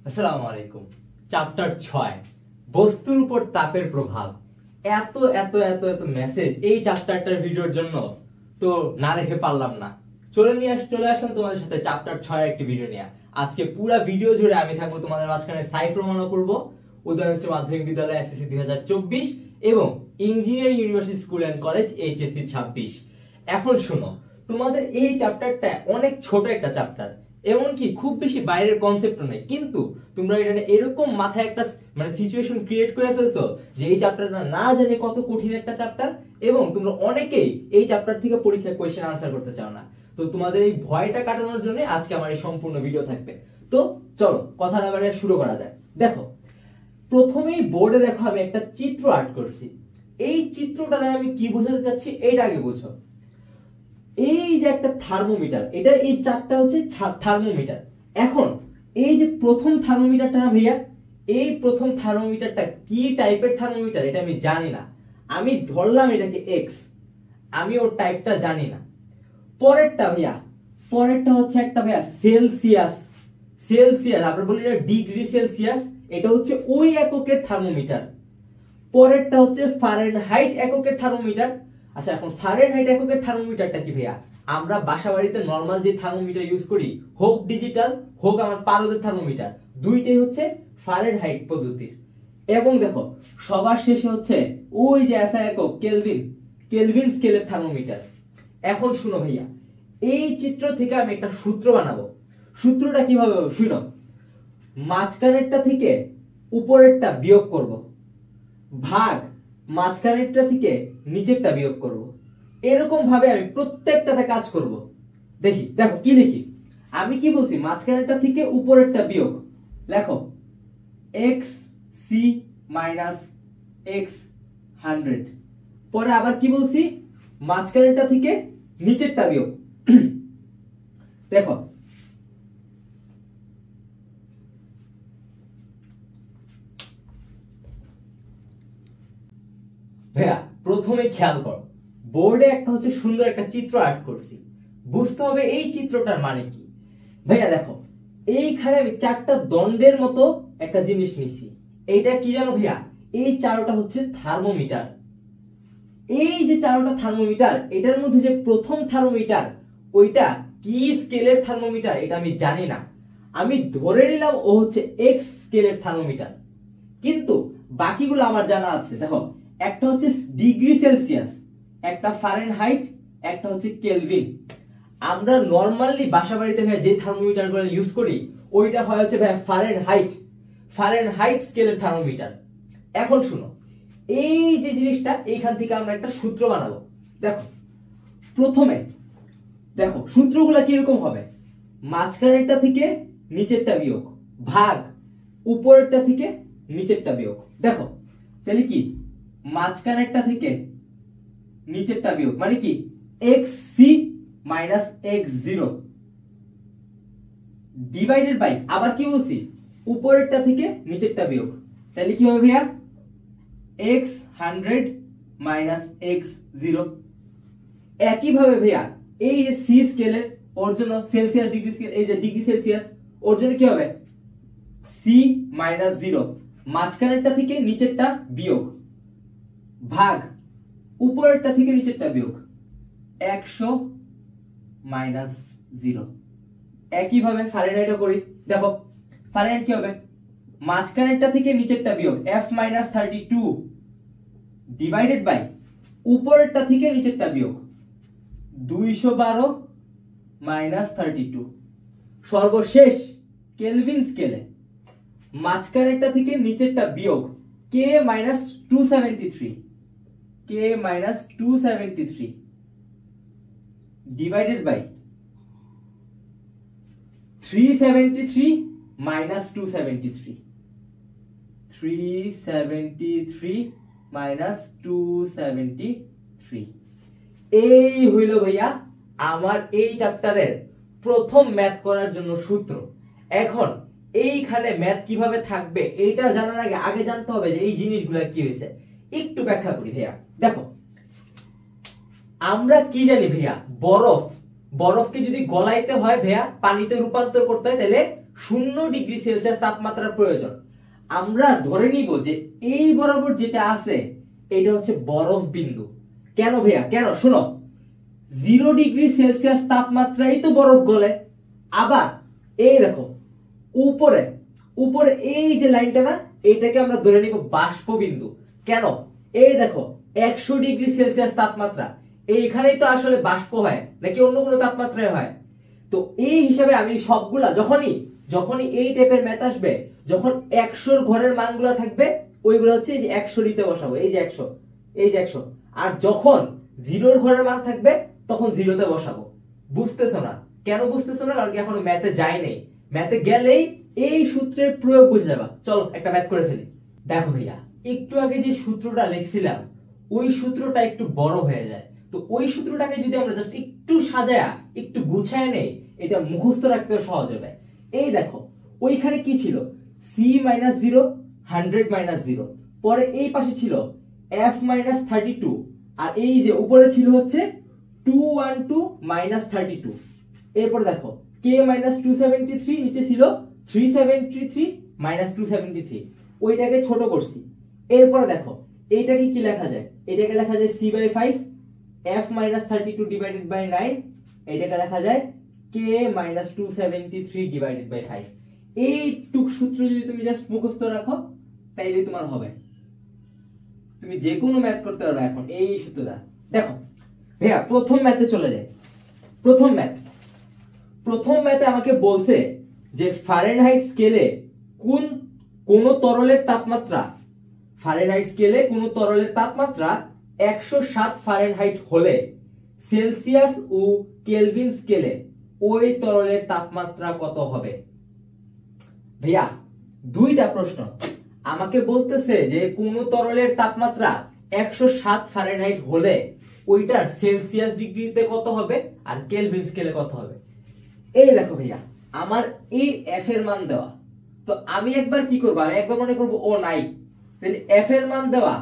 আসসালামু আলাইকুম। চ্যাপ্টার 6 বস্তুর উপর তাপের প্রভাব। এত এত এত এত মেসেজ এই চ্যাপ্টারটার ভিডিওর জন্য তো না রেখে পারলাম না, চলে আসলাম তোমাদের সাথে চ্যাপ্টার 6 একটি ভিডিও নিয়ে। আজকে পুরো ভিডিও জুড়ে আমি থাকবো তোমাদের মাঝখানে সাইফার মনে করব, উদাহরণ হচ্ছে মাধ্যমিক বিদ্যালয় এসএসসি 2024 এবং engineering university school and college HSC 26। এখন শোনো, তোমাদের এই চ্যাপ্টারটা অনেক ছোট একটা চ্যাপ্টার, এমনকি খুব বেশি বাইরের কনসেপ্ট নেই, কিন্তু তোমরা এখানে এরকম মাথায় একটা সিচুয়েশন ক্রিয়েট করে ফেলছো যে এই চ্যাপ্টারটা না জানি কত কঠিন একটা চ্যাপ্টার, এবং তোমরা অনেকেই এই চ্যাপ্টার থেকে পরীক্ষায় কোয়েশ্চেন আনসার করতে চাও না। তো তোমাদের এই ভয়টা কাটানোর জন্য আজকে আমার এই সম্পূর্ণ ভিডিও থাকবে। তো চলো কথা না বাড়িয়ে শুরু করা যায়। দেখো, প্রথমেই বোর্ডে দেখো আমি একটা চিত্র আর্ট করছি। এই চিত্রটা দ্বারা আমি কি বোঝাতে চাচ্ছি এইটা আগে বুঝো। এই যে একটা থার্মোমিটার, এটা এই চারটা হচ্ছে থার্মোমিটার। এখন এই যে প্রথম থার্মোমিটারটা না ভাইয়া, এই প্রথম থার্মোমিটারটা কি টাইপের থার্মোমিটার এটা আমি জানি না, আমি ধরলাম এটাকে এক্স, আমি ওর টাইপটা জানি না। পরেরটা ভাইয়া, পরেরটা হচ্ছে একটা ভাইয়া সেলসিয়াস, সেলসিয়াস আমরা বলি এটা ডিগ্রি সেলসিয়াস, এটা হচ্ছে ওই এককের থার্মোমিটার। পরেরটা হচ্ছে ফারেনহাইট এককের থার্মোমিটার। আচ্ছা, এখন ফারেনহাইট এককের থার্মোমিটারটা কি ভাইয়া? আমরা বাসাবাড়িতে নরমাল যে থার্মোমিটার ইউজ করি, হোক ডিজিটাল হোক আমার পারদের থার্মোমিটার, দুইটাই হচ্ছে ফারেনহাইট পদ্ধতির। এবং দেখো সবার শেষে হচ্ছে ওই যে এসআই একক কেলভিন, কেলভিন স্কেলের থার্মোমিটার। এখন শুনো ভাইয়া, এই চিত্র থেকে আমি একটা সূত্র বানাবো। সূত্রটা কিভাবে হবে শুনো, মাঝখানেরটা থেকে উপরেরটা বিয়োগ করব, ভাগ মাঝখানেরটা থেকে নিচেরটা বিয়োগ করব। এরকম ভাবে আমি প্রত্যেকটাতে কাজ করব। দেখি, দেখো কি লিখি আমি, কি বলছি? মাঝখানেরটা থেকে উপরেরটা বিয়োগ, লেখো এক্স সি মাইনাস এক্স 100। পরে আবার কি বলছি? মাঝখানেরটা থেকে নিচেরটা বিয়োগ। দেখো ভাইয়া, প্রথমে খেয়াল করো, বোর্ডে একটা হচ্ছে সুন্দর একটা চিত্র আর্ট করছি, বুঝতে হবে এই চিত্রটার মানে কি। ভাইয়া দেখো, এইখানে আমি চারটা দণ্ডের মতো একটা জিনিস নিছি। এইটা কি জানো ভাইয়া? এই চারোটা হচ্ছে থার্মোমিটার। এই যে চারোটা থার্মোমিটার, এটার মধ্যে যে প্রথম থার্মোমিটার ওইটা কি স্কেলের থার্মোমিটার এটা আমি জানি না, আমি ধরে নিলাম ও হচ্ছে এক্স স্কেলের থার্মোমিটার। কিন্তু বাকিগুলো আমার জানা আছে। দেখো, একটা হচ্ছে ডিগ্রি সেলসিয়াস, একটা ফারেনহাইট, একটা হচ্ছে কেলভিন। আমরা নরমালি বাসাবাড়িতে যে থার্মোমিটারগুলো ইউজ করি ওইটা হয় হচ্ছে ভাই ফারেনহাইট, ফারেনহাইট স্কেলের থার্মোমিটার। এখন শুনো, এই যে জিনিসটা এইখান থেকে আমরা একটা সূত্র বানাবো। দেখো প্রথমে দেখো সূত্রগুলো কিরকম হবে, মাঝখানেরটা থেকে নিচেরটা বিয়োগ, ভাগ উপরেরটা থেকে নিচেরটা বিয়োগ। দেখো তাহলে কি, মাঝখানেরটা থেকে নিচেরটা বিয়োগ মানে কি x c minus x 0 divided by, আবার কি বলছি? উপরেরটা থেকে নিচেরটা বিয়োগ। তাহলে কি হবে ভাইয়া? X 100 minus x 0। একইভাবে ভাইয়া এই যে সি স্কেলের, ওর জন্য সেলসিয়াস ডিগ্রি স্কেল, এই যে ডিগ্রি সেলসিয়াস, ওর জন্য কি হবে? সি মাইনাস 0, মাঝখানেরটা থেকে নিচেরটা বিয়োগ, ভাগ উপরেরটা থেকে নিচেরটা বিয়োগ 100 মাইনাস 0। একইভাবে ফারেনহাইটও করি। দেখো ফারেনহাইট কি হবে? মাঝখানেরটা থেকে নিচেরটা বিয়োগ f মাইনাস 32 ডিভাইডেড বাই উপরেরটা থেকে নিচেরটা বিয়োগ 212 মাইনাস 32। সর্বশেষ কেলভিন স্কেলে মাঝখানেরটা থেকে নিচেরটা বিয়োগ k minus 273, k minus 273 divided by 373 minus 273, 373 minus 273। এই হইল ভাইয়া আমার এই চ্যাপ্টারের প্রথম ম্যাথ করার জন্য সূত্র। এখন এইখানে ম্যাথ কিভাবে থাকবে এইটা জানার আগে আগে জানতে হবে যে এই জিনিসগুলো কি হয়েছে। একটু ব্যাখ্যা করি ভাইয়া। দেখো আমরা কি জানি ভাইয়া, বরফ, বরফকে যদি গলাইতে হয় ভাইয়া, পানিতে রূপান্তর করতে হয়, তাহলে 0°C তাপমাত্রার প্রয়োজন। আমরা ধরে নিব যে এই বরাবর যেটা আছে এটা হচ্ছে বরফ বিন্দু। কেন ভাইয়া, কেন? শোনো, 0°C তাপমাত্রায় তো বরফ গলে। আবার এই দেখো উপরে উপরে এই যে লাইনটা না, এটাকে আমরা ধরে নিব বাষ্প বিন্দু। কেন? এই দেখো 100°C তাপমাত্রা, এইখানেই তো আসলে বাষ্প হয়, নাকি অন্য কোনো তাপমাত্রায় হয়? তো এই হিসাবে আমি সবগুলা যখনই যখনই এই টাইপের ম্যাথ আসবে, যখন 100 ঘরের মানগুলো থাকবে ওইগুলো হচ্ছে এই যে 100 বসাবো, এই যে 100, এই যে 100। আর যখন 0 ঘরের মান থাকবে তখন 0 বসাবো। বুঝতেছো না? কেন বুঝতেছো না? কারণ কি এখনো ম্যাথে যাই নাই। ম্যাথে গেলেই এই সূত্রের প্রয়োগ বুঝে যাবা। চলো একটা ম্যাথ করে ফেলি। দেখো ভাইয়া, একটু আগে যে সূত্রটা লিখছিলাম ওই সূত্রটা একটু বড় হয়ে যায়। তো ওই সূত্রটাকে যদি আমরা জাস্ট একটু সাজায়া একটু গুছায় নেই, এটা মুখস্থ রাখতে সহজ হবে। এই দেখো ওইখানে কি ছিল? c - 0, 100 - 0। পরে এই পাশে ছিল f - 32, আর এই যে উপরে ছিল হচ্ছে 212 - 32। এরপর দেখো k - 273, নিচে ছিল 373 - 273। ওইটাকে ছোট করছি। এরপর দেখো এইটাকে কি লেখা যায়? এটাকে লেখা যায় c/5 f - 32 divided by 9। এটাকে লেখা যায় k - 273 divided by 5। এইটুক সূত্র যদি তুমি জাস্ট মুখস্থ রাখো তাইলে তোমার হবে, তুমি যে কোনো ম্যাথ করতে পারবে এখন এই সূত্রটা। দেখো ভাইয়া, প্রথম ম্যাথে চলে যায়। প্রথম ম্যাথে আমাকে বলছে যে ফারেনহাইট স্কেলে কোন তরলের তাপমাত্রা, ফারেনহাইট স্কেলে কোন তরলের তাপমাত্রা 107 ফারেনহাইট হলে সেলসিয়াস ও কেলভিন স্কেলে ওই তরলের তাপমাত্রা কত হবে। ভাইয়া দুইটা প্রশ্ন। আমাকে বলতেছে যে কোন তরলের তাপমাত্রা 107 ফারেনহাইট হলে ওইটার সেলসিয়াস ডিগ্রিতে কত হবে আর কেলভিন স্কেলে কত হবে। এই দেখো ভাইয়া, আমার এই এফ এর মান দেওয়া, তো আমি একবার কি করব? আমি একবার মনে করব ও নাই, তাহলে এফ এর মান দেওয়া,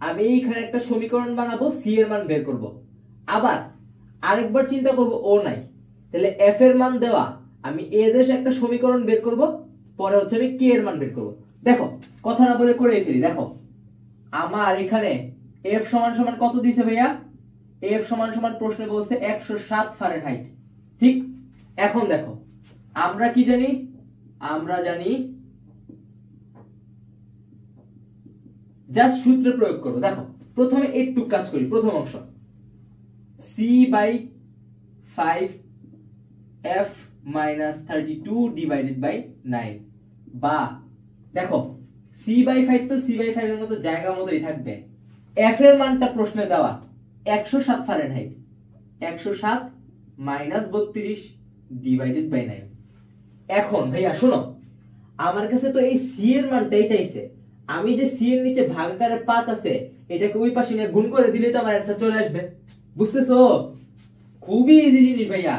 আমি এইখানে একটা সমীকরণ বানাবো, সি এর মান বের করব। আবার আরেকবার চিন্তা করব ও নাই, তাহলে এফ এর মান দেওয়া, আমি এ দেশে একটা সমীকরণ বের করব, পরে হচ্ছে আমি কে এর মান বের করব। দেখো কথা না বলে করে ফেলি। দেখো আমার এখানে এফ সমান সমান কত দিয়েছে ভাইয়া? এফ সমান সমান প্রশ্নে বলছে 107 ফারেনহাইট, ঠিক? এখন দেখো আমরা কি জানি? আমরা জানি জাস্ট সূত্রে প্রয়োগ করব। দেখো প্রথমে একটু কাজ করি। প্রথম অংশ c/5 f - 32 divided by 9, বা দেখো c/5 তো c/5 এর মতো জায়গা মতোই থাকবে। f এর মানটা প্রশ্নে দেওয়া 107 ফারেনহাইট, 107 - 32 divided by 9। এখন ভাইয়া শোনো, আমার কাছে তো এই c এর মানটাই চাইছে। আমি যে c এর নিচে ভাগাকারে 5 আছে এটাকে ওই পাশে নিয়ে গুণ করে দিলেই তো আমার অ্যানসার চলে আসবে। বুঝতেছো? খুবই ইজি জিনিস ভাইয়া,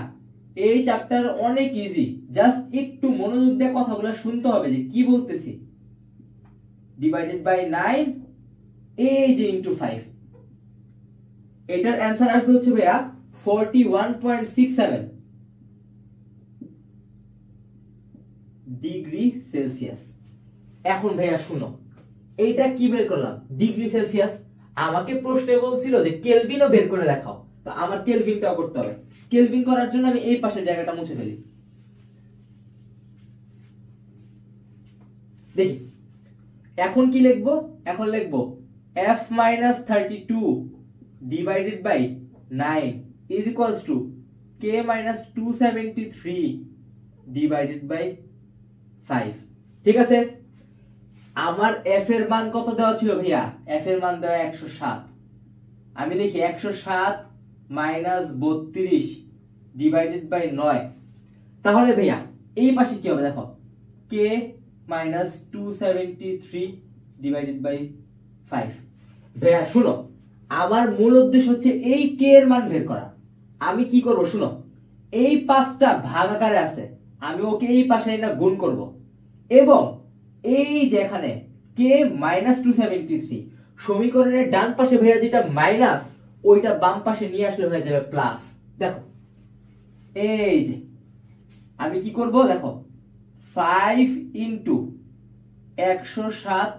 এই চ্যাপ্টার অনেক ইজি। জাস্ট একটু মনোযোগ দিয়ে কথাগুলো শুনতে হবে যে কি বলতেছি। ডিভাইডেড বাই 9, এই যে ইনটু 5, এটার অ্যানসার আসবে হচ্ছে ভাইয়া 41.67 ডিগ্রি সেলসিয়াস। এখন ভাইয়া শুনো, এইটা কি বের করলাম? Degree Celsius. আমাকে প্রশ্নে বলছিল যে কেলভিনও বের করে দেখাও, তো আমার কেলভিনটাও করতে হবে। কেলভিন করার জন্য আমি এই পাশের জায়গাটা মুছে ফেলি। দেখি এখন কি লিখবো? এখন লিখবো f - 32 divided by 9 is equals to k - 273 divided by 5। ঠিক আছে? আমার f এর মান কত দেওয়া ছিল ভাইয়া? f এর মান দেওয়া 107। আমি লিখি 107 - 32 divided by 9। তাহলে ভাইয়া এই পাশে কি হবে? দেখো k - 273 divided by 5। ভাইয়া শুনো, আমার মূল উদ্দেশ্য হচ্ছে এই k এর মান বের করা। আমি কি করব? শুনো, এই 5টা ভাগ আকারে আছে, আমি ওকে এই পাশে না গুণ করব, এবং এই যে এখানে k - 273 সমীকরণের ডান পাশে ভাইয়া যেটা মাইনাস, ওইটা বাম পাশে নিয়ে আসলে হয়ে যাবে প্লাস। দেখো এই যে আমি কি করব? দেখো 5 into 107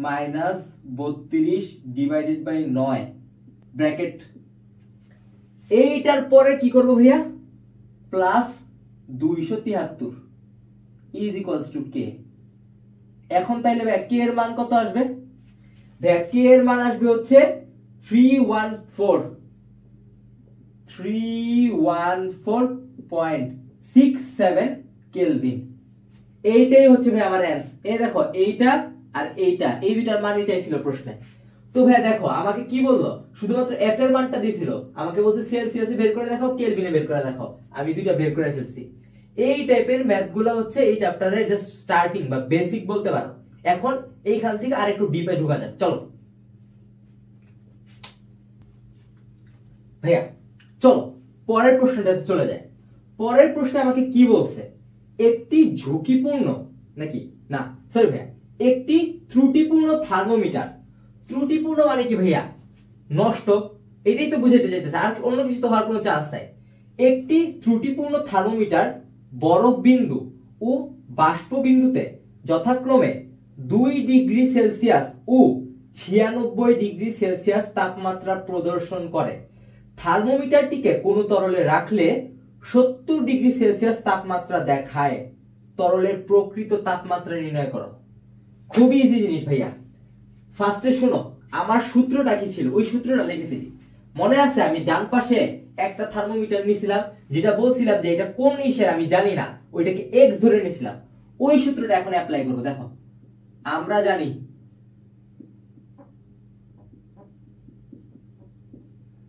minus 32 divided by 9 bracket. এইটার পরে কি করব ভাইয়া, plus 273 is equals to K. এখন তাইলে ভাইয়া কে এর মান কত আসবে? ভাইয়া কে এর মান আসবে হচ্ছে 314.67 কেলভিন। এইটাই হচ্ছে ভাই আমার অ্যান্সার। এই দেখো এইটা আর এইটা, এই দুইটার মানই চাইছিল প্রশ্নে। তো ভাই দেখো আমাকে কি বললো, শুধুমাত্র এফ এর মানটা দিছিল, আমাকে বলছে সেলসিয়াসে বের করে দেখাও, কেলভিনে বের করে দেখাও। আমি দুইটা বের করে ফেলছি। এই টাইপের ম্যাথগুলো হচ্ছে এই চ্যাপ্টারে জাস্ট স্টার্টিং বা বেসিক বলতে পারো। এখন এইখান থেকে আরেকটু ডিপে ঢোকা যাক, চলো ভাইয়া চলো পরের প্রশ্নটাতে চলে যায়। পরের প্রশ্নে আমাকে কি বলছে, একটি ঝুঁকিপূর্ণ নাকি না সরি ভাইয়া, একটি ত্রুটিপূর্ণ থার্মোমিটার। ত্রুটিপূর্ণ মানে কি ভাইয়া, নষ্ট, এটাই তো বুঝাইতে চাইতেছে, আর অন্য কিছু তো হওয়ার কোনো চান্স নাই। একটি ত্রুটিপূর্ণ থার্মোমিটার বরফ বিন্দু ও বাষ্প বিন্দুতে যথাক্রমে 2 ডিগ্রি সেলসিয়াস ও 96 ডিগ্রি সেলসিয়াস তাপমাত্রা প্রদর্শন করে। থার্মোমিটারটিকে কোনো তরলে রাখলে 70 ডিগ্রি সেলসিয়াস তাপমাত্রা দেখায়। তরলের প্রকৃত তাপমাত্রা নির্ণয় করো। খুব ইজি জিনিস ভাইয়া। ফার্স্টে শোনো আমার সূত্রটা কি ছিল, ওই সূত্রটা লিখে ফেলি। মনে আছে আমি ডান পাশে একটা থার্মোমিটার নিছিলাম, যেটা বলছিলাম যে এটা কোন ইসের আমি জানি না, ওইটাকে এক্স ধরে নিছিলাম। ওই সূত্রটা এখন অ্যাপ্লাই করব। দেখো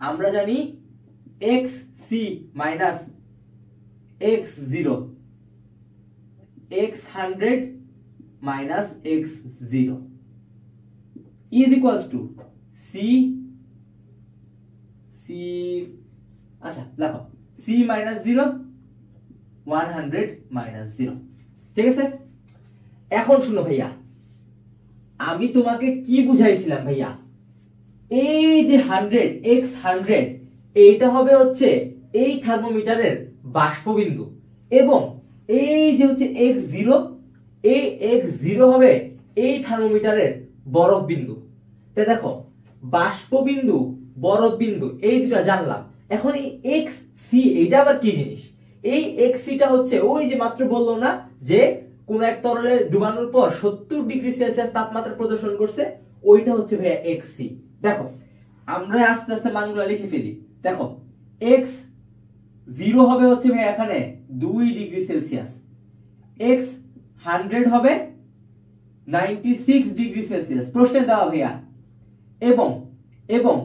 আমরা জানি x c minus x 0 x 100 minus x 0 is equals to C আচ্ছা লেখো সি মাইনাস 0 100 মাইনাস 0। ঠিক আছে, এখন শুনো ভাইয়া, আমি তোমাকে কি বুঝাইছিলাম ভাইয়া, এই যে 100 x 100 এইটা হবে হচ্ছে এই থার্মোমিটারের বাষ্পবিন্দু, এবং এই যে হচ্ছে x0, এই x0 হবে এই থার্মোমিটারের বরফ বিন্দু। তো দেখো বাষ্পবিন্দু বরফ বিন্দু এই দুটো জানলাম। এখন এই xc এইটা আবার কি জিনিস? এই xc টা হচ্ছে ওই যে মাত্র বললো না যে কোন এক তরলে ডুবানোর পর 70 ডিগ্রি সেলসিয়াস তাপমাত্রা প্রদর্শন করছে, ওইটা হচ্ছে ভাইয়া xc। দেখো আমরা আস্তে আস্তে মানগুলো লিখে ফেলি। দেখো x0 হবে হচ্ছে ভাই এখানে 2 ডিগ্রি সেলসিয়াস, x100 হবে 96 ডিগ্রি সেলসিয়াস প্রশ্নে দেওয়া ভাইয়া, এবং এবং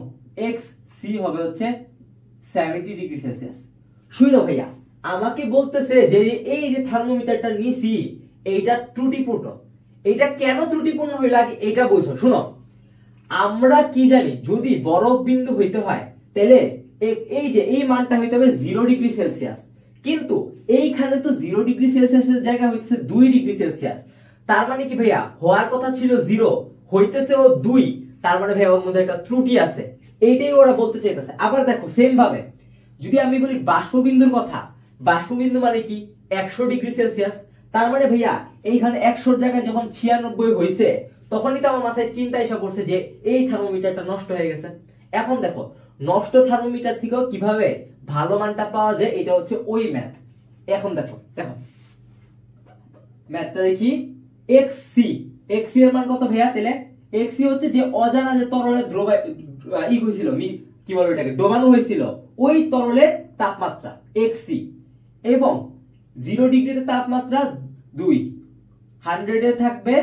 xc হবে হচ্ছে 70 ডিগ্রি সেলসিয়াস। শুনো ভাইয়া, আমাকে বলতেছে যে এই যে থার্মোমিটারটা নিছি এইটা ত্রুটিপূর্ণ। এটা কেন ত্রুটিপূর্ণ হইল আগে এটা বুঝো। শুনো আমরা কি জানি, যদি বরফ বিন্দু হইতে হয় তাহলে এই যে এই মানটা হইতে হবে 0 ডিগ্রি সেলসিয়াস, কিন্তু এইখানে তো 0 ডিগ্রি সেলসিয়াসের জায়গা হইতেছে 2 ডিগ্রি সেলসিয়াস। তার মানে কি ভাইয়া, হওয়ার কথা ছিল 0, হইতেছে ও 2, তার মানে ভাইয়া ওর মধ্যে একটা ত্রুটি আছে। এইটাই ওরা বলতে চাইতেছে। আবার দেখো সেম ভাবে যদি আমি বলি বাষ্পবিন্দুর কথা, বাষ্পবিন্দু মানে কি 100 ডিগ্রি সেলসিয়াস, তার মানে ভাইয়া এইখানে 100 জায়গায় যখন 96 হয়েছে তখনই তো আমার মাথায় চিন্তা এসে পড়ছে যে এই থার্মোমিটারটা নষ্ট হয়ে গেছে। এখন দেখো নষ্ট থার্মোমিটার থেকেও কিভাবে ভালো মানটা পাওয়া যায়, এটা হচ্ছে ওই ম্যাথ। এখন দেখো দেখো ম্যাথটা দেখি। xc এর মান কত ভাইয়া? তাহলে xc হচ্ছে যে অজানা যে তরলে ই হয়েছিল, কি বলে এটাকে ডোবানো হয়েছিল, ওই তরলের তাপমাত্রা xc, এবং 0 ডিগ্রিতে তাপমাত্রা 2, 100 এ থাকবে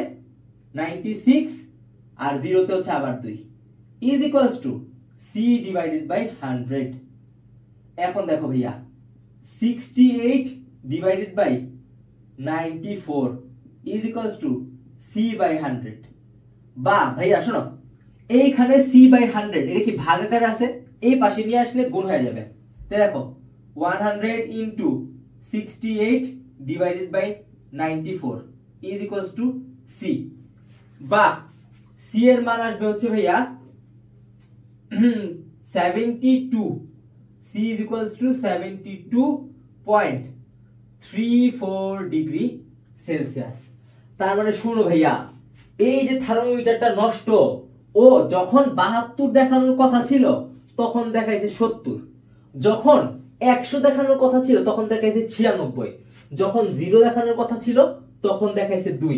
96 আর 0 তে হচ্ছে আবার 2 is equals to c divided by 100। এখন দেখো ভাইয়া 68 divided by 94 is equals to c by 100। বা ভাইয়া শোনো এইখানে c বাই 100 এটা কি ভাগাকার আছে, এই পাশে নিয়ে আসলে গুণ হয়ে যাবে। তো দেখো 100 into 68 divided by 94 is equals to c। বা c এর মান আসবে হচ্ছে ভাইয়া 72, c is equals to 72.34 degree Celsius. তার মানে শুনো ভাইয়া, এই যে থার্মোমিটারটা নষ্ট, ও যখন 72 দেখানোর কথা ছিল তখন দেখাইছে 70, যখন 100 দেখানোর কথা ছিল তখন দেখাইছে 96, যখন 0 দেখানোর কথা ছিল তখন দেখাইছে 2।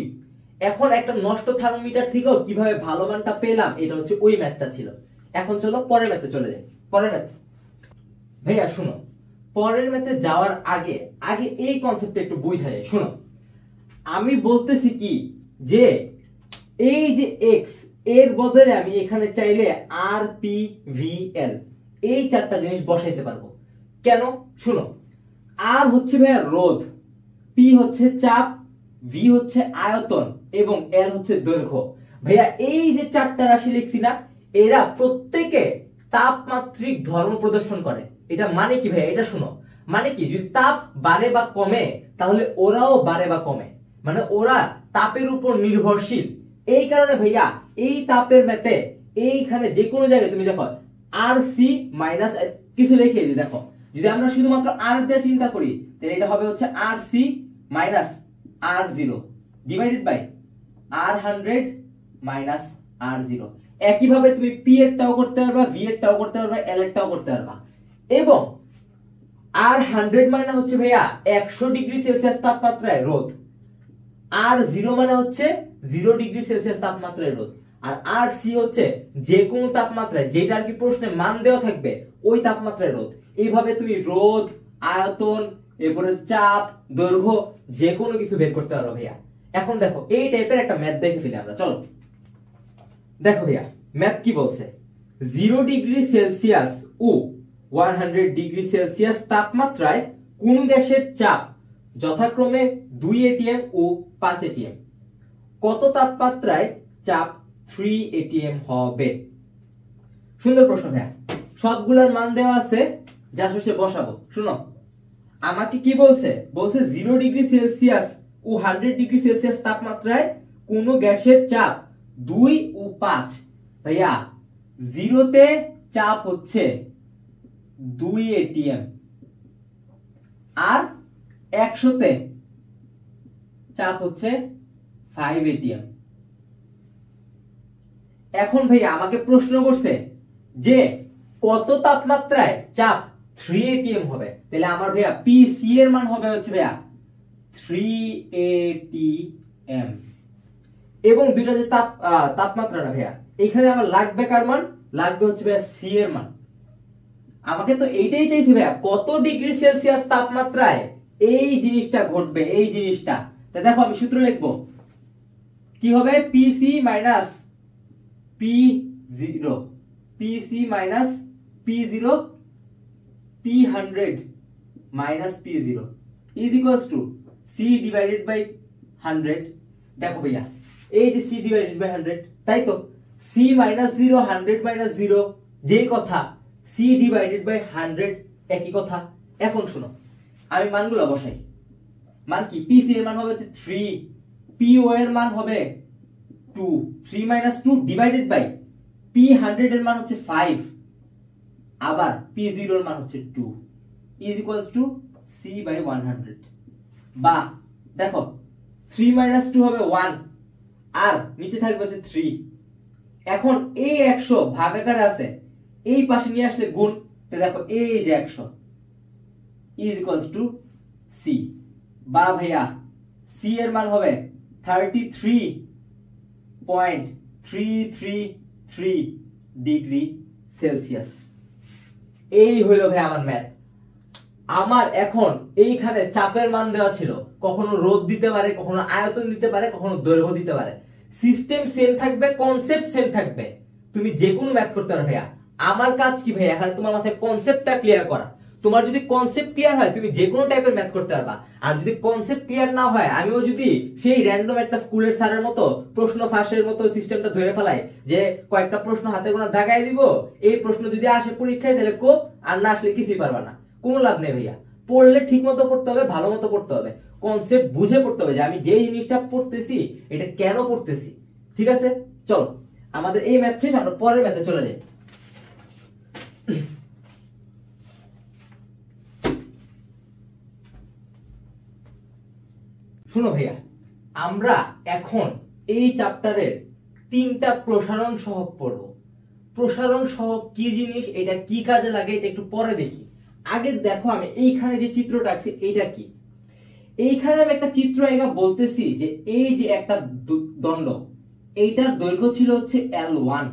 এখন একটা নষ্ট থার্মোমিটার থেকেও কিভাবে ভালো মানটা পেলাম, এটা হচ্ছে ওই ম্যাথটা ছিল। এখন চলো পরের ম্যাথে চলে যাই। পরের ম্যাথ ভাইয়া শুনো, পরের ম্যাথে যাওয়ার আগে আগে এই কনসেপ্টটা একটু বুঝা যায়। শুনো, আমি বলতেছি কি যে এই যে এক্স এর বদলে আমি এখানে চাইলে আর পি ভি এল এই চারটা জিনিস বসাইতে পারবো। কেন? শুনো, আর হচ্ছে ভাইয়া রোধ, পি হচ্ছে চাপ, ভি হচ্ছে আয়তন এবং এল হচ্ছে দৈর্ঘ্য। ভাইয়া এই যে চারটা রাশি লিখছি না, এরা প্রত্যেকে তাপমাত্রিক ধর্ম প্রদর্শন করে। এটা মানে কি ভাইয়া? এটা শুনো, মানে কি, যদি তাপ বাড়ে বা কমে তাহলে ওরাও বাড়ে বা কমে, মানে ওরা তাপের উপর নির্ভরশীল। এই কারণে ভাইয়া এই তাপের ম্যাথে এইখানে যে কোনো জায়গায় তুমি দেখো আর সি মাইনাস কিছু লিখে দিই। দেখো, যদি আমরা শুধুমাত্র আর দিয়ে চিন্তা করি তাহলে এটা হবে হচ্ছে R C minus R zero divided by R 100 minus R zero. একইভাবে তুমি পি এরটাও করতে পারবা, ভি এরটাও করতে পারবা, এল এরটাও করতে পারবা। এবং আর 100 মানে হচ্ছে ভাইয়া 100 ডিগ্রি সেলসিয়াস তাপমাত্রায় রোধ, আর 0 মানে হচ্ছে 0 ডিগ্রি সেলসিয়াস তাপমাত্রায় রোধ, আর আর সি হচ্ছে যে কোনো তাপমাত্রায় যেটা আর কি প্রশ্নে মান দেওয়া থাকবে ওই তাপমাত্রায় রোধ। এইভাবে তুমি রোধ, আয়তন, এরপরে চাপ, দৈর্ঘ্য যে কোনো কিছু বের করতে পারো ভাইয়া। এখন দেখো এই টাইপের একটা ম্যাথ দেখে ফেলি আমরা, চলো দেখো ভাইয়া ম্যাথ কি বলছে। 0 ডিগ্রি সেলসিয়াস ও 100 ডিগ্রি সেলসিয়াস তাপমাত্রায় কোন গ্যাসের চাপ যথাক্রমে 2 atm ও 5 atm, কত তাপমাত্রায় চাপ 3 atm হবে? সুন্দর প্রশ্ন ভাইয়া, সবগুলোর মান দেওয়া আছে, যা শেষে বসাবো। শুনো, আমাকে কি বলছে? বলছে 0 ডিগ্রি সেলসিয়াস ও 100 ডিগ্রি সেলসিয়াস তাপমাত্রায় কোন গ্যাসের চাপ 2 ও 5। ভাইয়া 0 তে চাপ হচ্ছে 2 atm আর 100 তে চাপ হচ্ছে 5 atm। এখন ভাইয়া আমাকে প্রশ্ন করছে যে কত তাপমাত্রায় চাপ 3 atm হবে, তাহলে আমার ভাইয়া পি সি এর মান হবে হচ্ছে ভাইয়া 3 atm। এবং দুইটা যে তাপমাত্রা না ভাইয়া, এখানে আমার লাগবে কার মান? লাগবে হচ্ছে ভাইয়া সি এর মান। আমাকে তো এইটাই চাইছি ভাইয়া, কত ডিগ্রি সেলসিয়াস তাপমাত্রায় এই জিনিসটা ঘটবে, এই জিনিসটা। তা দেখো আমি সূত্র লিখবো, কি হবে? P C minus P zero, P C minus P zero, P 100 minus P zero is equals to C divided by 100। দেখো ভাইয়া এই যে সি ডিভাইডেড বাই 100, তাই তো সি মাইনাস 0 100 মাইনাস 0 যেই কথা, সি ডিভাইডেড বাই 100 একই কথা। এখন শুনো, আমি মানগুলো বসাই। মান কি? পি সি এর মান হবে হচ্ছে 3, পি ও এর মান হবে 2, 3 মাইনাস 2 ডিভাইডেড বাই পি 100 এর মান হচ্ছে 5, আবার পি 0 এর মান হচ্ছে 2 is equals to C by 100। বা দেখো 3 মাইনাস 2 হবে 1 আর নিচে থাকবে হচ্ছে 3। এখন এই 100 ভাগাকারে আছে, এই পাশে নিয়ে আসলে গুণ, তো দেখো এই যে 100 ইজ ইকুয়ালস টু সি। বা ভাইয়া সি এর মান হবে 33.333 ডিগ্রি সেলসিয়াস। এই হইলো ভাই আমার ম্যাথ। আমার এখন এইখানে চাপের মান দেওয়া ছিল, কখনো রোধ দিতে পারে, কখনো আয়তন দিতে পারে, কখনো দৈর্ঘ্য দিতে পারে। সিস্টেম সেম থাকবে, কনসেপ্ট সেম থাকবে, তুমি যে কোনো ম্যাথ করতে পারো ভাইয়া। আমার কাজ কি ভাইয়া? এখানে তোমার মাথায় কনসেপ্টটা ক্লিয়ার করা। তোমার যদি কনসেপ্ট ক্লিয়ার হয় তুমি যে কোনো টাইপের ম্যাথ করতে পারবা। আর যদি কনসেপ্ট ক্লিয়ার না হয়, আমিও যদি সেই র্যান্ডম একটা স্কুলের স্যারের মতো প্রশ্ন ফাঁসের মতো সিস্টেমটা ধরে ফেলাই, যে কয়েকটা প্রশ্ন হাতে গোনা দাগাই দিব, এই প্রশ্ন যদি আসে পরীক্ষায় তাহলে কোপ, আর না আসলে কিছুই পারবা না, কোনো লাভ নেই ভাইয়া। পড়লে ঠিক মতো পড়তে হবে, ভালো মতো পড়তে হবে, কনসেপ্ট বুঝে পড়তে হবে, যে আমি যে জিনিসটা পড়তেছি এটা কেন পড়তেছি। ঠিক আছে, চলো আমাদের এই ম্যাথ শেষ, আমরা পরের ম্যাথে চলে যাই। শুনো ভাইয়া, আমরা এখন এই চ্যাপ্টারের 3টা প্রসারণ সহগ পড়ব। প্রসারণ সহগ কি জিনিস, এটা কি কাজে লাগে, এটা একটু পরে দেখি। আগে দেখো আমি এইখানে যে চিত্রটা আঁকছি এটা কি। এইখানে আমি একটা চিত্র এঁকে বলতেছি যে এই যে একটা দণ্ড, এইটার দৈর্ঘ্য ছিল হচ্ছে L1,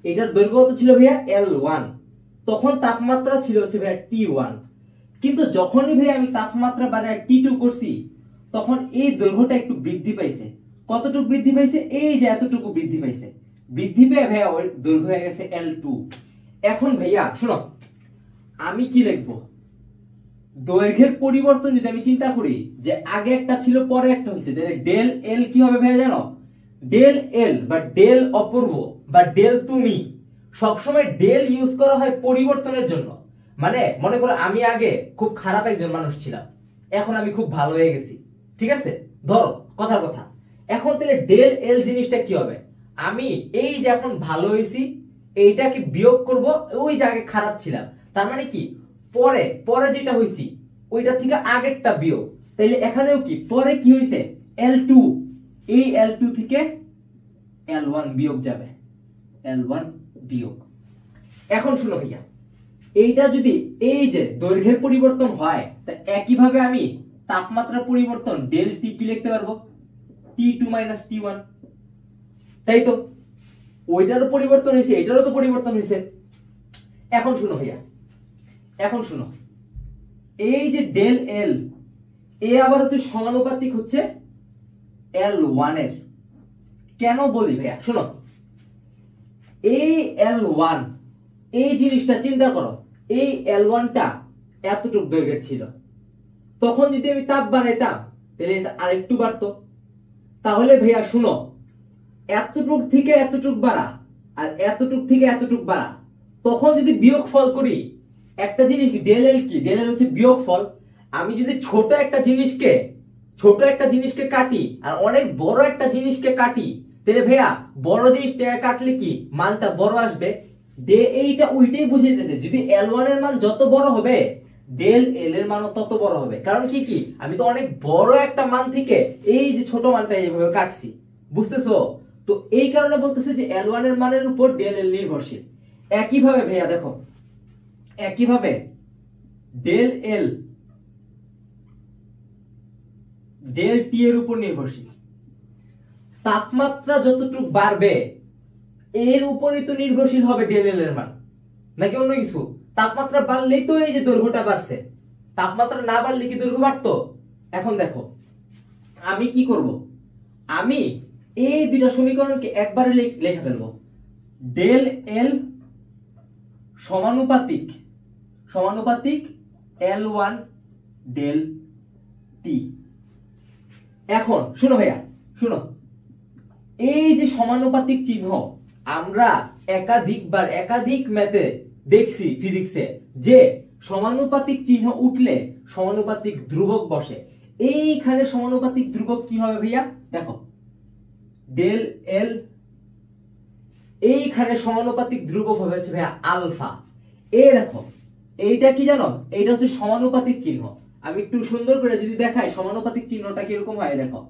এটার দৈর্ঘ্য কত ছিল ভাইয়া L1, তখন তাপমাত্রা ছিল হচ্ছে ভাইয়া T1। কিন্তু যখনই ভাইয়া আমি তাপমাত্রা বাড়ায় T2 করছি, তখন এই দৈর্ঘ্যটা একটু বৃদ্ধি পাইছে। কতটুকু বৃদ্ধি পাইছে, এই যে এতটুকু বৃদ্ধি পাইছে। বৃদ্ধি পেয়ে ভাইয়া ওই দৈর্ঘ্য হয়ে গেছে L2। এখন ভাইয়া শোনো, আমি কি লিখবো, দৈর্ঘ্যের পরিবর্তন যদি আমি চিন্তা করি যে আগে একটা ছিল পরে একটা হয়েছে, তাহলে ডেল এল কি হবে ভাইয়া জানো? ডেল এল বা ডেল অপূর্ব বা ডেল তুমি, সবসময় ডেল ইউজ করা হয় পরিবর্তনের জন্য। মানে মনে করো আমি আগে খুব খারাপ একজন মানুষ ছিলাম, এখন আমি খুব ভালো হয়ে গেছি, ঠিক আছে? ধরো কথার কথা। এখন তাহলে ডেল এল জিনিসটা কি হবে, আমি এই যে এখন ভালো হয়েছি এইটাকে বিয়োগ করব ওই যে আগে খারাপ ছিলাম, তার মানে কি পরে পরে যেটা হইছি ওইটা থেকে আগেরটা বিয়োগ। তাইলে এখানেও কি পরে কি হইছে L2, এই L2 থেকে L1 বিয়োগ যাবে, L1 বিয়োগ। এখন শুনো ভাইয়া, এইটা যদি এই যে দৈর্ঘ্যের পরিবর্তন হয়, তা একইভাবে আমি তাপমাত্রা পরিবর্তন ডেল টি কি লিখতে পারবো, T2 - T1, তাই তো? ওইটারও পরিবর্তন হয়েছে, এটারও তো পরিবর্তন হয়েছে। এখন শুনো ভাইয়া, এখন শুনো, এই যে ডেল এল এ আবার হচ্ছে সমানুপাতিক হচ্ছে L1 এর। কেন বলি ভাইয়া, শোনো, এই L1 এই জিনিসটা চিন্তা করো, এই L1টা এতটুক দৈর্ঘ্যের ছিল, তখন যদি আমি তাপ বাড়াইতাম তাহলে এটা আরেকটু বাড়তো। তাহলে ভাইয়া শুনো, এতটুক থেকে এতটুক বাড়া আর এতটুক থেকে এতটুক বাড়া, তখন যদি বিয়োগফল করি, একটা জিনিস কি ডেল এল কি, ডেল এল হচ্ছে বিয়োগফল। আমি যদি ছোট একটা জিনিসকে কাটি আর অনেক বড় একটা জিনিসকে কাটি, তাহলে ভাইয়া বড় জিনিসটাকে কাটলে কি মানটা বড় আসবে। এইটা ওইটাই বুঝাইতেছে, যদি L1 এর মান যত বড় হবে ডেল এল এর মানও তত বড় হবে। কারণ কি কি আমি তো অনেক বড় একটা মান থেকে এই যে ছোট মানটা এইভাবে কাটছি, বুঝতেছো? তো এই কারণে বলতেছে যে L1 এর মানের উপর ডেল এল নির্ভরশীল। একইভাবে ভাইয়া দেখো, একইভাবে ডেল এল ডেল টি এর উপর নির্ভরশীল। তাপমাত্রা যতটুকু বাড়বে এর উপরই তো নির্ভরশীল হবে ডেল এল এর মান, নাকি অন্য কিছু? তাপমাত্রা বাড়লেই তো এই যে দৈর্ঘ্যটা বাড়ছে, তাপমাত্রা না বাড়লে কি দৈর্ঘ্য বাড়তো? এখন দেখো আমি কি করব, আমি এই দুইটা সমীকরণকে একবারে লিখে ফেলবো, ডেল এল সমানুপাতিক L1 ডেল টি। এখন শুনো ভাইয়া, শুনো, এই যে সমানুপাতিক চিহ্ন আমরা একাধিক ম্যাথে দেখছি ফিজিক্সে, যে সমানুপাতিক চিহ্ন উঠলে সমানুপাতিক ধ্রুবক বসে। এইখানে সমানুপাতিক ধ্রুবক কি হবে ভাইয়া, দেখো ডেল এল, এইখানে সমানুপাতিক ধ্রুবক হবে হচ্ছে ভাইয়া আলফা। এই দেখো এইটা কি জানো, এইটা হচ্ছে সমানুপাতিক চিহ্ন। আমি একটু সুন্দর করে যদি দেখাই সমানুপাতিক চিহ্নটা কিরকম হয়, দেখো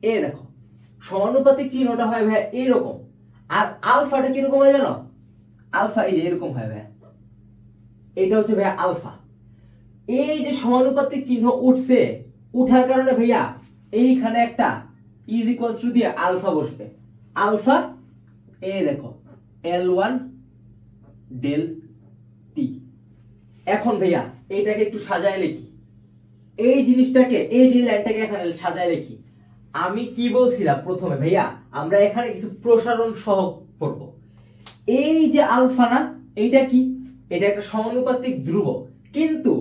এই দেখো সমানুপাতিক চিহ্নটা হয় ভাইয়া এরকম, আর আলফাটা কিরকম হয় জানো, আলফা এই যে এরকম হয় ভাইয়া, এটা হচ্ছে ভাইয়া আলফা। এই যে সমানুপাতিক চিহ্ন উঠছে, উঠার কারণে ভাইয়া এইখানে একটা ইজ ইকুয়ালস টু দিয়ে আলফা বসবে, আলফা এই দেখো L1 ডেল টি। এখন ভাইয়া এইটাকে একটু সাজায় লিখি, এই জিনিসটাকে এই যে লাইনটাকে এখানে সাজায় লিখি। আমি কি বলছিলাম প্রথমে ভাইয়া, আমরা এখানে কিছু প্রসারণ সহগ পড়ব। এই যে আলফা না, এইটা কি, এটা একটা সমানুপাতিক ধ্রুবক, কিন্তু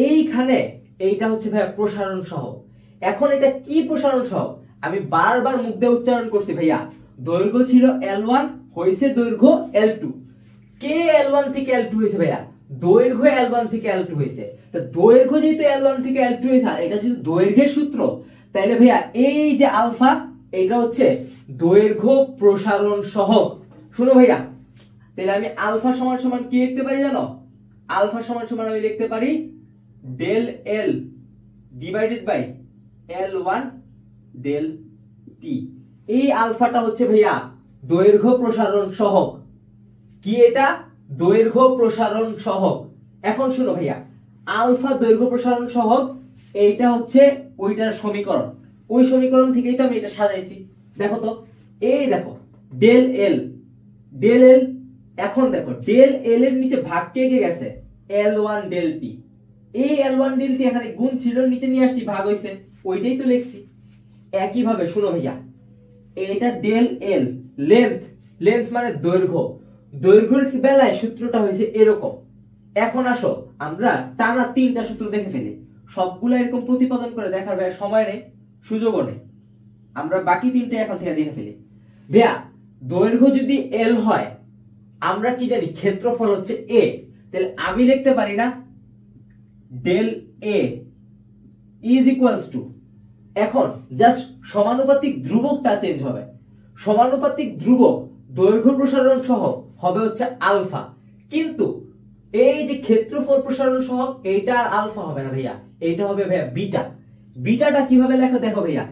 এইখানে এইটা হচ্ছে ভাইয়া প্রসারণ সহগ। এখন এটা কি প্রসারণ সহগ, আমি বারবার মুখ দিয়ে উচ্চারণ করছি ভাইয়া, দৈর্ঘ্য ছিল L1 হইছে দৈর্ঘ্য L2। কে L1 থেকে L2 হইছে ভাইয়া, দৈর্ঘ্য L1 থেকে L2 হইছে। তো দৈর্ঘ্য যেহেতু L1 থেকে L2 হইছে, আর এটা যেহেতু দৈর্ঘ্যের সূত্র, তাইলে ভাইয়া এই যে আলফা এটা হচ্ছে দৈর্ঘ্য প্রসারণ সহগ। শুনো ভাইয়া, তাহলে আমি আলফা সমান সমান কি লিখতে পারি জানো, আলফা সমান সমান আমি লিখতে পারি del L divided by L1 del T. এই আলফাটা হচ্ছে ভাইয়া দৈর্ঘ্য প্রসারণ সহগ। কি এটা? দৈর্ঘ্য প্রসারণ সহগ। এখন শুনো ভাইয়া, আলফা দৈর্ঘ্য প্রসারণ সহগ, এইটা হচ্ছে ওইটার সমীকরণ। ওই সমীকরণ থেকেই তো আমি এটা সাজাইছি। দেখো তো, এই দেখো ডেল এল, ডেল এল। এখন দেখো ডেল এল এর নিচে ভাগ কে কে গেছে? L1 del T. এই L1 ডেল টি এখানে গুণ ছিল, নিচে নিয়ে আসছি, ভাগ হইছে, ওইটাই তো লিখছি। একই ভাবে শুনো ভাইয়া, এটা ডেল এল লেন্থ, লেন্থ মানে দৈর্ঘ্য। দৈর্ঘ্যের বেলায় সূত্রটা হয়েছে এরকম। এখন আসো আমরা টানা 3টা সূত্র দেখে ফেলি। সবগুলো এরকম প্রতিপাদন করে দেখার ভাইয়া সময় নেই, সুযোগও নেই। আমরা বাকি 3টা এখন থেকে দেখে ফেলি। ভাইয়া দৈর্ঘ্য যদি এল হয়, আমরা কি জানি ক্ষেত্রফল হচ্ছে এ। তাহলে আমি লিখতে পারি না del A is equals to, এখন জাস্ট সমানুপাতিক ধ্রুবকটা চেঞ্জ হবে। সমানুপাতিক ধ্রুবক দৈর্ঘ্য প্রসারণ সহগ হবে হচ্ছে আলফা, কিন্তু এই যে ক্ষেত্রফল প্রসারণ সহগ এইটা আর আলফা হবে না ভাইয়া, এইটা হবে ভাইয়া বিটা। বিটাটা কিভাবে লেখো দেখো ভাইয়া,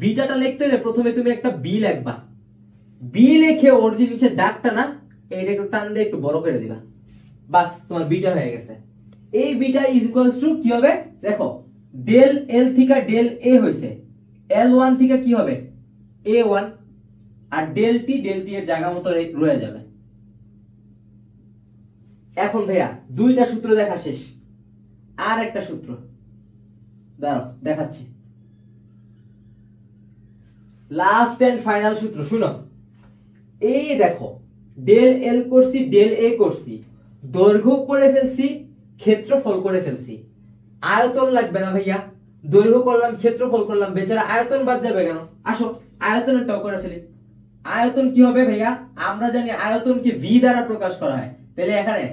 বিটাটা লিখতে হলে প্রথমে তুমি একটা বি লিখবা। বি লিখে ওর যে নিচে দাগটা না, এইটা একটু টান দিয়ে একটু বড় করে দিবা, বাস তোমার বিটা হয়ে গেছে। এই বিটা ইজ ইকুয়ালস টু কি হবে দেখো, ডেল এল থেকে ডেল এ হইছে, L1 থেকে কি হবে A1, আর ডেল টি এর জায়গা মতো রয়ে যাবে। এখন ভাইয়া 2টা সূত্র দেখা শেষ, আর একটা সূত্র দাঁড়াও দেখাচ্ছি। লাস্ট এন্ড ফাইনাল সূত্র শুনো। এই দেখো ডেল এল করছি, ডেল এ করছি, দৈর্ঘ্য করে ফেলছি, ক্ষেত্রফল করে ফেলছি। আয়তন লাগবে না ভাইয়া, দৈর্ঘ্য করলাম, ক্ষেত্রফল করলাম, বেচারা আয়তন বাদ যাবে কেন? আসো আয়তনটাও করে ফেলি। আয়তন কি হবে ভাইয়া? আমরা জানি আয়তনকে ভি দ্বারা প্রকাশ করা হয়। তাহলে এখানে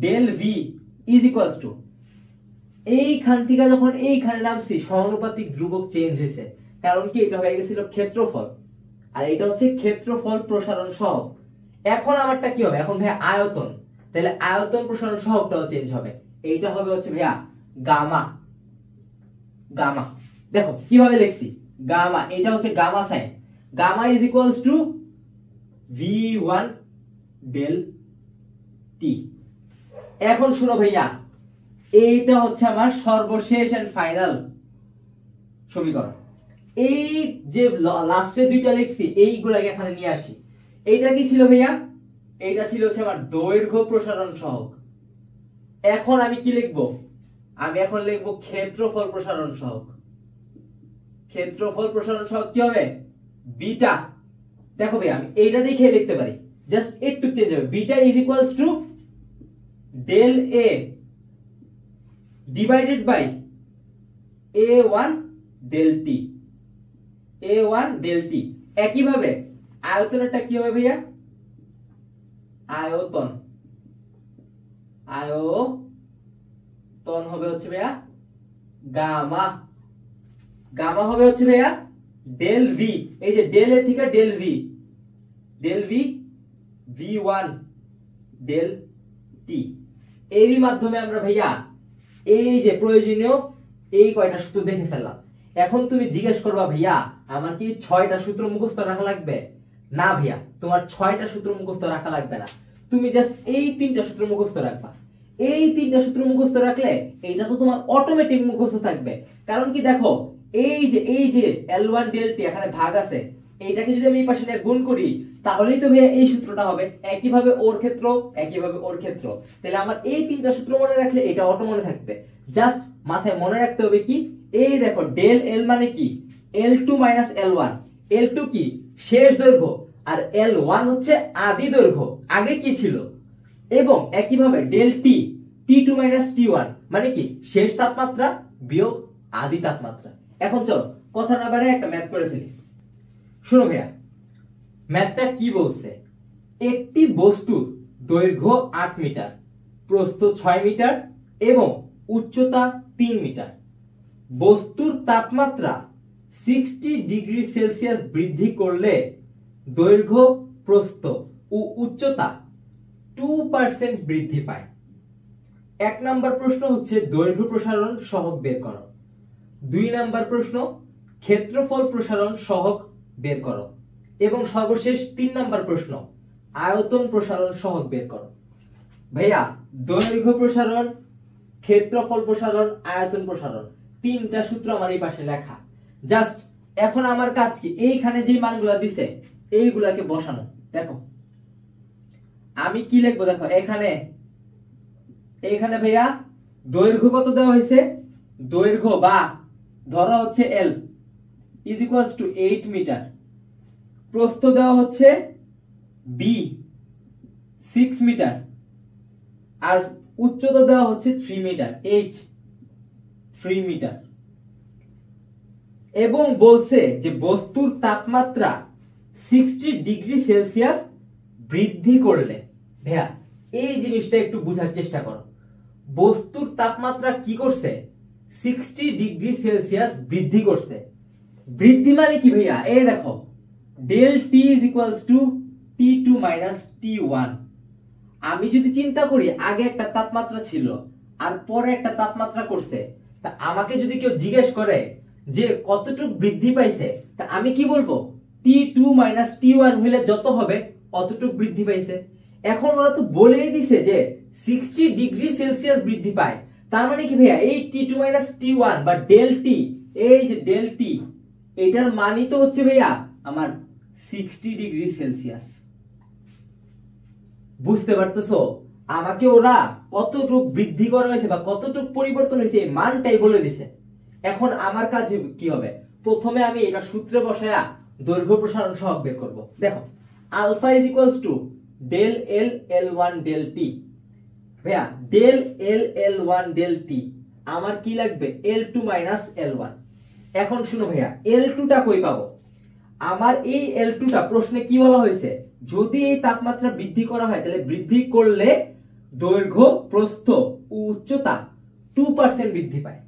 del V is equals to, এইখান থেকে যখন এইখানে নামছি সমানুপাতিক ধ্রুবক চেঞ্জ হয়েছে, কারণ কি এটা হয়ে গেছিল ক্ষেত্রফল, আর এটা হচ্ছে ক্ষেত্রফল প্রসারণ সহগ। এখন আমারটা কি হবে? এখন ভাইয়া আয়তন, তাহলে আয়তন প্রসারণ সহগটাও চেঞ্জ হবে। এইটা হবে হচ্ছে ভাইয়া গামা। গামা দেখো কিভাবে লিখছি, গামা, এটা হচ্ছে gamma sign. Gamma is equals to V1 del T. এখন শুনো ভাইয়া, এইটা হচ্ছে আমার সর্বশেষ এন্ড ফাইনাল সমীকরণ। এই যে লাস্টে 2টা লিখছি, এইগুলাকে এখানে নিয়ে আসি। এইটা কি ছিল ভাইয়া? এইটা ছিল হচ্ছে আমার দৈর্ঘ্য প্রসারণ সহগ। এখন আমি কি লিখবো? আমি এখন লিখবো ক্ষেত্রফল প্রসারণ সহগ। ক্ষেত্রফল প্রসারণ সহগ কি হবে? বিটা। দেখো ভাই আমি এইটা দেখে লিখতে পারি, জাস্ট একটু চেঞ্জ হবে। Beta is equals to del A divided by A1 del T. A1 del T. একই ভাবে আয়তনটা কি হবে ভাইয়া? আয়তন, আয়তন হবে হচ্ছে ভাইয়া গামা। গামা হবে হচ্ছে ভাইয়া ডেল ভি, এই যে ডেল এ থেকে del V, del V V1 del T. এরই মাধ্যমে আমরা ভাইয়া এই যে প্রয়োজনীয় এই কয়টা সূত্র দেখে ফেললাম। এখন তুমি জিজ্ঞেস করবা ভাইয়া আমার কি 6টা সূত্র মুখস্থ রাখা লাগবে? না ভাইয়া, তোমার 6টা সূত্র মুখস্থ রাখা লাগবে না, তুমি জাস্ট এই 3টা সূত্র মুখস্থ রাখবা। এই 3টা সূত্র মুখস্থ রাখলে এইটা তো তোমার অটোমেটিক মুখস্থ থাকবে। কারণ কি দেখো, এই যে L1 ডেল টি এখানে ভাগ আছে, এইটাকে যদি আমি এই পাশে নিয়ে গুণ করি তাহলেই তো ভাইয়া এই সূত্রটা হবে। একইভাবে ওর ক্ষেত্র, একইভাবে ওর ক্ষেত্র। তাহলে আমার এই 3টা সূত্র মনে রাখলে এটা অটো মনে থাকবে। জাস্ট মাথায় মনে রাখতে হবে কি, এই দেখো ডেল এল মানে কি? L2 minus L1। L2 কি? শেষ দৈর্ঘ্য, আর L1 হচ্ছে আদি দৈর্ঘ্য, আগে কি ছিল। এবং একইভাবে del T, T2 minus T1 মানে কি? শেষ তাপমাত্রা বিয়োগ আদি তাপমাত্রা। এখন চলো কথা না বাড়ায় একটা ম্যাথ করে ফেলি। শুনো ভাইয়া, ম্যাথটা কি বলছে? একটি বস্তুর দৈর্ঘ্য 8 মিটার, প্রস্থ 6 মিটার এবং উচ্চতা 3 মিটার। বস্তুর তাপমাত্রা 60 ডিগ্রি সেলসিয়াস বৃদ্ধি করলে দৈর্ঘ্য, প্রস্থ ও উচ্চতা 2% বৃদ্ধি পায়। 1 নম্বর প্রশ্ন হচ্ছে দৈর্ঘ্য প্রসারণ সহগ বের করো। 2 নাম্বার প্রশ্ন ক্ষেত্রফল প্রসারণ সহগ বের করো এবং সর্বশেষ 3 নাম্বার প্রশ্ন আয়তন প্রসারণ সহগ বের করো। ভাইয়া দৈর্ঘ্য প্রসারণ, ক্ষেত্রফল প্রসারণ, আয়তন প্রসারণ, তিনটা সূত্র আমার এই পাশে লেখা। জাস্ট এখন আমার কাজ কি, এইখানে যে মানগুলা দিছে এইগুলাকে বসানো। দেখো আমি কি লিখবো, দেখো এখানে ভাইয়া দৈর্ঘ্য কত দেওয়া হয়েছে, দৈর্ঘ্য বা ধরা হচ্ছে L is equals to 8 metre, প্রস্থ দেওয়া হচ্ছে B 6 মিটার, আর উচ্চতা দেওয়া হচ্ছে 3 মিটার, H 3 মিটার, এবং বলছে যে বস্তুর তাপমাত্রা 60 ডিগ্রি সেলসিয়াস বৃদ্ধি করলে। ভাইয়া এই জিনিসটা একটু বোঝার চেষ্টা করো, বস্তুর তাপমাত্রা কি করছে, 60 ডিগ্রি সেলসিয়াস বৃদ্ধি করছে। বৃদ্ধি মানে কি ভাইয়া, এই দেখো del T is equals to T2 minus T1। আমি যদি চিন্তা করি আগে একটা তাপমাত্রা ছিল আর পরে একটা তাপমাত্রা করছে, তা আমাকে যদি কেউ জিজ্ঞেস করে যে কতটুকু বৃদ্ধি পাইছে, তা আমি কি বলবো, T2 মাইনাস T1 হইলে যত হবে অতটুকু বৃদ্ধি পাইছে। এখন ওরা তো বলেই দিছে যে 60 ডিগ্রি সেলসিয়াস বৃদ্ধি পায়, তার মানে কি ভাইয়া এই T2 মাইনাস T1 বা ডেল টি, এই যে ডেল টি, এটার মানই তো হচ্ছে ভাইয়া আমার 60 ডিগ্রি সেলসিয়াস। বুঝতে পারতেছো, আমাকে ওরা কতটুকু বৃদ্ধি করা হয়েছে বা কতটুকু পরিবর্তন হয়েছে এই মানটাই বলে দিছে। এখন আমার কাজ কি হবে, প্রথমে আমি এটা সূত্রে বসায়া দৈর্ঘ্য প্রসারণ সহগ বের করব। দেখো alpha is equals to del L L1 del T. ভাইয়া ডেল L L1 ডেল টি আমার কি লাগবে, L2 মাইনাস L1। এখন শুনো ভাইয়া L2 টা কই পাবো, আমার এই L2 টা প্রশ্নে কি বলা হয়েছে, যদি এই তাপমাত্রা বৃদ্ধি করা হয় তাহলে বৃদ্ধি করলে দৈর্ঘ্য, প্রস্থ ও উচ্চতা 2% বৃদ্ধি পায়,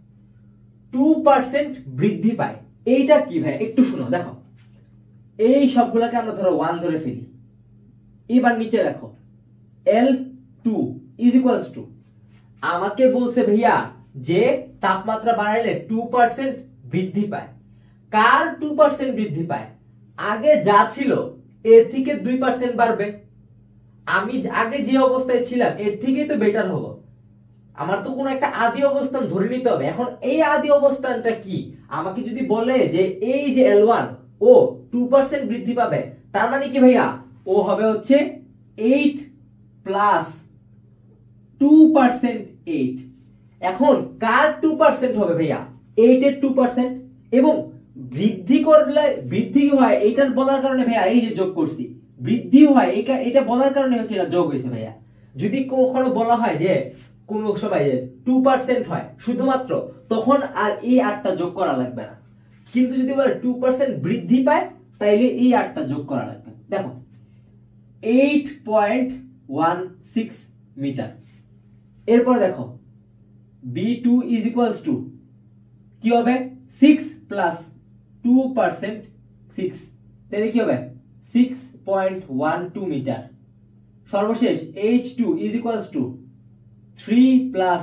2% বৃদ্ধি পায়। এইটা কি ভাই একটু শুনো, দেখো এই সবগুলোকে আমরা ধরো 1 ধরে ফেলি, এবার নিচে রাখো L2 ইজ ইকুয়ালস টু, আমাকে বলছে ভাইয়া যে তাপমাত্রা বাড়ালে 2% বৃদ্ধি পায়। কার 2% বৃদ্ধি পায়, আগে যা ছিল এর থেকে 2% বাড়বে। আমি আগে যে অবস্থায় ছিলাম এর থেকেই তো বেটার হব, আমার তো কোনো একটা আদি অবস্থান ধরে নিতে হবে। এখন এই আদি অবস্থানটা কি, আমাকে যদি বলে যে এই যে L1 ও 2% বৃদ্ধি পাবে, তার মানে কি ভাইয়া ও হবে হচ্ছে 8 প্লাস 2% 8। এখন কার 2% হবে ভাইয়া, 8 এর 2%, এবং বৃদ্ধি করলে বৃদ্ধি হয় এইটার বলার কারণে ভাইয়া এই যে যোগ করছি, বৃদ্ধি হয় এটা বলার কারণে হচ্ছে এটা যোগ হয়েছে ভাইয়া। যদি কখনো বলা হয় যে কোন সময় 2% হয় শুধুমাত্র, তখন আর এই 8টা যোগ করা লাগবে না, কিন্তু যদি বলে 2% বৃদ্ধি পায় তাইলে এই 8টা যোগ করা লাগবে। দেখো 8.16 মিটার। এরপর দেখো B2 ইজ ইকুয়ালস টু কি হবে, 6 প্লাস 2% 6, তাহলে কি হবে 6.12 মিটার। সর্বশেষ H2 is equals to 3 plus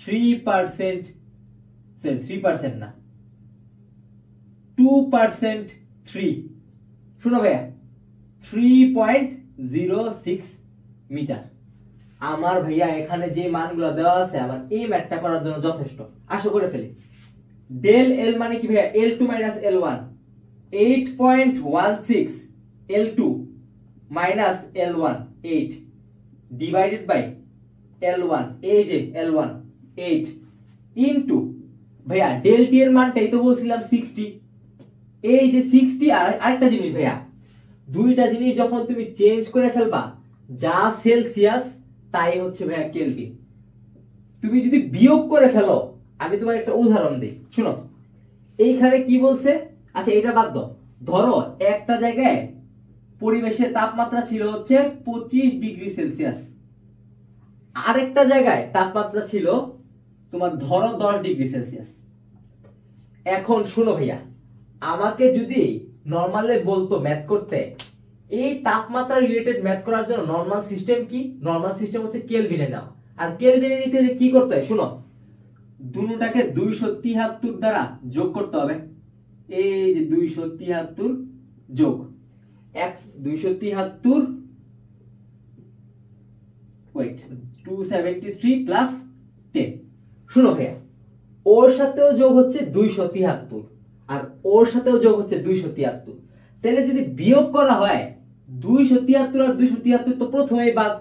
3%, 3% না 2% 3, শুনো ভাইয়া 3.06 মিটার। আমার ভাইয়া এখানে যে মানগুলো দেওয়া আছে আমার এই ম্যাথটা করার জন্য যথেষ্ট। আশা করে ফেলি ডেল L মানে কি ভাইয়া L2 minus L1, 8.16 L2 minus L1 8 divided by L1, এই যে L1 8 ইনটু ভাইয়া ডেল টি এর মানটাই তো বলছিলাম 60, এই যে 60। আর আরেকটা জিনিস ভাইয়া, দুইটা জিনিস যখন তুমি চেঞ্জ করে ফেলবা, যা সেলসিয়াস তাই হচ্ছে ভাইয়া কেলভিন। তুমি যদি বিয়োগ করে ফেলো, আমি তোমাকে একটা উদাহরণ দিই শুনো, এইখানে কি বলছে, আচ্ছা এটা বাদ দাও, ধরো একটা জায়গায় পরিবেশের তাপমাত্রা ছিল হচ্ছে 25 ডিগ্রি সেলসিয়াস, আরেকটা জায়গায় তাপমাত্রা ছিল তোমার ধরো 10 ডিগ্রি সেলসিয়াস। এখন শুনো ভাইয়া, আমাকে যদি নরমালে বলতো ম্যাথ করতে, এই তাপমাত্রা রিলেটেড ম্যাথ করার জন্য নরমাল সিস্টেম কি, নরমাল সিস্টেম হচ্ছে কেলভিনে নাও। আর কেলভিনে নিতে কি করতে হয় শুনো, দুটাকে 273 দ্বারা যোগ করতে হবে। এই যে 273 যোগ 273 ওয়েট 273 প্লাস 10। শুনো ভাইয়া, ওর সাথেও যোগ হচ্ছে 273 আর ওর সাথেও যোগ হচ্ছে 273। তাহলে যদি বিয়োগ করা হয় 273 আর 273 তো প্রথমেই বাদ,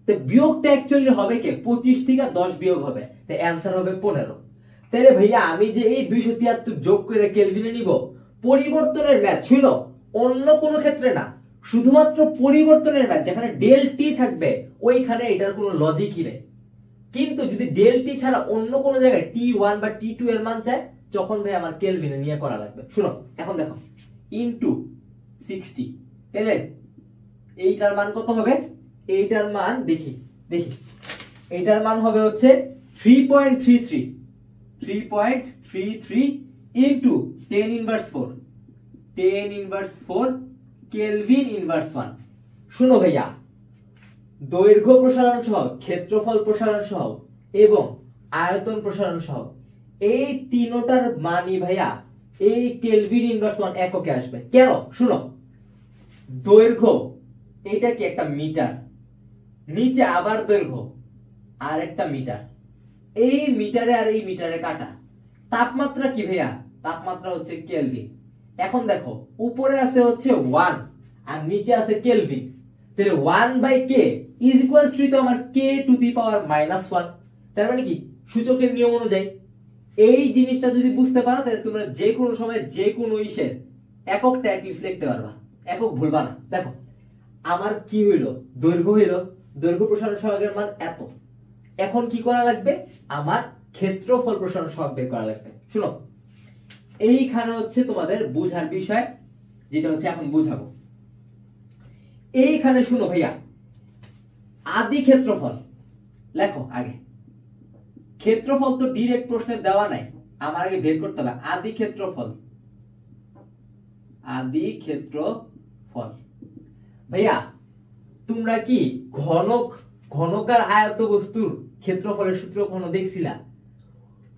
তো বিয়োগটা অ্যাকচুয়ালি হবে কি 25 থেকে 10 বিয়োগ হবে, তো অ্যানসার হবে 15। তাহলে ভাইয়া আমি যে এই 273 যোগ করে কেলভিনে নিব, পরিবর্তনের ম্যাথ শুনো, অন্য কোনো ক্ষেত্রে না, শুধুমাত্র পরিবর্তনের ম্যাথ যেখানে ডেল টি থাকবে ওইখানে এটার কোনো লজিকই নেই। কিন্তু যদি ডেল টি ছাড়া অন্য কোনো জায়গায় T1 বা T2 এর মান চায়, তখন ভাই আমার কেলভিনে নিয়ে করা লাগবে। শুনো এখন দেখো ইনটু 60, তাহলে এইটার মান কত হবে? এইটার মান দেখি এইটার মান হবে হচ্ছে 3.33 ইনটু 10 ইনভার্স 4 কেলভিন ইনভার্স 1। শুনো ভাইয়া, দৈর্ঘ্য প্রসারণ সহ, ক্ষেত্রফল প্রসারণ সহ এবং আয়তন প্রসারণ সহ এই তিনটার মানই ভাইয়া এই কেলভিন ইনভার্স 1 এককে আসবে। কেন? শুনো, দৈর্ঘ্য এটা কি একটা মিটার, নিচে আবার দৈর্ঘ্য আর একটা মিটার, এই মিটারে আর এই মিটারে কাটা। তাপমাত্রা কি ভাইয়া? তাপমাত্রা হচ্ছে কেলভিন। এখন দেখো উপরে আছে হচ্ছে 1 আর নিচে আছে কেলভিন, তাহলে 1/k ইজ ইকুয়ালস টু তো আমার k টু দি পাওয়ার -1। তার মানে কি সূচকের নিয়ম অনুযায়ী এই জিনিসটা যদি বুঝতে পারো তাহলে তোমরা যে কোনো সময় যে কোনো ইসের এককটা অ্যাটলিস্ট লিখতে পারবা, একক ভুলবা না। দেখো আমার কি হইলো, দৈর্ঘ্য হইলো, দৈর্ঘ্য প্রসারণ সহগের মান এত। এখন কি করা লাগবে? আমার ক্ষেত্রফল প্রসারণ সহগ বের করা লাগবে। শুনো এইখানে হচ্ছে তোমাদের বুঝার বিষয়, যেটা হচ্ছে এখন বুঝাবো। এইখানে শুনো ভাইয়া, আদি ক্ষেত্রফল লেখো আগে। ক্ষেত্রফল তো ডাইরেক্ট প্রশ্নে দেওয়া নাই, আমার আগে বের করতে হবে আদি ক্ষেত্রফল। ভাইয়া তোমরা কি ঘনকার আয়ত বস্তুর ক্ষেত্রফলের সূত্র কখনো দেখছিলা?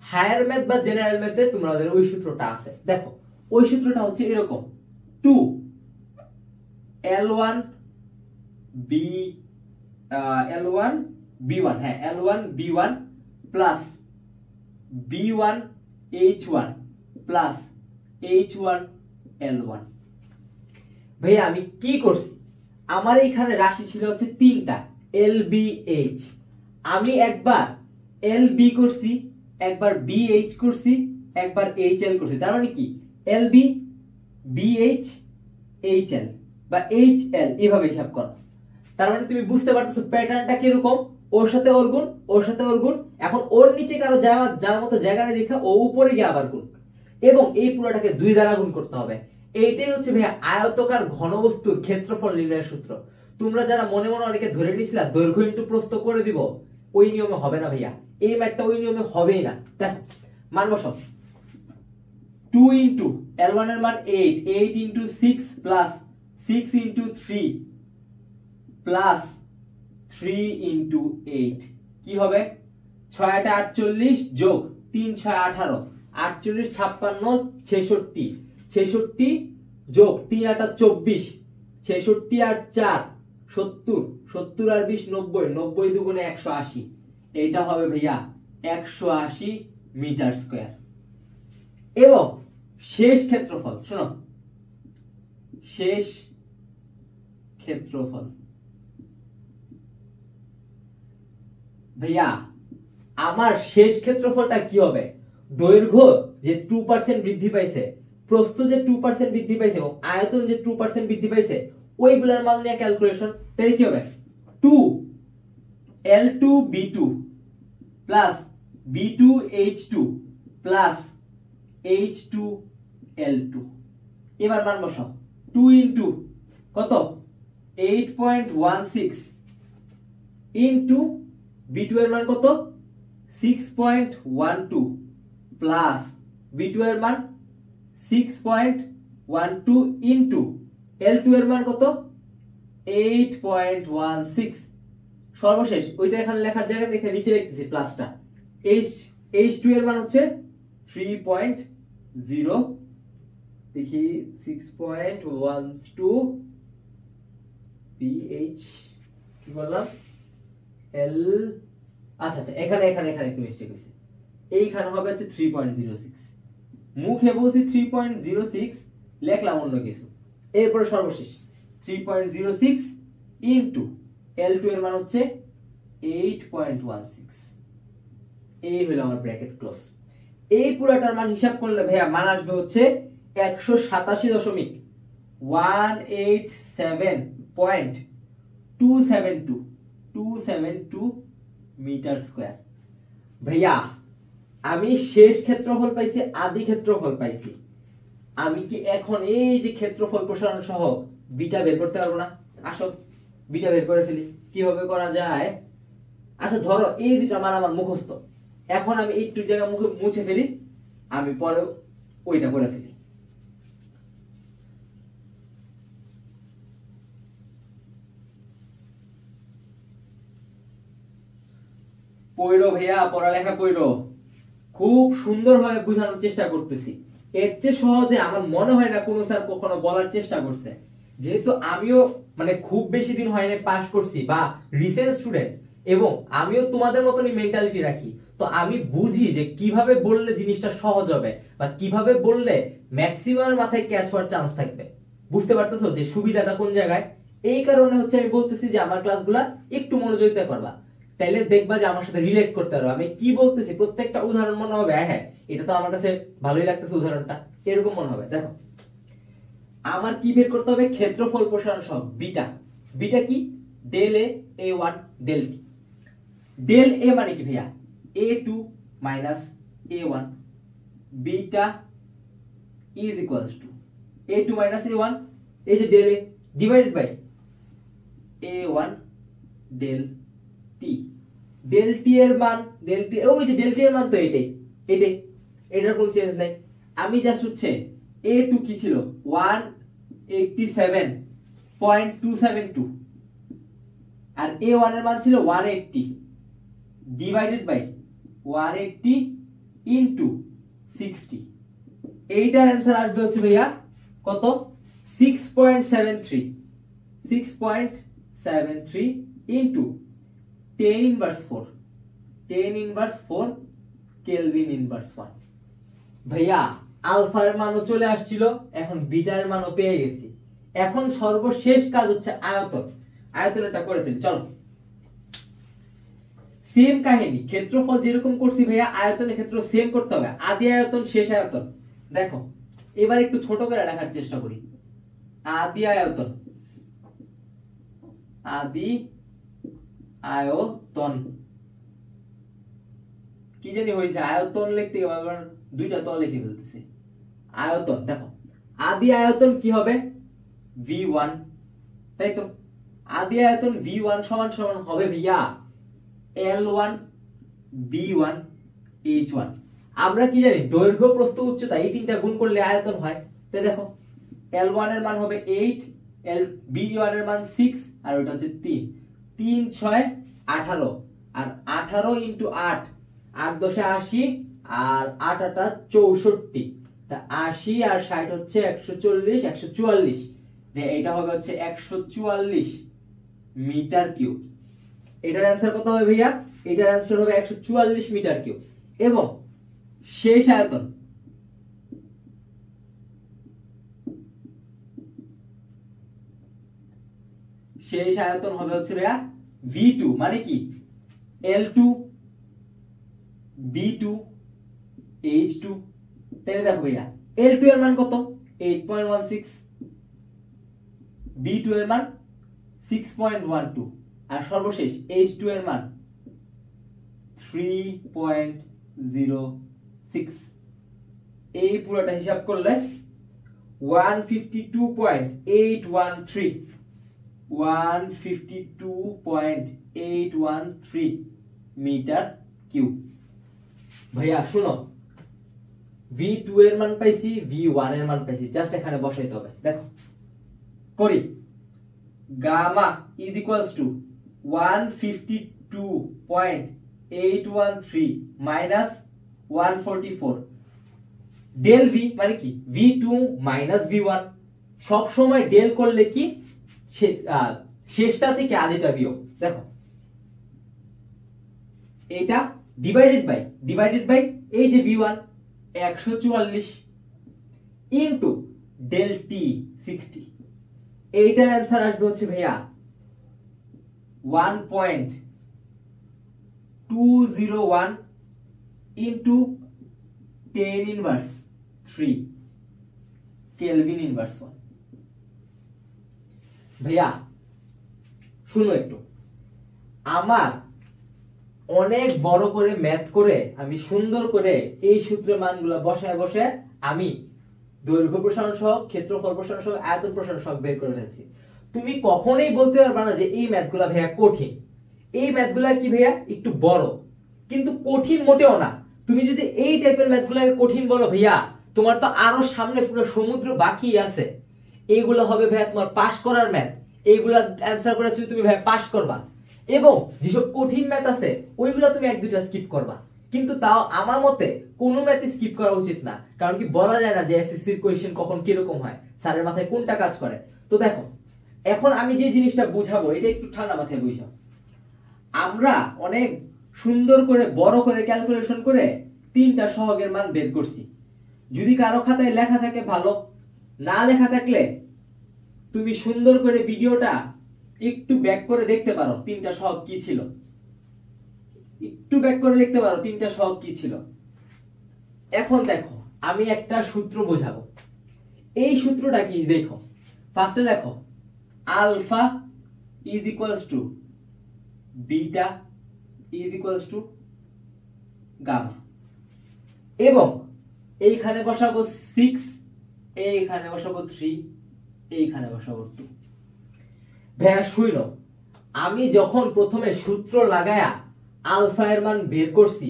হায়ার ম্যাথ বা জেনারেল ম্যাথে তোমাদের ওই সূত্রটা আছে। দেখো ওই সূত্রটা হচ্ছে এরকম, 2 L1 B1 হ্যাঁ L1 B1 plus B1 H1 plus H1 L1। ভাইয়া আমি কি করছি, আমার এইখানে রাশি ছিল হচ্ছে তিনটা LBH, আমি একবার LB করছি, একবার BH করছি, একবার HL করছি। তার মানে কি LB BH HL বা HL এভাবে হিসাব করো। তার মানে তুমি বুঝতে পারতেছো প্যাটার্নটা কিরকম, ওর সাথে ওর গুণ, ওর সাথে ওর গুণ, এখন ওর নিচে কারো যাওয়ার মতো জায়গা নেই লেখা, ও উপরে গিয়ে আবার গুণ, এবং এই পুরোটাকে 2 দ্বারা গুণ করতে হবে। এইটাই হচ্ছে ভাইয়া আয়তকার ঘনবস্তুর ক্ষেত্রফল নির্ণয়ের সূত্র। তোমরা যারা মনে মনে অনেকে ধরে নিয়েছিলা দৈর্ঘ্য ইনটু প্রস্থ করে দিব, ওই নিয়মে হবে না ভাইয়া, এই ম্যাথটা ওই নিয়মে হবেই না। দেখো মান বসাও, 2 ইনটু L1 এর মান 8 into 6 plus 6 into 3 plus 3 into 8 কি হবে? 6 8 48 যোগ 3 6 18 48 56 66 66 যোগ 3 8 24 66 আর 4 70 70 আর 20 90 90 দুগুণে 180, এইটা হবে ভাইয়া 180 মিটার স্কয়ার। এবং শেষ ক্ষেত্রফল, শোনো শেষ ক্ষেত্রফল ভাইয়া আমার শেষ ক্ষেত্রফলটা কি হবে? দৈর্ঘ্য যে 2% বৃদ্ধি পাইছে, প্রস্থ যে 2% বৃদ্ধি পাইছে এবং আয়তন যে 2% বৃদ্ধি পাইছে, ওইগুলোর মান নিয়ে ক্যালকুলেশন। তাহলে কি হবে? 2 L2 B2 plus B2 H2 plus H2 L2। এবার মান বসাও, 2 ইনটু কত 8.16 ইনটু B2 এর মান কত 6.12 প্লাস B2 এর মান 6.12 ইনটু L2 এর মান কত 8.16। সর্বশেষ ওইটা এখানে লেখার জায়গায় দেখে নিচে লিখতেছি প্লাসটা, H2 এর মান হচ্ছে 3.0 দেখি 6.12 pH কি বললাম L আচ্ছা আচ্ছা এখানে একটু মিস্টেক হয়েছে এইখানে হবে হচ্ছে 3.06 মুখে বলছি 3.06 লিখলাম অন্য কিছু এরপর সর্বশেষ 3.06 ইনটু L2 এর মান হচ্ছে 8.16 এই হলো আমার ব্র্যাকেট ক্লোজ এই পুরোটার মান হিসাব করলে ভাইয়া মান আসবে হচ্ছে 187.272 মিটার স্কয়ার ভাইয়া আমি শেষ ক্ষেত্রফল পাইছি আদি ক্ষেত্রফল পাইছি আমি কি এখন এই যে ক্ষেত্রফল প্রসারণ সহ বিটা বের করতে পারবো না আসো বিটা বের করে ফেলি কিভাবে করা যায় আচ্ছা ধরো এই দুটো মান আমার মুখস্থ এখন আমি একটু জায়গা মুখে মুছে ফেলি আমি পরে ওইটা করে ফেলি পড়ো ভাইয়া পড়ালেখা কইরো খুব সুন্দরভাবে বোঝানোর চেষ্টা করতেছি এর চেয়ে সহজে আমার মনে হয় না কোনো স্যার কখনো বলার চেষ্টা করছে যেহেতু আমিও মানে খুব বেশি দিন হয় না পাস করছি বা রিসেন্ট স্টুডেন্ট এবং আমিও তোমাদের মতনই মেন্টালিটি রাখি তো আমি বুঝি যে কিভাবে বললে জিনিসটা সহজ হবে বা কিভাবে বললে ম্যাক্সিমাম মাথায় ক্যাচ হওয়ার চান্স থাকবে বুঝতে পারতেছো যে সুবিধাটা কোন জায়গায় এই কারণে হচ্ছে আমি বলতেছি যে আমার ক্লাসগুলা একটু মনোযোগ দিয়ে করবা তাইলে দেখবা যে আমার সাথে রিলেট করতে পারবে আমি কি বলতেছি প্রত্যেকটা উদাহরণ মনে হবে হ্যাঁ এটা তো আমার কাছে ভালোই লাগতেছে উদাহরণটা এরকম মনে হবে দেখো আমার কি বের করতে হবে ক্ষেত্রফল প্রসারণ সহগ বিটা বিটা কি del A a1 del T del A মানে কি ভাইয়া a2 minus a1 beta is equals to a2 minus a1 এই যে del A divided by a1 del T del T এর মান ডেল টি ওই যে ডেল টি এর মান তো এটাই এটার কোনো চেঞ্জ নাই আমি জাস্ট হচ্ছে a2 কি ছিল 187.272 আর a1 এর মান ছিল 180 ডিভাইডেড বাই 180 ইনটু 60 এইটার आंसर আসবে হচ্ছে ভাইয়া কত 6.73 ইনটু 10 ইনভার্স 4 কেলভিন ইনভার্স 1 ভাইয়া আলফা এর মানও চলে আসছিল এখন বিটা এর মানও পেয়ে গেছি এখন সর্বশেষ কাজ হচ্ছে আয়তনটা করে ফেলি চলো সেম কাহিনী ক্ষেত্রফল যেরকম করছি ভাইয়া আয়তনের ক্ষেত্র সেম করতে হবে আদি আয়তন শেষ আয়তন দেখো এবার একটু ছোট করে লেখার চেষ্টা করি আদি আয়তন কি জানি হয়েছে আয়তন লিখতে গিয়ে আবার দুইটা তল লিখে ফেলতেছি আয়তন দেখো আদি আয়তন কি হবে v1 তাই তো আদি আয়তন v1 সমান সমান হবে ভাইয়া l1 b1 h1 আমরা কি জানি দৈর্ঘ্য প্রস্থ উচ্চতা এই তিনটা গুণ করলে আয়তন হয় তাই দেখো l1 এর মান হবে 8 b1 এর মান 6 আর ওটা হচ্ছে 3 3 6 18 আর 18 ইনটু 8 8 10 80 আর 8 8 64 তা 80 আর 60 হচ্ছে 140 144 এটা হবে হচ্ছে 144 মিটার কিউব এটার आंसर কত হবে ভাইয়া এটার आंसर হবে 144 মিটার কিউব এবং শেষ আয়তন হবে হচ্ছে ভাইয়া v2 মানে কি l2 b2 h2 তাহলে দেখো ভাইয়া l2 এর মান কত 8.16 b2 এর মান 6.12 আর সর্বশেষ h2 এর মান 3.06 এই পুরোটা হিসাব করলে 152.813 মিটার কিউব ভাইয়া শুনো v2 এর মান পাইছি v1 এর মান পাইছি জাস্ট এখানে বসাইতে হবে দেখো করি gamma is equals to 152.813 minus 144 del V মানে কি v2 মাইনাস v1 সব সময় ডেল করলে কি শেষটা থেকে আদিটা বিয়োগ দেখো এটা ডিভাইডেড বাই এই যে v1 144 ইনটু ডেল টি 60 এইটার অ্যান্সার আসবে হচ্ছে ভাইয়া 1.201 ইনটু 10 ইনভার্স 3 কেলভিন ইনভার্স 1 ভাইয়া শুনো একটু আমার অনেক বড় করে ম্যাথ করে আমি সুন্দর করে এই সূত্রের মানগুলো বসায় আমি দৈর্ঘ্য প্রসারণ সহ ক্ষেত্রফল প্রসারণ সহ আয়তন প্রসারণ সহ বের করে ফেলছি তুমি কখনোই বলতে পারবে না যে এই ম্যাথগুলা ভাইয়া কঠিন এই ম্যাথগুলা কি ভাইয়া একটু বড় কিন্তু কঠিন মোটেও না তুমি যদি এই টাইপের ম্যাথগুলাকে কঠিন বলো ভাইয়া তোমার তো আরো সামনে পুরো সমুদ্র বাকি আছে এইগুলো হবে ভাইয়া তোমার পাস করার ম্যাথ এইগুলা অ্যানসার করে তুমি ভাইয়া পাস করবা এবং যেসব কঠিন ম্যাথ আছে ওইগুলো তুমি এক দুইটা স্কিপ করবা কিন্তু তাও আমার মতে কোনো ম্যাথ স্কিপ করা উচিত না কারণ কি বলা যায় না যে এসএসসি এর কোশ্চেন কখন কি রকম হয় স্যারের মাথায় কোনটা কাজ করে তো দেখো এখন আমি যে জিনিসটা বুঝাবো এটা একটু ঠান্ডা মাথায় বুঝাও আমরা অনেক সুন্দর করে বড় করে ক্যালকুলেশন করে তিনটা সহগের মান বের করছি যদি কারো খাতায় লেখা থাকে ভালো না লেখা থাকলে তুমি সুন্দর করে ভিডিওটা একটু ব্যাক করে দেখতে পারো তিনটা সহগ কি ছিল এখন দেখো আমি একটা সূত্র বোঝাবো এই সূত্রটা কি দেখো ফার্স্টে লেখো alpha is equals to beta is equals to gamma এবং এইখানে বসাবো 6 এইখানে বসাবো 3 এইখানে বসাবো 2 ভাইয়া শুনো আমি যখন প্রথমে সূত্র লাগায়া আলফা এর মান বের করছি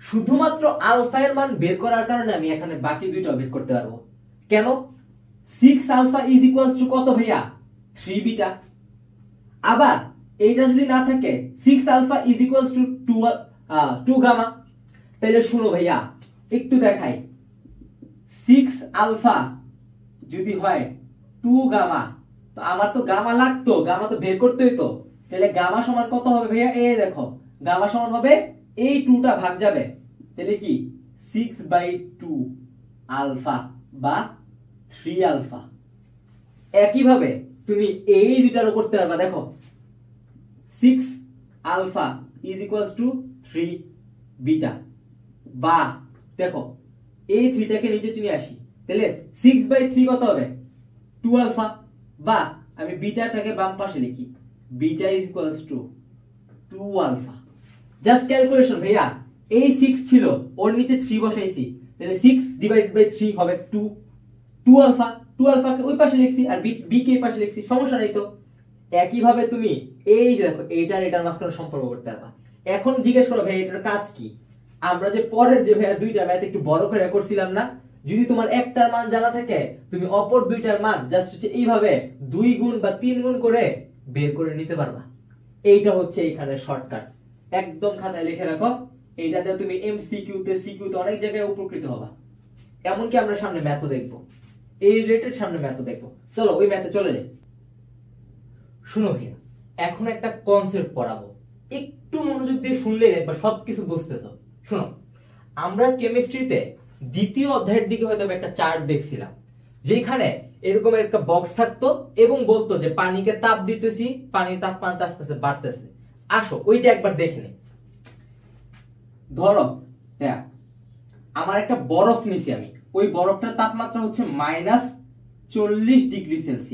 শুধুমাত্র আলফা এর মান বের করার কারণে আমি এখানে বাকি দুইটা বের করতে পারবো কেন 6 আলফা ইজ ইকুয়ালস টু কত ভাইয়া 3 বিটা আবার এইটা যদি না থাকে 6 alpha is equals to 2 gamma তাহলে শুনো ভাইয়া একটু দেখাই 6 আলফা যদি হয় 2 গামা তো আমার তো গামা লাগতো গামা তো বের করতে হইতো তাহলে গামা সমান কত হবে ভাইয়া এই দেখো গামা সমান হবে এই 2টা ভাগ যাবে তাহলে কি 6/2 আলফা বা 3 আলফা একই ভাবে তুমি এই দুটারও করতে পারবা দেখো 6 alpha is equals to 3 beta বা দেখো এই 3টাকে নিচে নিয়ে আসি তাহলে 6/3 কত হবে 2 আলফা বা আমি বিটাটাকে বাম পাশে লিখি beta is equals to 2 alpha just calculation ভাইয়া এই 6 ছিল ওর নিচে 3 বসাইছি তাহলে 6 ডিভাইডেড বাই 3 হবে 2 আলফা কে ওই পাশে লিখছি আর বি কে এই পাশে লিখছি সমস্যা নাই তো একই ভাবে তুমি এই যে দেখো এটার মাঝখানে সম্পর্ক করতে পারবা এখন জিজ্ঞেস করো ভাই এটার কাজ কি আমরা যে পরের যে ভাইয়া দুইটা ম্যাথ একটু বড় করে করছিলাম না যদি তোমার একটার মান জানা থাকে তুমি অপর দুইটার মান জাস্ট হচ্ছে এইভাবে 2 গুণ বা 3 গুণ করে বের করে নিতে পারবা এইটা হচ্ছে এইখানে শর্টকাট একদম খাতায় লিখে রাখো এইটাতে তুমি এমসিকিউ তে সিকিউ তে অনেক জায়গায় উপকৃত হবা এমনকি আমরা সামনে ম্যাথও দেখব এই রিলেটেড সামনে ম্যাথও দেখব চলো ওই ম্যাথে চলে যাই শুনো ভাইয়া এখন একটা কনসেপ্ট পড়াবো একটু মনোযোগ দিয়ে শুনলেই দেখবা সবকিছু বুঝতেছো শুনো আমরা কেমিস্ট্রিতে দ্বিতীয় অধ্যায়ের দিকে হয়তো একটা চার্ট দেখছিলাম যেখানে এরকম একটা বক্স থাকতো এবং বলতো যে পানিকে তাপ দিতেছি পানির তাপমাত্রা আস্তে আস্তে বাড়তেছে আসো ওইটা একবার দেখে নে ধরো হ্যাঁ আমার একটা বরফ নিছি আমি ওই বরফটার তাপমাত্রা হচ্ছে -40°C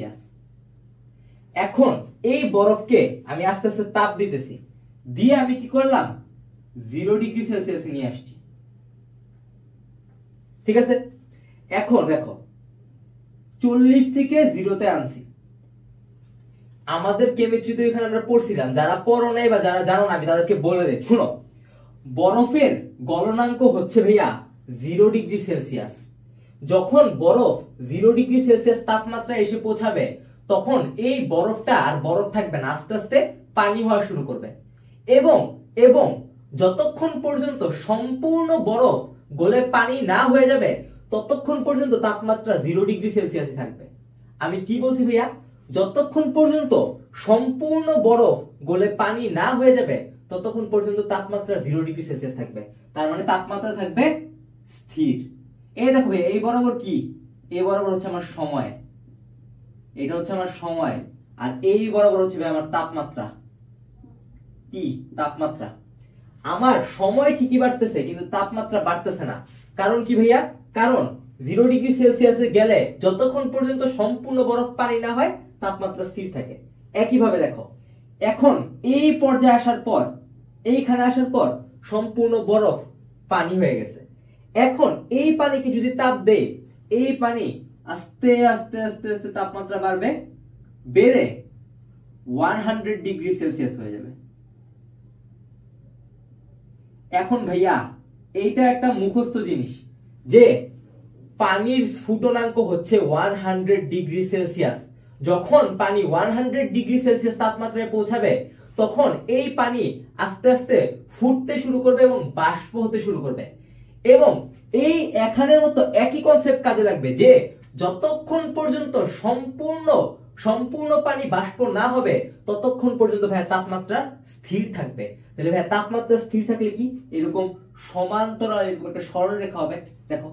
এখন এই বরফকে আমি আস্তে আস্তে তাপ দিতেছি দিয়ে আমি কি করলাম 0°C নিয়ে আসছি ঠিক আছে এখন দেখো 40 থেকে 0 তে আনছি আমাদের কেমিস্ট্রিতে এখানে আমরা পড়ছিলাম যারা পড়ো নাই বা যারা জানো না আমি তাদেরকে বলে দেই শুনো বরফের গলনাঙ্ক হচ্ছে ভাইয়া 0°C যখন বরফ 0°C তাপমাত্রা এসে পৌঁছাবে তখন এই বরফটা আর বরফ থাকবে না আস্তে আস্তে পানি হওয়া শুরু করবে এবং এবং যতক্ষণ পর্যন্ত সম্পূর্ণ বরফ গলে পানি না হয়ে যাবে ততক্ষণ পর্যন্ত তাপমাত্রা 0 ডিগ্রি সেলসিয়াসে থাকবে। আমি কি বলছি ভাইয়া, যতক্ষণ পর্যন্ত সম্পূর্ণ বরফ গলে পানি না হয়ে যাবে ততক্ষণ পর্যন্ত তাপমাত্রা 0 ডিগ্রি সেলসিয়াস থাকবে। তার মানে তাপমাত্রা থাকবে স্থির। এই দেখো ভাইয়া, এই বরাবর কি, এই বরাবর হচ্ছে আমার সময়, এটা হচ্ছে আমার সময়, আর এই বরাবর হচ্ছে ভাই আমার তাপমাত্রা। কি তাপমাত্রা? আমার সময় ঠিকই বাড়তেছে কিন্তু তাপমাত্রা বাড়তেছে না। কারণ কি ভাইয়া? কারণ 0 ডিগ্রি সেলসিয়াসে গেলে যতক্ষণ পর্যন্ত সম্পূর্ণ বরফ পানি না হয় তাপমাত্রা স্থির থাকে। একইভাবে দেখো, এখন এই পর্যায়ে আসার পর, এইখানে আসার পর সম্পূর্ণ বরফ পানি হয়ে গেছে। এখন এই পানিকে যদি তাপ দেই, এই পানি আস্তে আস্তে আস্তে আস্তে তাপমাত্রা বাড়বে, বেড়ে 100 ডিগ্রি সেলসিয়াস হয়ে যাবে। এখন ভাইয়া এইটা একটা মুখস্থ জিনিস যে পানির স্ফুটনাঙ্ক হচ্ছে 100 ডিগ্রি সেলসিয়াস। যখন পানি 100 ডিগ্রি সেলসিয়াস তাপমাত্রায় পৌঁছাবে তখন এই পানি আস্তে আস্তে ফুটতে শুরু করবে এবং বাষ্প হতে শুরু করবে। এবং এই এখানের মতো একই কনসেপ্ট কাজে লাগবে যে যতক্ষণ পর্যন্ত সম্পূর্ণ পানি বাষ্প না হবে ততক্ষণ পর্যন্ত ভাইয়া তাপমাত্রা স্থির থাকবে। তাহলে ভাইয়া তাপমাত্রা স্থির থাকলে কি, এরকম সমান্তরাল এরকম একটা সরল রেখা হবে। দেখো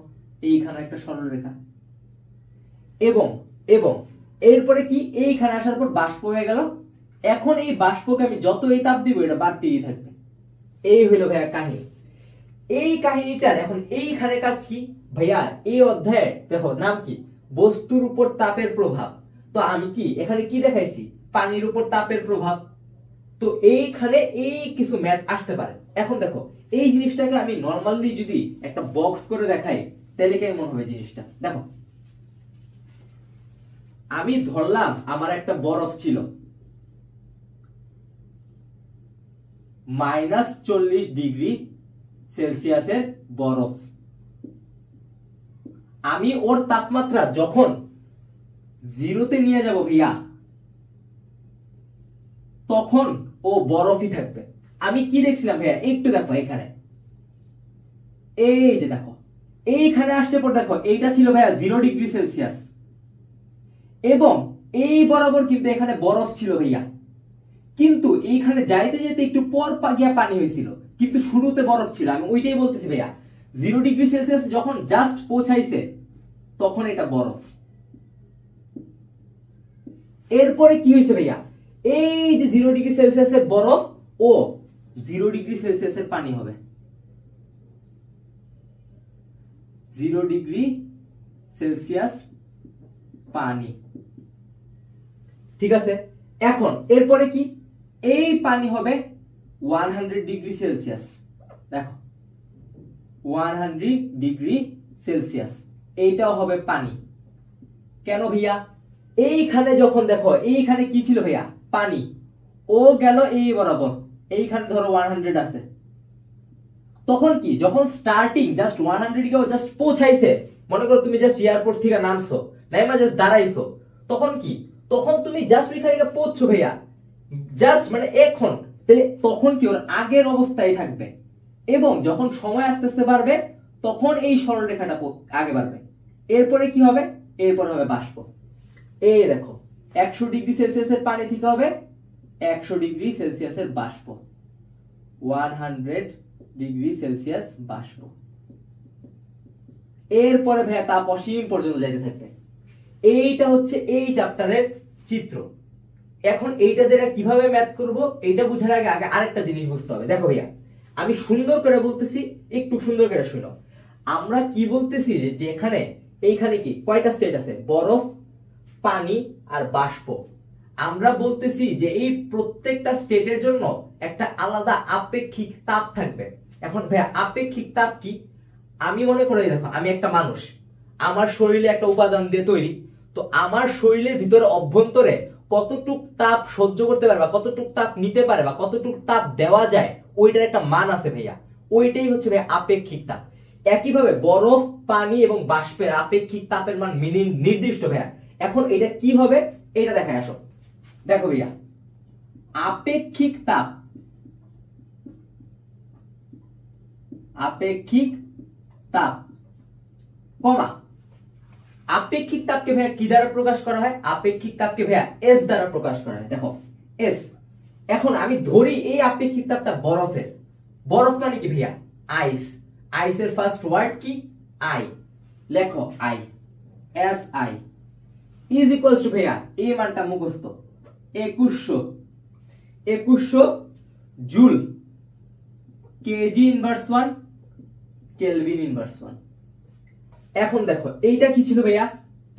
এইখানে একটা সরল রেখা, এবং এবং এরপরে কি, এইখানে আসার পর বাষ্প হয়ে গেল। এখন এই বাষ্পকে আমি যত এই তাপ দিব এটা বাড়তেই থাকবে। এই হলো ভাইয়া কাহিনী। এই কাহিনীটার এখন এইখানে কাজ কি ভাইয়া, এই অধ্যায়ে দেখো নাম কি, বস্তুর উপর তাপের প্রভাব। তো আমি কি এখানে কি দেখাইছি, পানির উপর তাপের প্রভাব। তো এইখানে এই কিছু ম্যাথ আসতে পারে। এখন দেখো এই জিনিসটাকে আমি নরমালি যদি একটা বক্স করে দেখাই তাহলে কেমন হবে জিনিসটা। দেখো আমি ধরলাম আমার একটা বরফ ছিল -40 ডিগ্রি সেলসিয়াসের বরফ। আমি ওর তাপমাত্রা যখন 0-তে নিয়ে যাব ভাইয়া তখন ও বরফই থাকবে। আমি কি দেখছিলাম ভাইয়া, একটু দেখো এখানে, এই যে দেখো এইখানে আসছে পর দেখো এইটা ছিল ভাইয়া 0 ডিগ্রি সেলসিয়াস এবং এই বরাবর কিন্তু এখানে বরফ ছিল ভাইয়া। কিন্তু এইখানে যাইতে যেতে একটু পর গিয়া পানি হয়েছিল, কিন্তু শুরুতে বরফ ছিল। আমি ওইটাই বলতেছি ভাইয়া, 0 ডিগ্রি সেলসিয়াস যখন জাস্ট পৌঁছাইছে তখন এটা বরফ। এরপরে কি হয়েছে ভাইয়া, এই যে 0 ডিগ্রি সেলসিয়াসের বরফ ও 0 ডিগ্রি সেলসিয়াসের পানি হবে। 0 ডিগ্রি সেলসিয়াস পানি, ঠিক আছে। এখন এরপরে কি, এই পানি হবে 100 ডিগ্রি সেলসিয়াস। দেখো 100 ডিগ্রি সেলসিয়াস এইটাও হবে পানি। কেন ভাইয়া, এইখানে যখন দেখো এইখানে কি ছিল ভাইয়া, পানি, ও গেল এই বরাবর, এইখানে ধরো 100 আছে। তখন কি, যখন স্টার্টিং জাস্ট 100 কেও জাস্ট পৌঁছাইছে, মনে করো তুমি জাস্ট এয়ারপোর্ট থেকে নামছো, নাইমা জাস্ট দাঁড়াইছো, তখন কি, তখন তুমি জাস্ট ওইখানে পৌঁছছো ভাইয়া, জাস্ট মানে এখন, তাহলে তখন কি ওর আগের অবস্থায় থাকবে। এবং যখন সময় আস্তে আস্তে বাড়বে তখন এই সরলরেখাটা আগে বাড়বে। এরপরে কি হবে, এরপরে হবে বাষ্প। এই দেখো 100 ডিগ্রি সেলসিয়াসের পানি থেকে হবে 100 ডিগ্রি সেলসিয়াসের বাষ্প, 100 ডিগ্রি সেলসিয়াস বাষ্প। এরপরে ভাইয়া তাপ অসীম পর্যন্ত যাইতে থাকবে। এইটা হচ্ছে এই চ্যাপ্টারের চিত্র। এখন এইটা দ্বারা কিভাবে ম্যাথ করব এইটা বুঝার আগে আগে আরেকটা জিনিস বুঝতে হবে। দেখো ভাইয়া আমি সুন্দর করে বলতেছি, একটু সুন্দর করে শুনো। আমরা কি বলতেছি যে এখানে এইখানে কি কয়টা স্টেট আছে, বরফ, পানি আর বাষ্প। আমরা বলতেছি যে এই প্রত্যেকটা স্টেটের জন্য একটা আলাদা আপেক্ষিক তাপ থাকবে। এখন ভাইয়া আপেক্ষিক তাপ কি, আমি মনে করি দেখো আমি একটা মানুষ, আমার শরীরে একটা উপাদান দিয়ে তৈরি, তো আমার শরীরের ভিতরে অভ্যন্তরে কতটুক তাপ সহ্য করতে পারে বা কতটুক তাপ নিতে পারে বা কতটুক তাপ দেওয়া যায় ওইটার একটা মান আছে ভাইয়া, ওইটাই হচ্ছে ভাইয়া আপেক্ষিক তাপ। একইভাবে বরফ, পানি এবং বাষ্পের আপেক্ষিক তাপের মান নির্দিষ্ট ভাইয়া। এখন এটা কি হবে এটা দেখায় আসো। দেখো ভাইয়া আপেক্ষিক তাপ আপেক্ষিক তাপ কমা আপেক্ষিক তাপকে ভাইয়া কি দ্বারা প্রকাশ করা হয়? আপেক্ষিক তাপকে ভাইয়া এস দ্বারা প্রকাশ করা হয়। দেখো এস। এখন আমি ধরি এই আপেক্ষিক তাপটা বরফের। বরফ মানে কি ভাইয়া? আইস। আইসের ফার্স্ট ওয়ার্ড কি? আই। লেখো I, S I is equals to ভাইয়া এই মানটা মুখস্থ 2100 joule KG inverse 1 kelvin inverse 1। এখন দেখো এইটা কি ছিল ভাইয়া?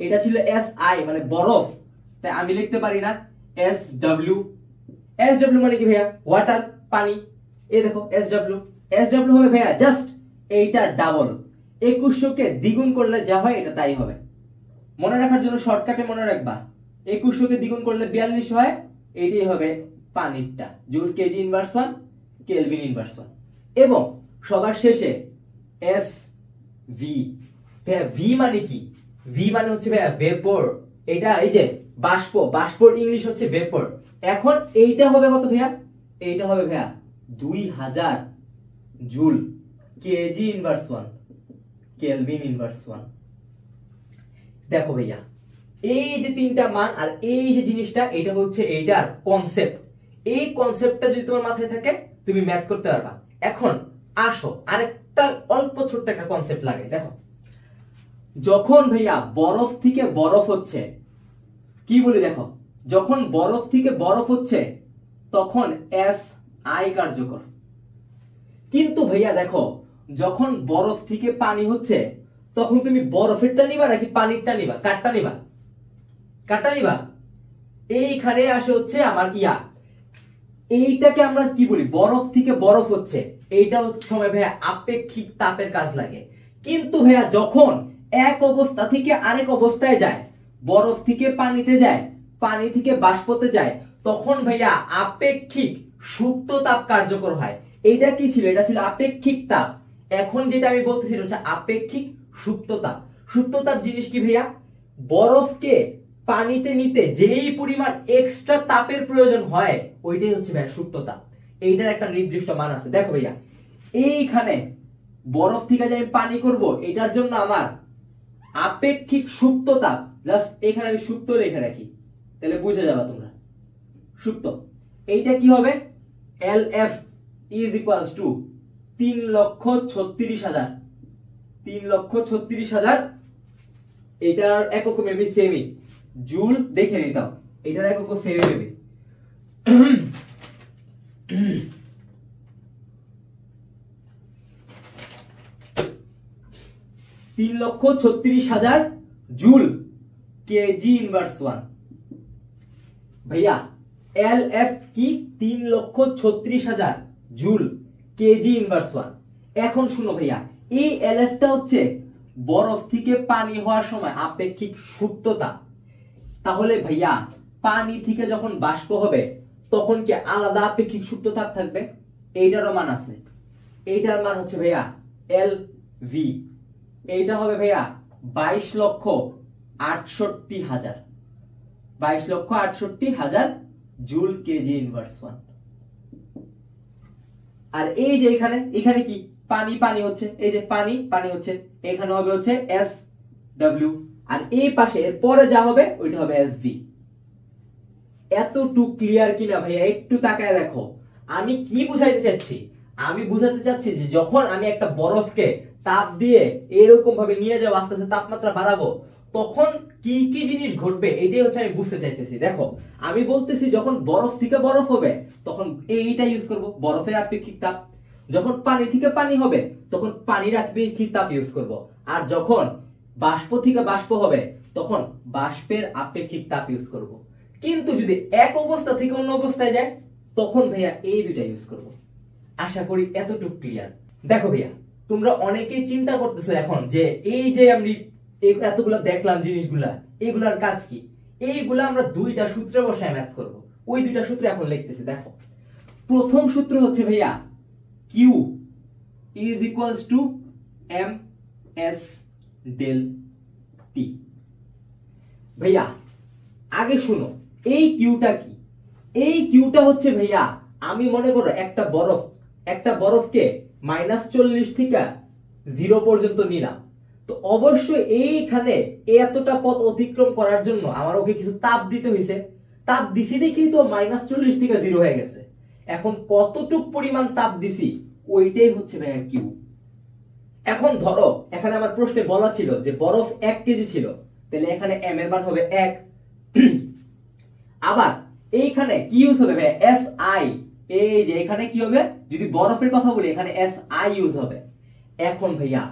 এটা ছিল এস আই মানে বরফ, তাই আমি লিখতে পারি না এস ডব্লিউ। এস ডব্লিউ মানে কি ভাইয়া? ওয়াটার, পানি। এই দেখো এস ডব্লিউ। এস ডব্লিউ হবে ভাইয়া জাস্ট এইটা ডাবল। 2100 কে দ্বিগুণ করলে যা হয় এটা তাই হবে। মনে রাখার জন্য শর্টকাটে মনে রাখবা 2100 কে দ্বিগুণ করলে 42 হয়, এইটাই হবে পানিরটা। Joule KG inverse 1 kelvin inverse 1। এবং সবার শেষে এস ভি। ভাইয়া ভি মানে কি? ভি মানে হচ্ছে ভাইয়া ভেপর। এটা এই যে বাষ্প, বাষ্পর ইংলিশ হচ্ছে ভেপর। এখন এইটা হবে কত ভাইয়া? এইটা হবে ভাইয়া 2000 joule KG inverse 1 kelvin inverse 1। দেখো ভাইয়া এই যে তিনটা মান আর এই যে জিনিসটা, এটা হচ্ছে এইটার কনসেপ্ট। এই কনসেপ্টটা যদি তোমার মাথায় থাকে তুমি ম্যাথ করতে পারবা। এখন আসো আরেকটা অল্প ছোট্ট একটা কনসেপ্ট লাগে। দেখো যখন ভাইয়া বরফ থেকে বরফ হচ্ছে, কি বলি দেখো, যখন বরফ থেকে বরফ হচ্ছে তখন এস আই কার্যকর। কিন্তু ভাইয়া দেখো যখন বরফ থেকে পানি হচ্ছে তখন তুমি বরফেরটা নিবা নাকি পানিরটা নিবা? কারটা নিবা? কারটা নিবা? এইখানে আসে হচ্ছে আমার ইয়া, এইটাকে আমরা কি বলি? বরফ থেকে বরফ হচ্ছে, এইটা সময় ভাইয়া আপেক্ষিক তাপের কাজ লাগে। কিন্তু ভাইয়া যখন এক অবস্থা থেকে আরেক অবস্থায় যায়, বরফ থেকে পানিতে যায়, পানি থেকে বাষ্পতে যায়, তখন ভাইয়া আপেক্ষিক সুপ্ত তাপ কার্যকর হয়। এইটা কি ছিল? এটা ছিল আপেক্ষিক তাপ। এখন যেটা আমি বলতেছি হচ্ছে আপেক্ষিক সুপ্ত তাপ। সুপ্ত তাপ জিনিস কি ভাইয়া? বরফকে পানিতে নিতে যেই পরিমাণ এক্সট্রা তাপের প্রয়োজন হয় ওইটাই হচ্ছে ভাইয়া সুপ্ত তাপ। এইটার একটা নির্দিষ্ট মান আছে। দেখো ভাইয়া এইখানে বরফ থেকে যে আমি পানি করব, এটার জন্য আমার আপেক্ষিক সুপ্ত তাপ, জাস্ট এখানে আমি সুপ্ত লিখে রাখি তাহলে বুঝে যাবা তোমরা। সুপ্ত এইটা কি হবে? LF is equals two 3,36,000। 3,36,000 এটার একক মেবি সেমি জুল, দেখে নিতাম এটার একক semi maybe. 3,36,000 joule KG inverse 1। ভাইয়া LF কি? 3,36,000 জুল কেজি ইনভার্স 1। এখন শুনো ভাইয়া এই LF টা হচ্ছে বরফ থেকে পানি হওয়ার সময় আপেক্ষিক সুপ্ত তাপ। তাহলে ভাইয়া পানি থেকে যখন বাষ্প হবে তখন কি আলাদা আপেক্ষিক সুপ্ত তাপ থাকবে? এইটারও মান আছে। এইটার মান হচ্ছে ভাইয়া LV। এইটা হবে ভাইয়া 22,68,000। 22,68,000 জুল কেজি ইনভার্স 1। আর এই যে এখানে এখানে কি পানি পানি হচ্ছে, এই যে পানি পানি হচ্ছে, এখানে হবে হচ্ছে এস ডব্লিউ। আর এই পাশে এর পরে যা হবে ওইটা হবে এস ভি। এতটুকু ক্লিয়ার কিনা ভাইয়া? একটু তাকায় দেখো আমি কি বুঝাইতে চাচ্ছি। আমি বুঝাতে চাচ্ছি যে যখন আমি একটা বরফকে তাপ দিয়ে এরকম ভাবে নিয়ে যাবো, আস্তে আস্তে তাপমাত্রা বাড়াবো, তখন কি কি জিনিস ঘটবে এটাই হচ্ছে আমি বুঝতে চাইতেছি। দেখো আমি বলতেছি যখন বরফ থেকে বরফ হবে তখন এইটা ইউজ করব, বরফের আপেক্ষিক তাপ। যখন পানি থেকে পানি হবে তখন পানির আপেক্ষিক তাপ ইউজ করব। আর যখন বাষ্প থেকে বাষ্প হবে তখন বাষ্পের আপেক্ষিক তাপ ইউজ করব। কিন্তু যদি এক অবস্থা থেকে অন্য অবস্থায় যায় তখন ভাইয়া এই দুইটা ইউজ করব। আশা করি এতটুকু ক্লিয়ার। দেখো ভাইয়া তোমরা অনেকেই চিন্তা করতেছো এখন যে এই যে আমি এতগুলো দেখলাম জিনিসগুলা, এগুলার কাজ কি? এইগুলা আমরা দুইটা সূত্রে বসায় ম্যাথ করব। ওই দুইটা সূত্র এখন লিখতেছি। দেখো প্রথম সূত্র হচ্ছে ভাইয়া Q is equals to MS del T। ভাইয়া আগে শুনো এই কিউটা কি? এই কিউটা হচ্ছে ভাইয়া আমি মনে করো একটা বরফকে -40 থেকে 0 পর্যন্ত নিলাম, তো অবশ্যই এইখানে এতটা পথ অতিক্রম করার জন্য আমার ওকে কিছু তাপ দিতে হয়েছে। তাপ দিছি দেখেই তো -40 থেকে 0 হয়ে গেছে। এখন কতটুক পরিমাণ তাপ দিছি ওইটাই হচ্ছে ভাইয়া কিউ। এখন ধরো এখানে আমার প্রশ্নে বলা ছিল যে বরফ 1 কেজি ছিল, তাহলে এখানে এম এর মান হবে 1। আবার এইখানে কি ইউজ হবে ভাই, এস আই। এই যে এখানে কি হবে, যদি বরফের কথা বলি এখানে এস আই ইউজ হবে। এখন ভাইয়া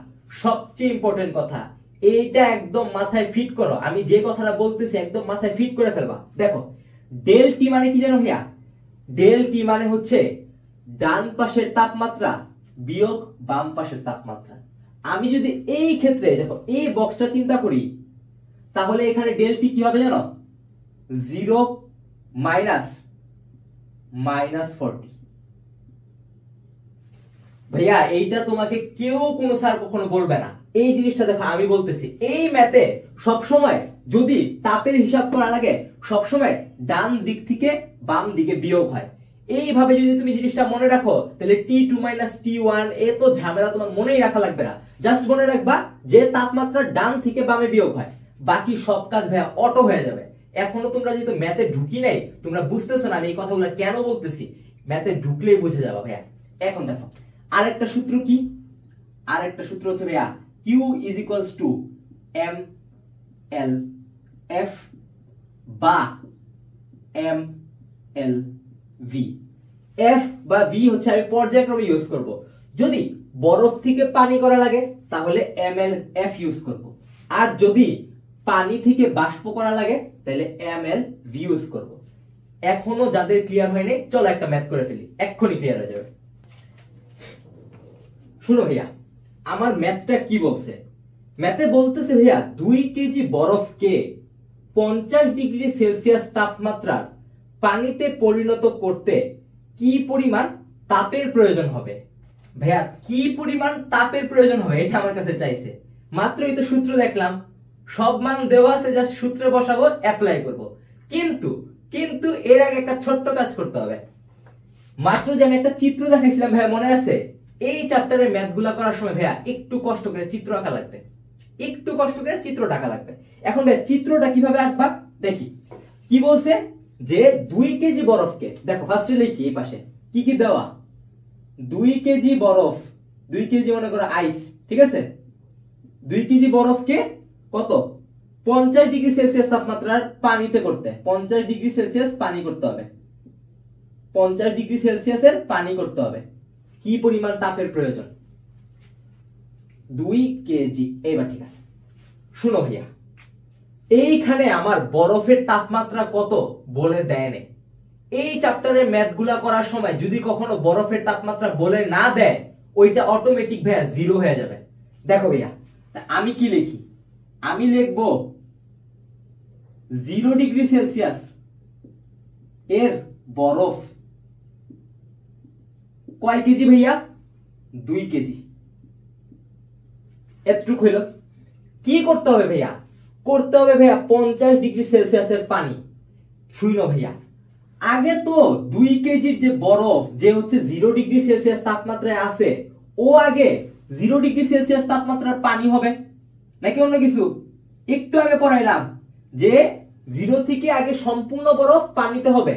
সবচেয়ে ইম্পর্টেন্ট কথা, এইটা একদম মাথায় ফিট করো, আমি যে কথাটা বলতেছি একদম মাথায় ফিট করে ফেলবা। দেখো ডেল টি মানে কি জানো ভাইয়া, ডেল টি মানে হচ্ছে ডান পাশের তাপমাত্রা বিয়োগ বাম পাশের তাপমাত্রা। আমি যদি এই ক্ষেত্রে দেখো এই বক্সটা চিন্তা করি, তাহলে এখানে ডেল টি কি হবে জানো, 0 -40। ভাইয়া এইটা তোমাকে কেউ কোনো স্যার কখনো বলবে না। এই জিনিসটা দেখো আমি বলতেছি, এই ম্যাথে সবসময় যদি তাপের হিসাব করা লাগে সবসময় ডান দিক থেকে বাম দিকে বিয়োগ হয়। এইভাবে যদি তুমি জিনিসটা মনে রাখো তাহলে T2 - T1 এত ঝামেলা তোমার মনেই রাখা লাগবে না। জাস্ট মনে রাখবা যে তাপমাত্রা ডান থেকে বামে বিয়োগ হয়, বাকি সব কাজ ভাইয়া অটো হয়ে যাবে। এখনো তোমরা যেহেতু ম্যাথে ঢুকি নাই, তোমরা বুঝতেছো না আমি এই কথাগুলো কেন বলতেছি, ম্যাথে ঢুকলেই বুঝে যাবা ভাইয়া। এখন দেখো আরেকটা সূত্র কি, আরেকটা সূত্র হচ্ছে ভাইয়া Q = M L F বা M L V। F বা V হচ্ছে আমি পর্যায়ক্রমে ইউজ করব। যদি বরফ থেকে পানি করা লাগে তাহলে ml F ইউজ করব, আর যদি পানি থেকে বাষ্প করা লাগে তাহলে ml V ইউজ করব। এখনো যাদের ক্লিয়ার হয়নি চলো একটা ম্যাথ করে ফেলি, এক্ষুনি ক্লিয়ার হয়ে যাবে। শুনো ভাইয়া আমার ম্যাথটা কি বলছে, ম্যাথে বলতেছে ভাইয়া 2 কেজি বরফকে 50 ডিগ্রি সেলসিয়াস তাপমাত্রার পানিতে পরিণত করতে কি পরিমাণ তাপের প্রয়োজন হবে। ভাইয়া কি পরিমাণ তাপের প্রয়োজন হবে এটা আমার কাছে চাইছে, মাত্রই তো সূত্র দেখলাম, সব মান দেওয়া আছে, জাস্ট সূত্রে বসাবো অ্যাপ্লাই করব। কিন্তু কিন্তু এর আগে একটা ছোট্ট কাজ করতে হবে। মাত্র যে আমি একটা চিত্র দেখাইছিলাম ভাইয়া মনে আছে, এই চ্যাপ্টারের ম্যাথগুলা করার সময় ভাইয়া একটু কষ্ট করে চিত্র আঁকা লাগবে, একটু কষ্ট করে চিত্রটা আঁকা লাগবে। এখন ভাই চিত্রটা কিভাবে আঁকবা দেখি। কি বলছে যে 2 কেজি বরফকে, দেখো ফার্স্টে লিখি এই পাশে কি কি দেওয়া, 2 কেজি বরফ, 2 কেজি মনে করো আইস, ঠিক আছে, 2 কেজি বরফকে কত 50 ডিগ্রি সেলসিয়াস তাপমাত্রার পানিতে করতে, 50 ডিগ্রি সেলসিয়াস পানি করতে হবে, 50 ডিগ্রি সেলসিয়াসের পানি করতে হবে। কি পরিমাণ তাপের প্রয়োজন, 2 কেজি। এবার ঠিক আছে, শুনো ভাইয়া এইখানে আমার বরফের তাপমাত্রা কত বলে দেয় না। এই চ্যাপ্টারের ম্যাথগুলা করার সময় যদি কখনো বরফের তাপমাত্রা বলে না দেয় ওইটা অটোমেটিক ভাইয়া 0 হয়ে যাবে। দেখো ভাইয়া আমি কি লিখি, আমি লিখব 0 ডিগ্রি সেলসিয়াস এর বরফ কয় কেজি ভাইয়া, 2 কেজি। এতটুক হইল। কি করতে হবে ভাইয়া, করতে হবে ভাইয়া 50 ডিগ্রি সেলসিয়াসের পানি। শুনো ভাইয়া আগে তো 2 কেজির যে বরফ যে হচ্ছে 0 ডিগ্রি সেলসিয়াস তাপমাত্রায় আছে, ও আগে 0 ডিগ্রি সেলসিয়াস তাপমাত্রার পানি হবে নাকি অন্য কিছু। একটু আগে পড়াইলাম যে 0 থেকে আগে সম্পূর্ণ বরফ পানিতে হবে,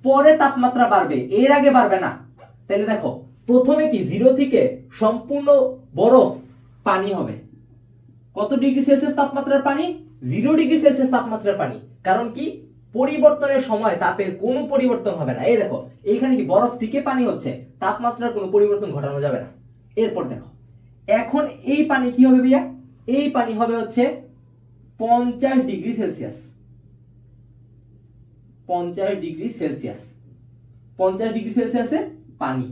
পরে তাপমাত্রা বাড়বে, এর আগে বাড়বে না। তাহলে দেখো প্রথমে কি 0 থেকে সম্পূর্ণ বরফ পানি হবে, কত ডিগ্রি সেলসিয়াস তাপমাত্রার পানি, 0 ডিগ্রি সেলসিয়াস তাপমাত্রার পানি। কারণ কি পরিবর্তনের সময় তাপের কোনো পরিবর্তন হবে না। এই দেখো এইখানে কি বরফ থেকে পানি হচ্ছে, তাপমাত্রার কোনো পরিবর্তন ঘটানো যাবে না। এরপর দেখো এখন এই পানি কি হবে ভাইয়া, এই পানি হবে হচ্ছে 50 degree Celsius, 50 degree Celsius, 50 degree সেলসিয়াসের পানি।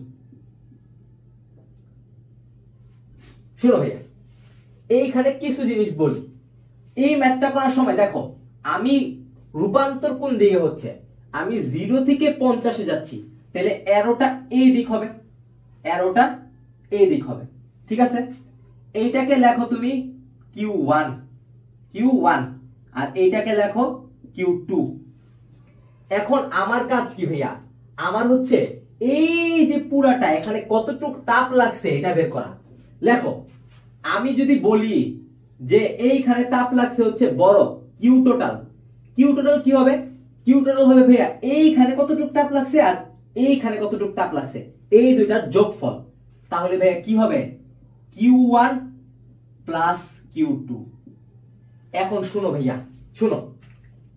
শুনো ভাইয়া এইখানে কিছু জিনিস বলি, এই ম্যাথটা করার সময় দেখো আমি রূপান্তর কোন দিকে হচ্ছে, আমি 0 থেকে 50 এ যাচ্ছি, তাহলে অ্যারোটা এই দিক হবে, অ্যারোটা এই দিক হবে, ঠিক আছে। এইটাকে লেখো তুমি Q1, Q1, আর এইটাকে লেখো Q2। এখন আমার কাজ কি ভাইয়া, আমার হচ্ছে এই যে পুরাটা এখানে কতটুক তাপ লাগছে এটা বের করা। দেখো আমি যদি বলি যে এইখানে তাপ লাগছে হচ্ছে বড় কিউ টোটাল কি হবে? কিউ টোটাল হবে ভাইয়া এইখানে কতটুক তাপ লাগছে আর এইখানে কতটুক তাপ লাগছে, এই দুইটার যোগফল। তাহলে ভাইয়া কি হবে? Q1 plus Q2। এখন শুনো ভাইয়া, শুনো,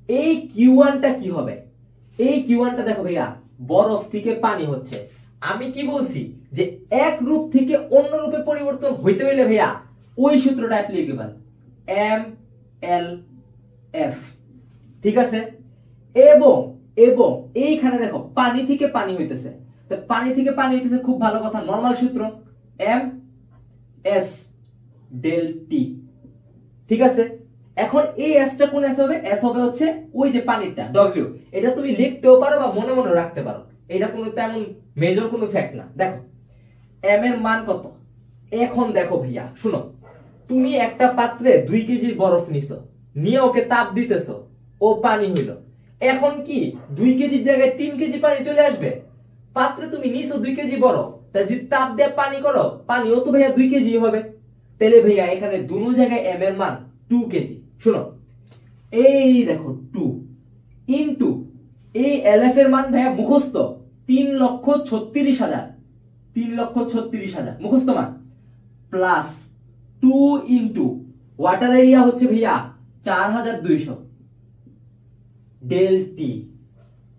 এই Q1 টা কি হবে? এই Q1 টা দেখো ভাইয়া বরফ থেকে পানি হচ্ছে। আমি কি বলছি যে এক রূপ থেকে অন্য রূপে পরিবর্তন হইতে হইলে ভাইয়া ওই সূত্রটা অ্যাপ্লিকেবল, MLF, ঠিক আছে? এবং এবং এইখানে দেখো পানি থেকে পানি হইতেছে, তো পানি থেকে পানি হইতেছে, খুব ভালো কথা, নরমাল সূত্র MS ডেল টি, ঠিক আছে? এখন এই এস টা কোন এস হবে? এস হবে হচ্ছে ওই যে পানিটা ডব্লিউ। এটা তুমি লিখতেও পারো বা মনে মনে রাখতে পারো, এটা কোনো তেমন মেজর কোনো ফ্যাক্ট না। দেখো এম এর মান কত? এখন দেখো ভাইয়া শুনো, তুমি একটা পাত্রে 2 কেজি বরফ নিছো, নিয়ে ওকে তাপ দিতেছো, ও পানি হইলো। এখন কি 2 কেজির জায়গায় 3 কেজি পানি চলে আসবে? পাত্রে তুমি নিছো 2 কেজি বরফ, তাই যদি তাপ দিয়ে পানি করো, পানিও তো ভাইয়া 2 কেজি হবে। তাহলে ভাইয়া এখানে দুনো জায়গায় এম এর মান 2 কেজি। শুনো, এই দেখো 2 ইনটু এই এলএফ এর মান ভাইয়া মুখস্থ 3,36,000, 3,36,000 মুখস্থ মান, প্লাস 2 ইনটু ওয়াটার এরিয়া হচ্ছে ভাইয়া 4,200 del T.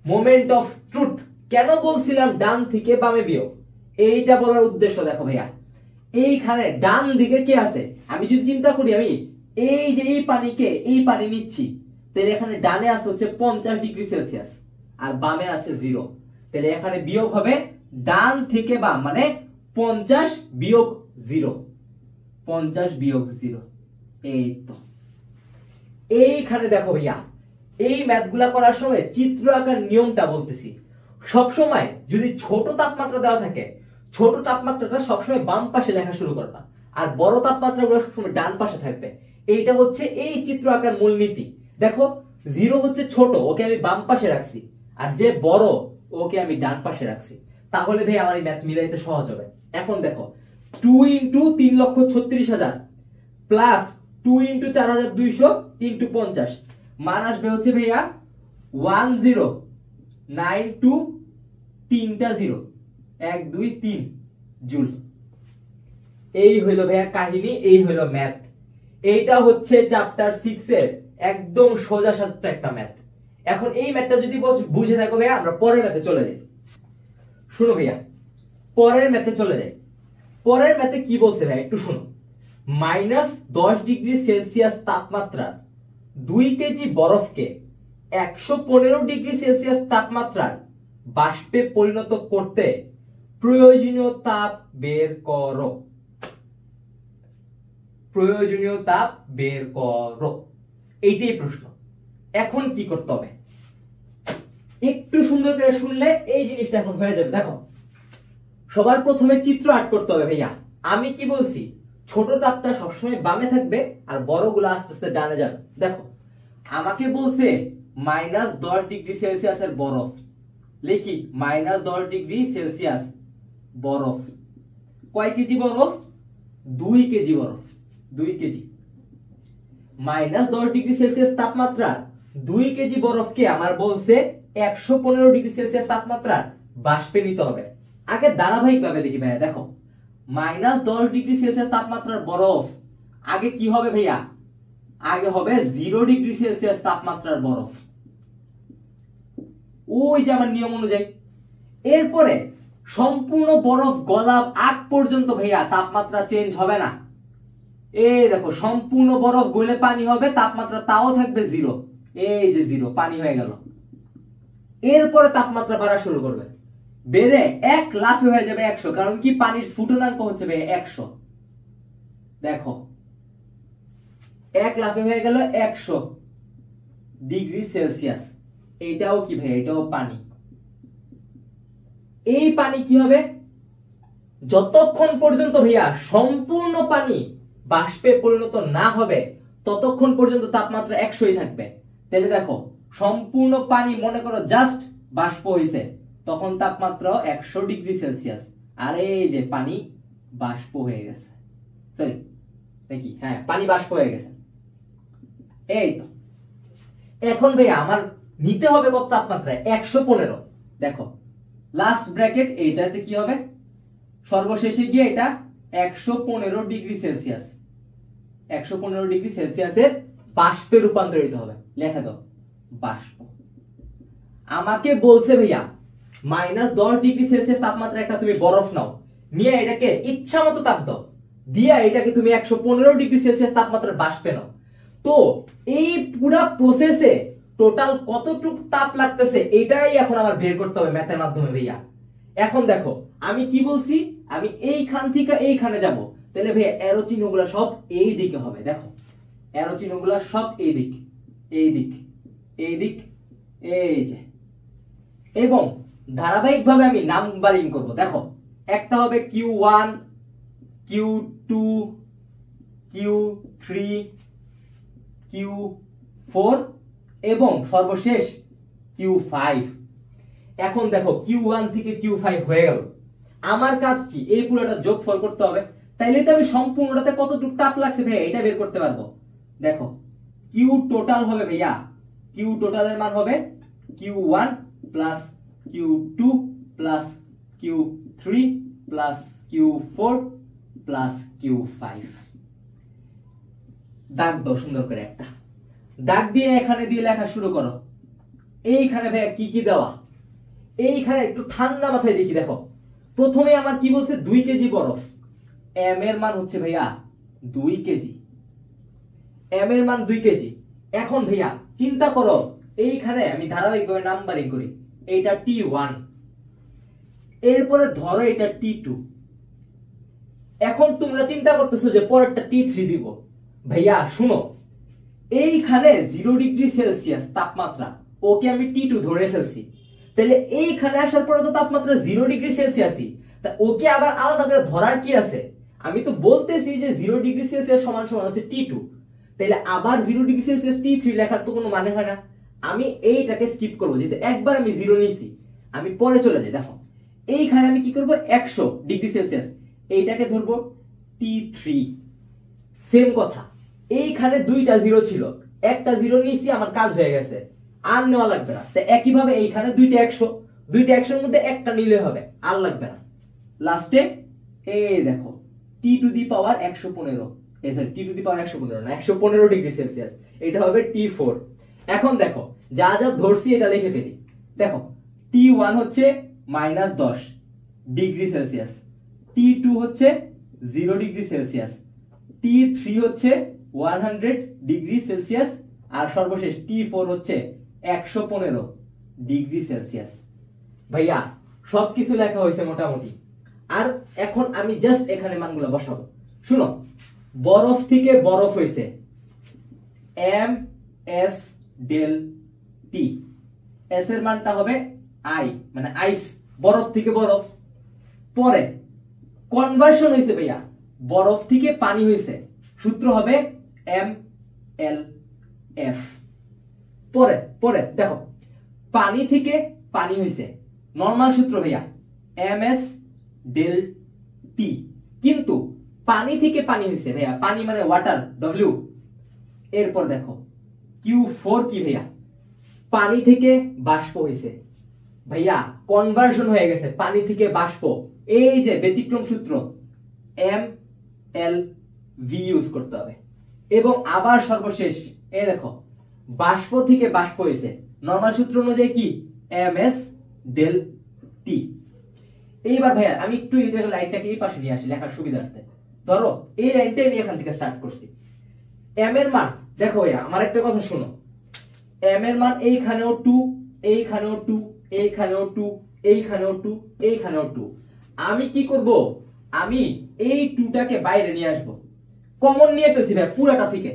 Moment of truth কেন বলছিলাম ডান থেকে বামে বিয়োগ, এইটা বলার উদ্দেশ্য দেখো ভাইয়া, এইখানে ডান দিকে কে আছে? আমি যদি চিন্তা করি, আমি এই যে এই পানিকে এই পানি নিচ্ছি, তাহলে এখানে ডানে আছে হচ্ছে 50 ডিগ্রি সেলসিয়াস আর বামে আছে 0। তাহলে এখানে বিয়োগ হবে ডান থেকে বাম, মানে 50 বিয়োগ 0, 50 বিয়োগ 0। এই তো এইখানে দেখো ভাইয়া, এই ম্যাথগুলা করার সময় চিত্র আঁকার নিয়মটা বলতেছি। সব সময় যদি ছোট তাপমাত্রা দেওয়া থাকে, ছোট তাপমাত্রাটা সবসময় বাম পাশে লেখা শুরু করবা, আর বড় তাপমাত্রাগুলো সবসময় ডান পাশে থাকবে। এইটা হচ্ছে এই চিত্র আঁকার মূলনীতি। দেখো 0 হচ্ছে ছোট, ওকে আমি বাম পাশে রাখছি, আর যে বড় ওকে আমি ডান পাশে রাখছি। তাহলে ভাই আমার এই ম্যাথ মিলাইতে সহজ হবে। এখন দেখো 2 ইনটু 3,36,000 প্লাস 2 ইনটু 4,200 ইনটু 50, মান আসবে হচ্ছে ভাইয়া 1092, 3টা 0, 1 2 3 জুল। এই হইল ভাইয়া কাহিনী, এই হইল ম্যাথ। এইটা হচ্ছে চ্যাপ্টার 6 এর একদম সোজা সাপটা একটা ম্যাথ। এখন এই ম্যাথটা যদি বুঝে থাকো ভাইয়া, আমরা পরের ম্যাথে চলে যাই। শুনো ভাইয়া, পরের ম্যাথে চলে যাই। পরের ম্যাথে কি বলছে ভাই একটু শুনো। -10 ডিগ্রি সেলসিয়াস তাপমাত্রা 2 কেজি বরফকে 115 ডিগ্রি সেলসিয়াস তাপমাত্রায় বাষ্পে পরিণত করতে প্রয়োজনীয় তাপ বের করো। প্রয়োজনীয় তাপ বের করো, এইটাই প্রশ্ন। এখন কি করতে হবে একটু সুন্দর করে শুনলে এই জিনিসটা এখন হয়ে যাবে। দেখো সবার প্রথমে চিত্র আর্ট করতে হবে ভাইয়া। আমি কি বলছি, ছোট তাপটা সবসময় বামে থাকবে আর বড়গুলো আস্তে আস্তে ডানে যাবে। দেখো আমাকে বলছে -10 ডিগ্রি সেলসিয়াসের বরফ, লিখি -10 ডিগ্রি সেলসিয়াস বরফ। কয় কেজি বরফ? 2 কেজি বরফ, 2 কেজি। -10 ডিগ্রি সেলসিয়াস তাপমাত্রা 2 কেজি বরফকে আমার বলছে 115 ডিগ্রি সেলসিয়াস তাপমাত্রা বাষ্পে নিতে হবে। আগে ধারাবাহিক ভাবে দেখি ভাইয়া। দেখো -10 ডিগ্রি সেলসিয়াস তাপমাত্রার বরফ আগে কি হবে ভাইয়া? আগে হবে 0 ডিগ্রি সেলসিয়াস তাপমাত্রার বরফ, ওই যে আমার নিয়ম অনুযায়ী। এরপরে সম্পূর্ণ বরফ গলার আগ পর্যন্ত ভাইয়া তাপমাত্রা চেঞ্জ হবে না। এই দেখো সম্পূর্ণ বরফ গলে পানি হবে, তাপমাত্রা তাও থাকবে 0, এই যে 0 পানি হয়ে গেল। এরপরে তাপমাত্রা বাড়া শুরু করবে, বেড়ে এক লাফে হয়ে যাবে 100, কারণ কি পানির স্ফুটনাঙ্ক হচ্ছে ভাই 100। দেখো এক লাফে হয়ে গেল 100 ডিগ্রি সেলসিয়াস। এইটাও কি ভাই? এটাও পানি। এই পানি কি হবে? যতক্ষণ পর্যন্ত ভাইয়া সম্পূর্ণ পানি বাষ্পে পরিণত না হবে ততক্ষণ পর্যন্ত তাপমাত্রা 100ই থাকবে। তাহলে দেখো সম্পূর্ণ পানি মনে করো জাস্ট বাষ্প হইছে, তখন তাপমাত্রা 100 ডিগ্রি সেলসিয়াস। আর এই যে পানি বাষ্প হয়ে গেছে, সরি নাকি, হ্যাঁ পানি বাষ্প হয়ে গেছে। এই তো এখন ভাইয়া আমার নিতে হবে কত তাপমাত্রা, 115। দেখো লাস্ট ব্র্যাকেট, এইটাতে কি হবে, সর্বশেষে গিয়ে এটা 115 ডিগ্রি সেলসিয়াস, 115 ডিগ্রি সেলসিয়াসের বাষ্পে রূপান্তরিত হবে। লেখা দাও বাষ্প। আমাকে বলছে ভাইয়া -10 ডিগ্রি সেলসিয়াস তাপমাত্রা একটা তুমি বরফ নাও, নিয়ে এটাকে ইচ্ছা মতো তাপ দাও, দিয়া এটাকে তুমি 115 ডিগ্রি সেলসিয়াস তাপমাত্রার বাষ্পে নাও। তো এই পুরো প্রসেসে টোটাল কতটুকু তাপ লাগতেছে এটাই এখন আমার বের করতে হবে ম্যাথের মাধ্যমে ভাইয়া। এখন দেখো আমি কি বলছি, আমি এইখান থেকে এইখানে যাব, তাহলে ভাইয়া অ্যারো চিহ্নগুলো সব এই দিকে হবে। দেখো অ্যারো চিহ্নগুলো সব এই দিক, এই দিক, এই দিক, এই যে, এবং ধারাবাহিকভাবে আমি নাম্বারিং করব। দেখো একটা হবে Q1, Q2, Q3, Q4 এবং সর্বশেষ Q5। এখন দেখো Q1 থেকে Q5 হয়ে গেল। আমার কাজ কি, এই পুরোটা যোগফল করতে হবে, তাইলে তো আমি সম্পূর্ণটাতে কতটুকু তাপ লাগছে ভাইয়া এটা বের করতে পারবো। দেখো Q টোটাল হবে ভাইয়া, Q টোটালের মান হবে Q1 plus Q2 plus Q3 plus Q4 plus Q5। দাগ দাও সুন্দর করে একটা দাগ দিয়ে এখানে দিয়ে লেখা শুরু করো। এইখানে ভাইয়া কি কি দেওয়া, এইখানে একটু ঠান্ডা মাথায় দেখি। দেখো প্রথমে আমার কি বলছে, 2 কেজি বরফ, এম এর মান হচ্ছে ভাইয়া 2 কেজি, এম এর মান 2 কেজি। এখন ভাইয়া চিন্তা করো, এইখানে আমি ধারাবাহিকভাবে নাম্বারিং করি, এইটা T1, এরপরে ধরো এটা T2। এখন তোমরা চিন্তা করতেছো যে পরেরটা T3 দিব। ভাইয়া শুনো, এইখানে 0 ডিগ্রি সেলসিয়াস তাপমাত্রা, ওকে আমি T2 ধরে ফেলছি, তাহলে এইখানে আসার পরে তো তাপমাত্রা 0 ডিগ্রি সেলসিয়াসই, তা ওকে আবার আলাদা করে ধরার কি আছে? আমি তো বলতেছি যে 0 ডিগ্রি সেলসিয়াস সমান সমান হচ্ছে T2, তাহলে আবার 0 ডিগ্রি সেলসিয়াস T3 লেখার তো কোনো মানে হয় না। আমি এইটাকে স্কিপ করবো, যেহেতু একবার আমি 0 নিছি, আমি পরে চলে যাই। দেখো এইখানে আমি কি করব, 100 ডিগ্রি সেলসিয়াস, এইটাকে ধরবো T3। সেম কথা, এইখানে 2টা 0 ছিল, একটা 0 নিছি, আমার কাজ হয়ে গেছে, আর নেওয়া লাগবে না। তো একইভাবে এইখানে 2টা 100, 2টা 100 এর মধ্যে একটা নিলে হবে, আর লাগবে না। লাস্টে এই দেখো T to the power 115, sorry T to the power 115 না, 115 ডিগ্রি সেলসিয়াস, এটা হবে T4। এখন দেখো যা যা ধরছি এটা লিখে ফেলি। দেখো T1 হচ্ছে -10 ডিগ্রি সেলসিয়াস, T2 হচ্ছে 0 ডিগ্রি সেলসিয়াস, T3 হচ্ছে 100 ডিগ্রি সেলসিয়াস, আর সর্বশেষ T4 হচ্ছে 115 ডিগ্রি সেলসিয়াস। ভাইয়া সবকিছু লেখা হয়েছে মোটামুটি, আর এখন আমি জাস্ট এখানে মানগুলো বসাবো। শুনো, বরফ থেকে বরফ হয়েছে MS ডেল টি, এস এর মানটা হবে আই, মানে আইস, বরফ থেকে বরফ। পরে কনভার্সন হয়েছে ভাইয়া, বরফ থেকে পানি হয়েছে, সূত্র হবে MLF। পরে পরে দেখো পানি থেকে পানি হয়েছে, নরমাল সূত্র ভাইয়া MS ডেল টি, কিন্তু পানি থেকে পানি হয়েছে ভাইয়া, পানি মানে ওয়াটার, W। এরপর দেখো Q4 কি ভাইয়া, পানি থেকে বাষ্প হয়েছে ভাইয়া, কনভার্সন হয়ে গেছে পানি থেকে বাষ্প, এই যে ব্যতিক্রম সূত্র MLV ইউজ করতে হবে। এবং আবার সর্বশেষ এই দেখো বাষ্প থেকে বাষ্প হয়েছে, নরমাল সূত্র অনুযায়ী কি MS ডেল টি। এইবার ভাইয়া আমি একটু এই লাইনটাকে এই পাশে নিয়ে আসি লেখার সুবিধার্থে। ধরো এই লাইনটা আমি এখান থেকে স্টার্ট করছি, এম এর মান দেখো ভাইয়া, আমার একটা কথা শুনো, এম এর মান এইখানেও 2, এইখানেও 2, এইখানেও 2, এইখানেও 2, এইখানেও 2। আমি কি করব, আমি এই 2টাকে বাইরে নিয়ে আসব, কমন নিয়ে ফেলছি ভাই পুরাটা থেকে।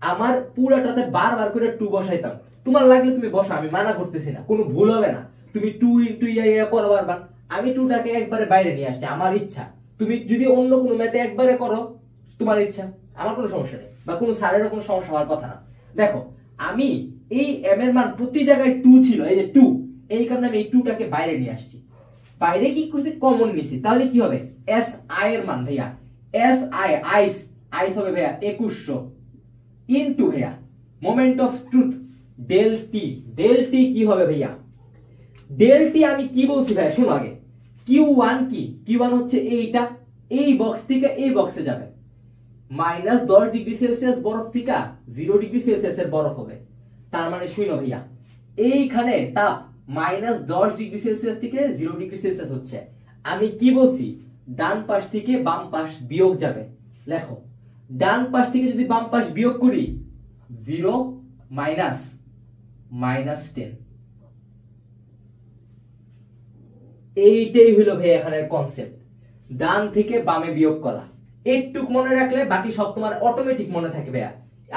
আমার পুরাটাতে বারবার করে 2 বসাইতাম, তোমার লাগলে তুমি বসা, আমি মানা করতেছি না, কোনো ভুল হবে না, তুমি 2 ইনটু ইয়া করো বারবার। আমি 2টাকে একবারে বাইরে নিয়ে আসছি, আমার ইচ্ছা। তুমি যদি অন্য কোনো ম্যাথে একবারে করো তোমার ইচ্ছা, আমার কোনো সমস্যা নেই, বা কোনো স্যারেরও কোনো সমস্যা হওয়ার কথা না। দেখো আমি এই এম এর মান প্রতি জায়গায় 2 ছিল, এই যে 2, এই কারণে আমি এই 2টাকে বাইরে নিয়ে আসছি, বাইরে কি করতে কমন নিছি, তাহলে কি হবে এস আই এর মান ভাইয়া এস আই আইস আইস হবে ভাইয়া 2100 ইনটু ভাইয়া moment of truth del T কি হবে ভাইয়া ডেল টি আমি কি বলছি ভাইয়া শুনো আগে Q1 কি Q1 হচ্ছে এইটা এই বক্স থেকে এই বক্সে যাবে -10°C বরফ থেকে 0°C এর বরফ হবে, তার মানে শুনো ভাইয়া এইখানে তাপ -10°C থেকে 0°C হচ্ছে। আমি কি বলছি ডান পাশ থেকে বাম পাশ বিয়োগ যাবে, লেখো ডান পাশ থেকে যদি বাম পাশ বিয়োগ করি 0 -10, এইটাই হলো ভাই এখানের কনসেপ্ট, ডান থেকে বামে বিয়োগ করা। একটুক মনে রাখলে বাকি সব তোমার অটোমেটিক মনে থাকে ভাইয়া।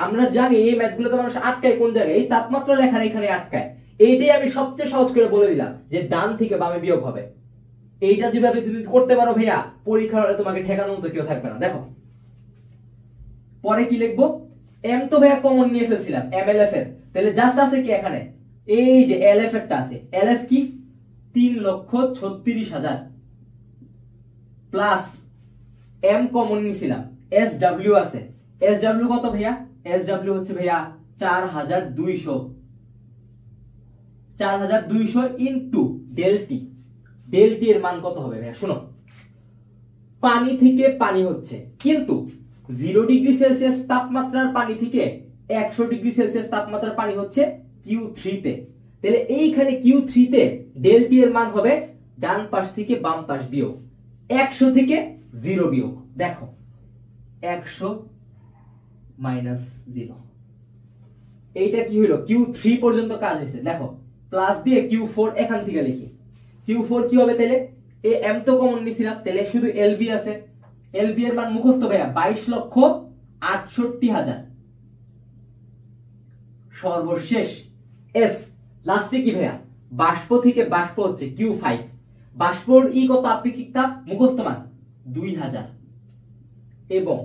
আমরা জানি এই ম্যাথগুলোতে মানুষ আটকায় কোন জায়গায়, এই তাপমাত্রা লেখার এখানে আটকায়। এইটাই আমি সবচেয়ে সহজ করে বলে দিলাম যে ডান থেকে বামে বিয়োগ হবে। এইটা যেভাবে তুমি করতে পারো ভাইয়া পরীক্ষার হলে তোমাকে ঠেকানোর মতো কেউ থাকবে না। দেখো পরে কি লিখবো, এম তো ভাইয়া কমন নিয়ে ফেলছিলাম এমএলএফ এর, তাহলে জাস্ট আছে কি এখানে এই যে এলএফ এরটা আছে, এলএফ কি 3,36,000 প্লাস এম কমন নিছিলাম এস ডাব্লিউ আছে, এস ডাব্লিউ কত ভাইয়া এস ডাব্লিউ হচ্ছে ভাইয়া 4,200 ইনটু ডেলটি এর মান কত হবে ভাইয়া শুনো, পানি থেকে পানি হচ্ছে কিন্তু 0°C তাপমাত্রার পানি থেকে 100°C তাপমাত্রার পানি হচ্ছে Q3 তে, তাহলে এইখানে Q3 তে ডেলটি এর মান হবে ডান পাশ থেকে বাম পাশ বিয়োগ 100 থেকে 0 বিয়োগ। দেখো 100 - 0, এইটা কি হলো Q3 পর্যন্ত কাজ হয়েছে। দেখো প্লাস দিয়ে Q4 এখান থেকে লিখি, Q4 কি হবে তাহলে এ এম তো কমন নিছিলাম, তাহলে শুধু এলভি আছে, এলভি এর মান মুখস্থ ভাইয়া 22,68,000 সর্বশেষ এস লাস্টে কি ভাইয়া বাষ্প থেকে বাষ্প হচ্ছে Q5, বাষ্পর ই কত আপেক্ষিক তাপ মুখস্থ মান 2000 এবং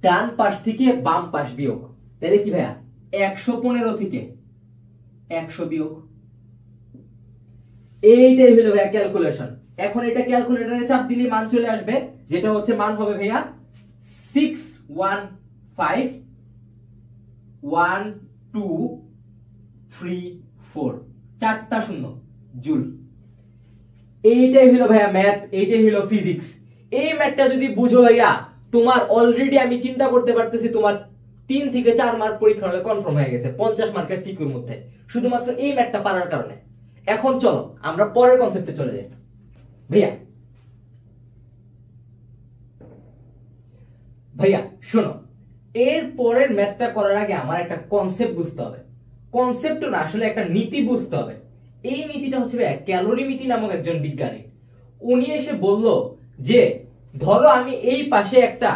ডান পাশ থেকে বাম পাশ বিয়োগ, তাহলে কি ভাইয়া 115 থেকে 100 বিয়োগ। এইটাই হলো ভাইয়া ক্যালকুলেশন। এখন এটা ক্যালকুলেটরে চাপ দিলে মান চলে আসবে, যেটা হচ্ছে মান হবে ভাইয়া 615,1234 চারটা শূন্য জুল। এইটাই হলো ভাইয়া ম্যাথ, এইটাই হলো ফিজিক্স। এই ম্যাথটা যদি বুঝো ভাইয়া তোমার অলরেডি আমি চিন্তা করতে পারতেছি তোমার 3 থেকে 4 মার্ক পরীক্ষা হলে কনফার্ম হয়ে গেছে 50 মার্কের সিকিউর মধ্যে, শুধুমাত্র এই ম্যাথটা পারার কারণে। এখন চলো আমরা পরের কনসেপ্টে চলে যাই। ভাইয়া শোনো, এর পরের ম্যাথটা করার আগে আমার একটা কনসেপ্ট বুঝতে হবে, কনসেপ্ট না আসলে একটা নীতি বুঝতে হবে। এই নীতিটা হচ্ছে ভাইয়া ক্যালোরিমিতি নামক একজন বিজ্ঞানী, উনি এসে বলল যে ধরো আমি এই পাশে একটা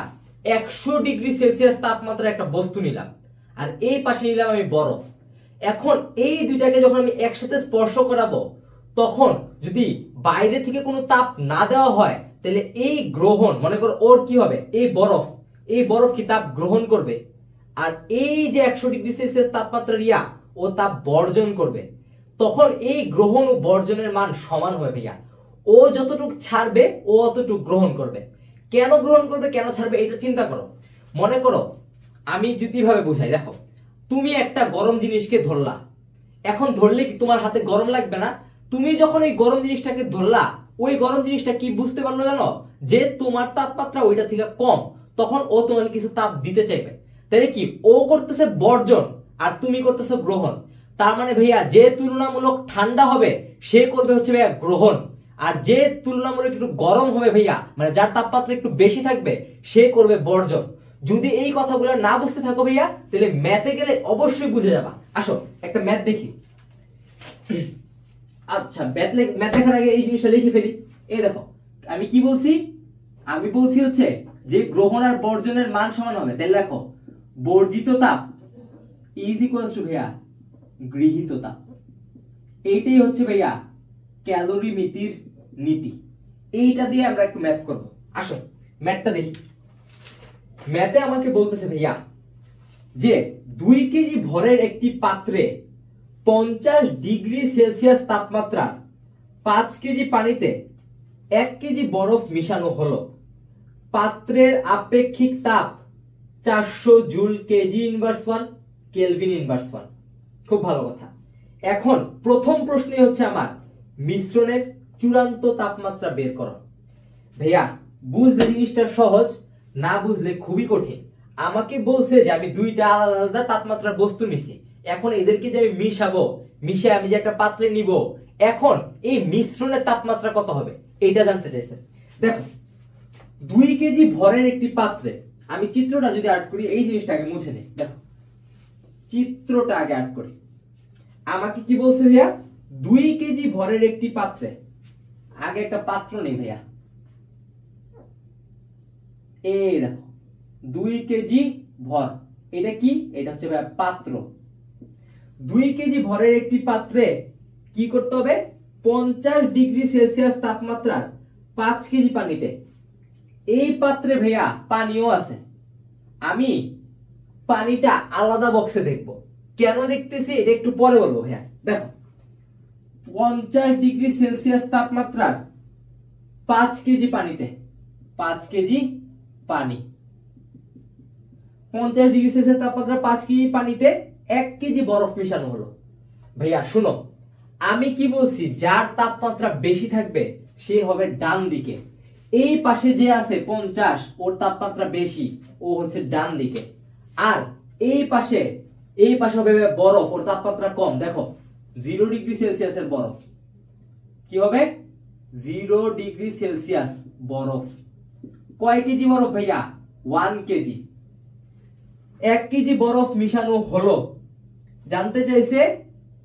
100°C তাপমাত্রা একটা বস্তু নিলাম আর এই পাশে নিলাম আমি বরফ। এখন এই দুইটাকে যখন আমি একসাথে স্পর্শ করাবো তখন যদি বাইরে থেকে কোনো তাপ না দেওয়া হয় তাহলে এই গ্রহণ মনে করো ওর কি হবে, এই বরফ কি তাপ গ্রহণ করবে, আর এই যে 100°C তাপমাত্রা রিয়া ও তাপ বর্জন করবে। তখন এই গ্রহণ ও বর্জনের মান সমান হবে ভাইয়া, ও যতটুকু ছাড়বে ও অতটুকু গ্রহণ করবে। কেন গ্রহণ করবে কেন ছাড়বে এটা চিন্তা করো। মনে করো আমি যদি ভাবে বুঝাই, দেখো তুমি একটা গরম জিনিসকে ধরলা, এখন ধরলে কি তোমার হাতে গরম লাগবে না? তুমি যখন ওই গরম জিনিসটাকে ধরলা ওই গরম জিনিসটা কি বুঝতে পারলো জানো, যে তোমার তাপমাত্রা ওইটা থেকে কম, তখন ও তোমাকে কিছু তাপ দিতে চাইবে। তাহলে কি ও করতেছে বর্জন আর তুমি করতেছে গ্রহণ। তার মানে ভাইয়া যে তুলনামূলক ঠান্ডা হবে সে করবে হচ্ছে ভাইয়া গ্রহণ, আর যে তুলনামূলক একটু গরম হবে ভাইয়া মানে যার তাপমাত্রা একটু বেশি থাকবে সে করবে বর্জন। যদি এই কথাগুলো না বুঝতে থাকো ভাইয়া তাহলে ম্যাথে গেলে অবশ্যই বুঝে যাবা। আসো একটা ম্যাথ দেখি। আচ্ছা ম্যাথ দেখার আগে এই জিনিসটা লিখে ফেলি। এই দেখো আমি কি বলছি, আমি বলছি হচ্ছে যে গ্রহণ আর বর্জনের মান সমান হবে। তাহলে দেখো বর্জিত তাপ ইজ ইকুয়ালস টু ভাইয়া গৃহীত তাপ। এইটাই হচ্ছে ভাইয়া ক্যালোরিমিতির নীতি। এইটা দিয়ে আমরা একটু ম্যাথ করব। আসো ম্যাথটা দেখি। ম্যাথে আমাকে বলতেছে ভাইয়া যে 2 কেজি ভরের একটি পাত্রে 50°C তাপমাত্রা 5 কেজি পানিতে 1 কেজি বরফ মিশানো হলো। পাত্রের আপেক্ষিক তাপ 400 joule KG inverse 1 kelvin inverse 1। খুব ভালো কথা। এখন প্রথম প্রশ্নই হচ্ছে আমার মিশ্রণের চূড়ান্ত তাপমাত্রা বের করো। ভাইয়া বুঝলে জিনিসটা সহজ, না বুঝলে খুবই কঠিন। আমাকে বলছে যে আমি দুইটা আলাদা আলাদা তাপমাত্রার বস্তু নিছি, এখন এদেরকে যে আমি মিশাবো, মিশে আমি যে একটা পাত্রে নিব, এখন এই মিশ্রণের তাপমাত্রা কত হবে এটা জানতে চাইছে। দেখো 2 কেজি ভরের একটি পাত্রে, আমি চিত্রটা যদি আর্ট করি, এই জিনিসটা আগে মুছে নেই। দেখো চিত্রটা আগে আর্ট করি। আমাকে কি বলছে ভাইয়া, 2 কেজি ভরের একটি পাত্রে, আগে একটা পাত্র নেই ভাইয়া, এই দেখো 2 কেজি ভর, এটা কি, এটা হচ্ছে ভাইয়া পাত্র। 2 কেজি ভরের একটি পাত্রে কি করতে হবে, 50°C তাপমাত্রার 5 কেজি পানিতে, এই পাত্রে ভাইয়া পানিও আছে। আমি পানিটা আলাদা বক্সে দেখব, কেন দেখতেছি এটা একটু পরে বলবো ভাইয়া। দেখো 50°C তাপমাত্রার 5 কেজি পানিতে, 5 কেজি পানি, 50°C তাপমাত্রা 5 কেজি পানিতে 1 কেজি বরফ মিশানো হলো। ভাইয়া শুনো, আমি কি বলছি, যার তাপমাত্রা বেশি থাকবে সে হবে ডান দিকে। এই পাশে যে আছে 50, ওর তাপমাত্রা বেশি, ও হচ্ছে ডান দিকে। আর এই পাশে হবে বরফ, ওর তাপমাত্রা কম। দেখো 0°C এর বরফ কি হবে, 0°C বরফ। কয় কেজি বরফ ভাইয়া, 1 কেজি। 1 কেজি বরফ মিশানো হলো। জানতে চাইছে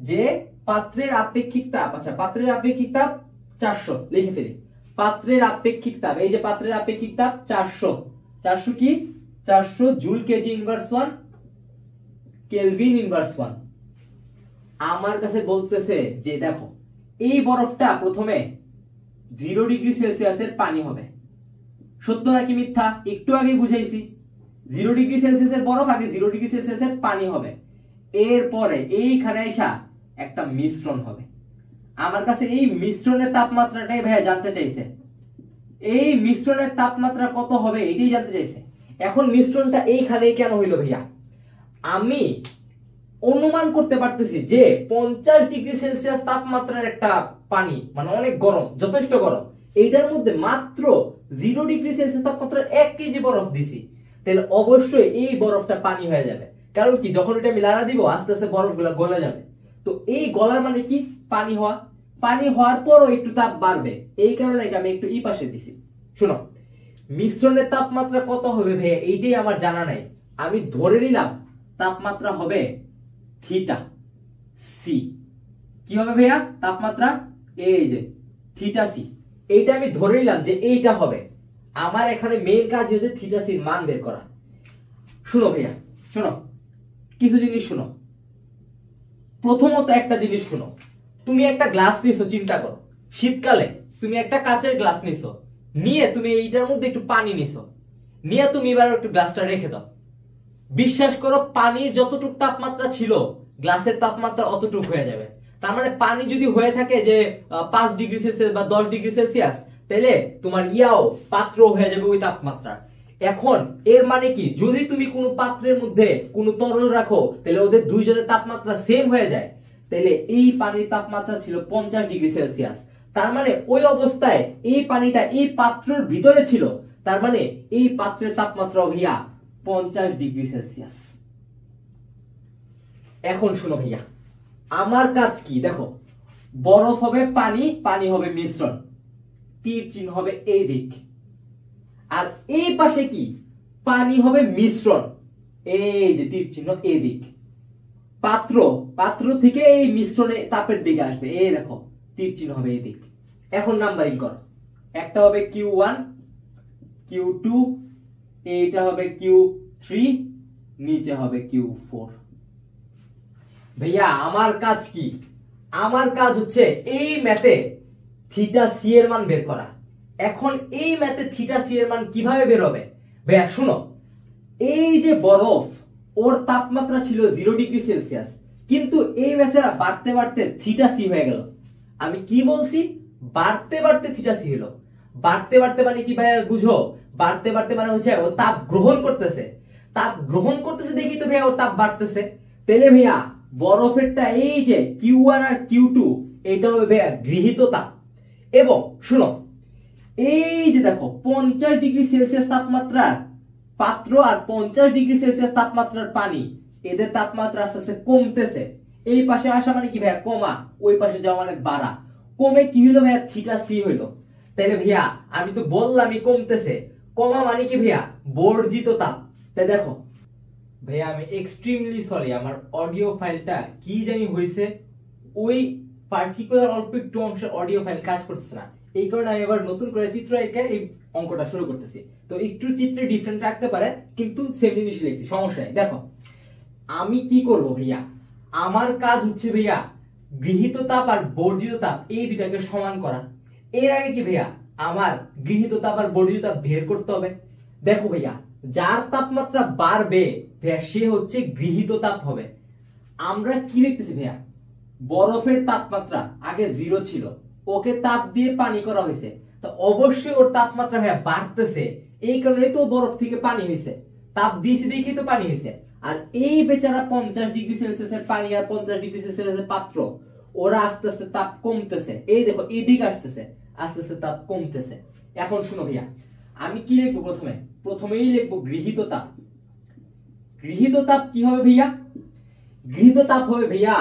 যে পাত্রের আপেক্ষিক তাপ, আচ্ছা পাত্রের আপেক্ষিক তাপ 400, লিখে ফেলি। পাত্রের আপেক্ষিক তাপ, এই যে পাত্রের আপেক্ষিক তাপ 400 কি, 400 joule KG inverse 1 kelvin inverse 1। আমার কাছে বলতেছে যে দেখো এই বরফটা প্রথমে 0°C এর পানি হবে। সত্য নাকি মিথ্যা একটু আগে বুঝাইছি, 0°C এর বরফ আগে 0°C এর পানি হবে, এরপরে এইখানে এসা একটা মিশ্রণ হবে। আমার কাছে এই মিশ্রণের তাপমাত্রাটাই ভাইয়া জানতে চাইছে, এই মিশ্রণের তাপমাত্রা কত হবে এটাই জানতে চাইছে। এখন মিশ্রণটা এইখানে কেন হইলো ভাইয়া, আমি অনুমান করতে পারতেছি যে 50°C তাপমাত্রার একটা পানি, মানে অনেক গরম, যথেষ্ট গরম, এইটার মধ্যে মাত্র 0°C তাপমাত্রার 1 কেজি বরফ দিছি, তাহলে অবশ্যই এই বরফটা পানি হয়ে যাবে। কারণ কি, যখন এটা আমি লাড়া দিব আস্তে আস্তে বরফগুলো গলে যাবে। তো এই গলার মানে কি, পানি হওয়া। পানি হওয়ার পরও একটু তাপ বাড়বে, এই কারণে এটা আমি একটু এই পাশে দিছি। শুনো, মিশ্রণের তাপমাত্রা কত হবে ভাইয়া এইটাই আমার জানা নাই। আমি ধরে নিলাম তাপমাত্রা হবে থিটা সি। কি হবে ভাইয়া তাপমাত্রা, এই যে থিটা সি, এইটা আমি ধরে নিলাম যে এইটা হবে। আমার এখানে মেইন কাজ হচ্ছে থিটা সির মান বের করা। শুনো ভাইয়া, শুনো কিছু জিনিস শুনো। প্রথমত একটা জিনিস শুনো, তুমি একটা গ্লাস নিছো, চিন্তা করো শীতকালে তুমি একটা কাচের গ্লাস নিছো, নিয়ে তুমি এইটার মধ্যে একটু পানি নিছো, নিয়ে তুমি এবার একটু গ্লাসটা রেখে দাও। বিশ্বাস করো পানির যতটুকু তাপমাত্রা ছিল গ্লাসের তাপমাত্রা অতটুকু হয়ে যাবে। তার মানে পানি যদি হয়ে থাকে যে 5°C বা 10°C, তাহলে তোমার পাত্র হয়ে যাবে ওই তাপমাত্রা। এখন এর মানে কি, যদি তুমি কোনো পাত্রের মধ্যে কোনো তরল রাখো তাহলে ওদের দুইজনের তাপমাত্রা সেম হয়ে যায়, তাহলে এই পানির তাপমাত্রা ছিল 50°C। তার মানে ওই অবস্থায় এই পানিটা এই পাত্রের ভিতরে ছিল, তার মানে এই পাত্রের তাপমাত্রা ভাইয়া 50°C। এখন শুনো ভাইয়া, আমার কাজ কি, দেখো বরফ হবে পানি, পানি হবে মিশ্রণ, তীর চিহ্ন হবে এই দিক, আর এই পাশে কি পানি হবে মিশ্রণ, এই যে তীর চিহ্ন এই দিক। পাত্র থেকে এই মিশ্রণে তাপের দিকে আসবে, এই দেখো তীর চিহ্ন হবে এই দিক। এখন নাম্বারিং করো, একটা হবে Q1 Q2, এইটা হবে Q3, নিচে হবে Q4। ভাইয়া আমার কাজ কি, আমার কাজ হচ্ছে এই ম্যাথে থিটা সি এর মান বের করা। এখন এই ম্যাথে থিটা সি এর মান কিভাবে বের হবে ভাইয়া শুনো, এই যে বরফ ওর তাপমাত্রা ছিল 0°C, কিন্তু এই বেচারা বাড়তে বাড়তে থিটা সি হয়ে গেল। আমি কি বলছি? বাড়তে বাড়তে থিটা সি হলো। বাড়তে বাড়তে মানে কি ভাইয়া বুঝো? বাড়তে বাড়তে মানে হচ্ছে ও তাপ গ্রহণ করতেছে, তাপ গ্রহণ করতেছে দেখি তো ভাইয়া ও তাপ বাড়তেছে। তাহলে ভাইয়া বরফেরটা এই যে Q1 আর Q2 এটা হবে ভাইয়া গৃহীত তাপ। এবং শুনো, এই যে দেখো 50 ডিগ্রি সেলসিয়াস তাপমাত্রার পাত্র আর 50 ডিগ্রি সেলসিয়াস তাপমাত্রার পানি, এদের তাপমাত্রা আস্তে আস্তে কমতেছে। এই পাশে আসা মানে কি ভাইয়া কমা, ওই পাশে যাওয়া মানে বাড়া। কমে কি হলো ভাইয়া? থিটা সি হইলো। তাইলে ভাইয়া আমি তো বললামই কমতেছে, কমা মানে কি ভাইয়া? বর্জিত তাপ। তাই দেখো ভাইয়া আমি এক্সট্রিমলি সরি, আমার অডিও ফাইলটা কি জানি হয়েছে, ওই পার্টিকুলার অল্প একটু অংশের অডিও ফাইল কাজ করতেছে না। এই কারণে আমি আবার নতুন করে চিত্র এঁকে এই অঙ্কটা শুরু করতেছি। তো একটু চিত্রে ডিফারেন্ট রাখতে পারে, কিন্তু সেম জিনিসই লিখছি, সমস্যা নেই। দেখো আমি কি করব ভাইয়া, আমার কাজ হচ্ছে ভাইয়া গৃহীত তাপ আর বর্জিত তাপ এই দুটাকে সমান করা। এর আগে কি ভাইয়া আমার গৃহীত তাপ আর বর্জিত তাপ বের করতে হবে। দেখো ভাইয়া যার তাপমাত্রা বাড়বে ভাইয়া সে হচ্ছে গৃহীত তাপ হবে। আমরা কি লিখতেছি ভাইয়া? বরফের তাপমাত্রা আগে 0 ছিল, ওকে তাপ দিয়ে পানি করা হয়েছে, তো অবশ্যই ওর তাপমাত্রা ভাইয়া বাড়তেছে। এই কারণেই তো বরফ থেকে পানি হয়েছে, তাপ দিয়েছে দেখেই তো পানি হয়েছে। আর এই বেচারা 50 ডিগ্রি সেলসিয়াসের পানি আর 50 ডিগ্রি সেলসিয়াসের পাত্র, ওরা আস্তে আস্তে তাপ কমতেছে। এই দেখো এদিকে আসতেছে, আস্তে আস্তে তাপ কমতেছে। এখন শুনো ভাইয়া, আমি কি লিখবো? প্রথমেই লিখবো গৃহীত তাপ। গৃহীত তাপ কি হবে ভাইয়া? গৃহীত তাপ হবে ভাইয়া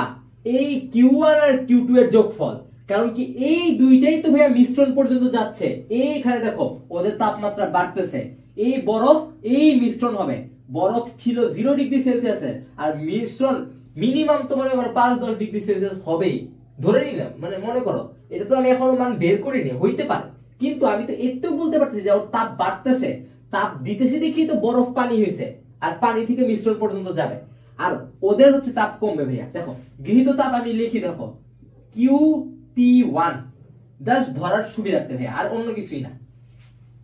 এই Q1 আর Q2 এর যোগফল। কারণ কি এই দুইটাই তো ভাইয়া মিশ্রণ পর্যন্ত যাচ্ছে। এইখানে দেখো ওদের তাপমাত্রা বাড়তেছে, এই বরফ এই মিশ্রণ হবে। বরফ ছিল 0 ডিগ্রি সেলসিয়াসের, আর মিশ্রণ মিনিমাম তো মনে করো 5-10 ডিগ্রি সেলসিয়াস হবেই, ধরে নিলাম। মানে মনে করো এটা তো আমি এখনো মান বের করিনি, হইতে পারে, কিন্তু আমি তো একটু বলতে পারতেছি যে ওর তাপ বাড়তেছে, তাপ দিতেছি দেখি তো বরফ পানি হয়েছে, আর পানি থেকে মিশ্রণ পর্যন্ত যাবে। আর ওদের হচ্ছে তাপ কমবে ভাইয়া। দেখো গৃহীত তাপ আমি লিখি, দেখো QT1, জাস্ট ধরার সুবিধার্থে ভাইয়া, আর অন্য কিছুই না।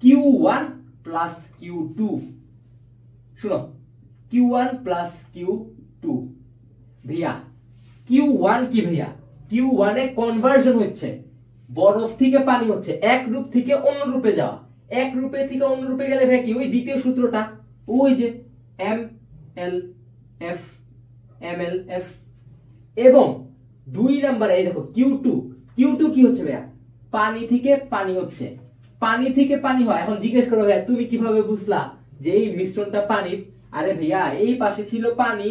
Q1 প্লাস Q2, শুনো Q1 প্লাস Q2 ভাইয়া। Q1 কি ভাইয়া? Q1 এ কনভার্সন হচ্ছে, বরফ থেকে পানি হচ্ছে, এক রূপ থেকে অন্য রূপে যাওয়া। এক রূপে থেকে অন্য রূপে গেলে ভাইয়া কি? ওই দ্বিতীয় সূত্রটা, ওই যে MLF MLF। এবং 2 নাম্বারে এই দেখো Q2 কি হচ্ছে ভাইয়া? পানি থেকে পানি হচ্ছে, পানি থেকে পানি হয়। এখন জিজ্ঞেস করো ভাইয়া তুমি কিভাবে বুঝলা যে এই মিশ্রণটা পানির? আরে ভাইয়া এই পাশে ছিল পানি,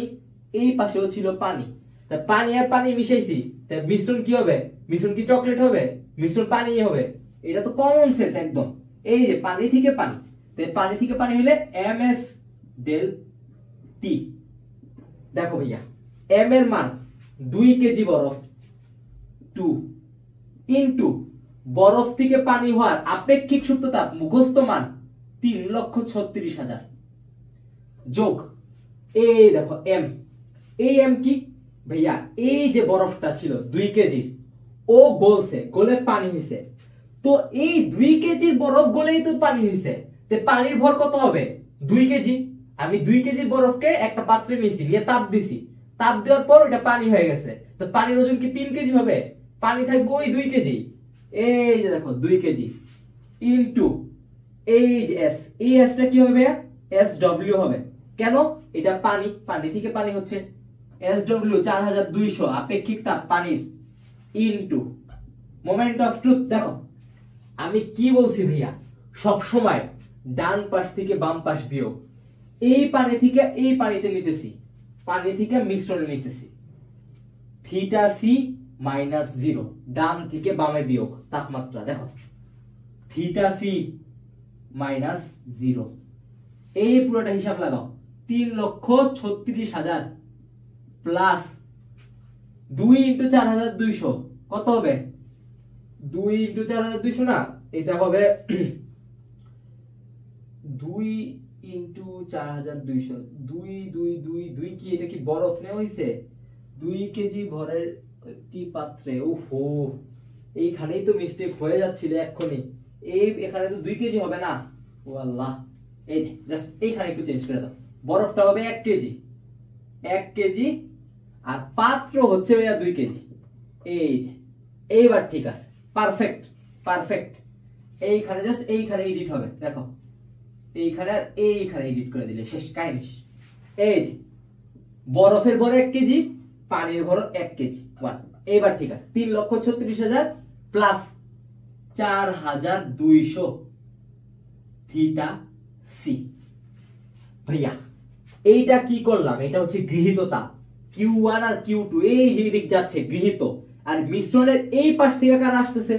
এই পাশেও ছিল পানি, তা পানি আর পানি মিশাইছি, তা মিশ্রণ কি হবে? মিশ্রণ কি চকলেট হবে? মিশ্রণ পানি হবে। এটা তো কমন সেন্স একদম। এই যে পানি থেকে পানি, তো পানি থেকে পানি হলে MS del T। দেখো ভাইয়া M এর মান 2 কেজি বরফ, 2 ইনটু বরফ থেকে পানি হওয়ার আপেক্ষিক সুপ্ত তাপ মুখস্থ মান 3,36,000 যোগ এই দেখো M। এই M কি ভাইয়া? এই যে বরফটা ছিল 2 কেজি, ও গলছে, গলে পানি হইছে। তো এই 2 কেজির বরফ গলেই তো পানি হইছে, তে পানির ভর কত হবে? 2 কেজি। আমি 2 কেজির বরফকে একটা পাত্রে নিয়েছি, নিয়ে তাপ দিছি, তাপ দেওয়ার পর এটা পানি হয়ে গেছে, তো পানির ওজন কি 3 কেজি হবে? পানি থাকবে ওই 2 কেজি। এই যে দেখো 2 কেজি ইনটু এই যে S, এই S টা কি হবে? SW হবে। কেন? এটা পানি, পানি থেকে পানি হচ্ছে, SW 4200 আপেক্ষিক তাপ পানির, ইনটু মোমেন্ট অফ ট্রুথ। দেখো আমি কি বলছি ভাইয়া, সব সময় ডান পাশ থেকে বাম পাশ বিয়োগ। এই পানি থেকে এই পানিতে নিতেছি, পানি থেকে মিশ্রণে নিতেছি। থিটা সি মাইনাস 0, ডান থেকে বামে বিয়োগ তাপমাত্রা। দেখো থিটা সি মাইনাস 0, এই পুরোটা হিসাব লাগাও। 3,36,000 প্লাস 2 ইন্টু 4,200 কত হবে? 2 ইন্টু 4,200 না, এটা হবে 2 ইন্টু 4,200, 2 কি এটা কি বরফ নেওয়া হয়েছে? 2 কেজি ভরের একটি পাত্রে, ওহো এইখানেই তো মিস্টেক হয়ে যাচ্ছিল এক্ষুনি। এখানে তো 2 কেজি হবে না, ও আল্লাহ। এই যে জাস্ট এইখানে একটু চেঞ্জ করে দাও, বরফটা হবে 1 কেজি, 1 কেজি আর পাত্র হচ্ছে ভাইয়া 2 কেজি। এই যে এইবার ঠিক আছে, পারফেক্ট পারফেক্ট। এইখানে জাস্ট এইখানে এডিট হবে, দেখো এইখানে আর এইখানে এডিট করে দিলে শেষ, কাহিনী শেষ। এই যে বরফের ভর 1 কেজি, পানির ভর 1 কেজি, 1। এইবার ঠিক আছে, 3,36,000 প্লাস 4,200 থিটা সি। ভাইয়া এইটা কি করলাম, এটা হচ্ছে গৃহীত তাপ Q1 আর Q2, এই যে দিক যাচ্ছে গৃহীত, আর মিশ্রণের এই পাশ থেকে কারা আসতেছে,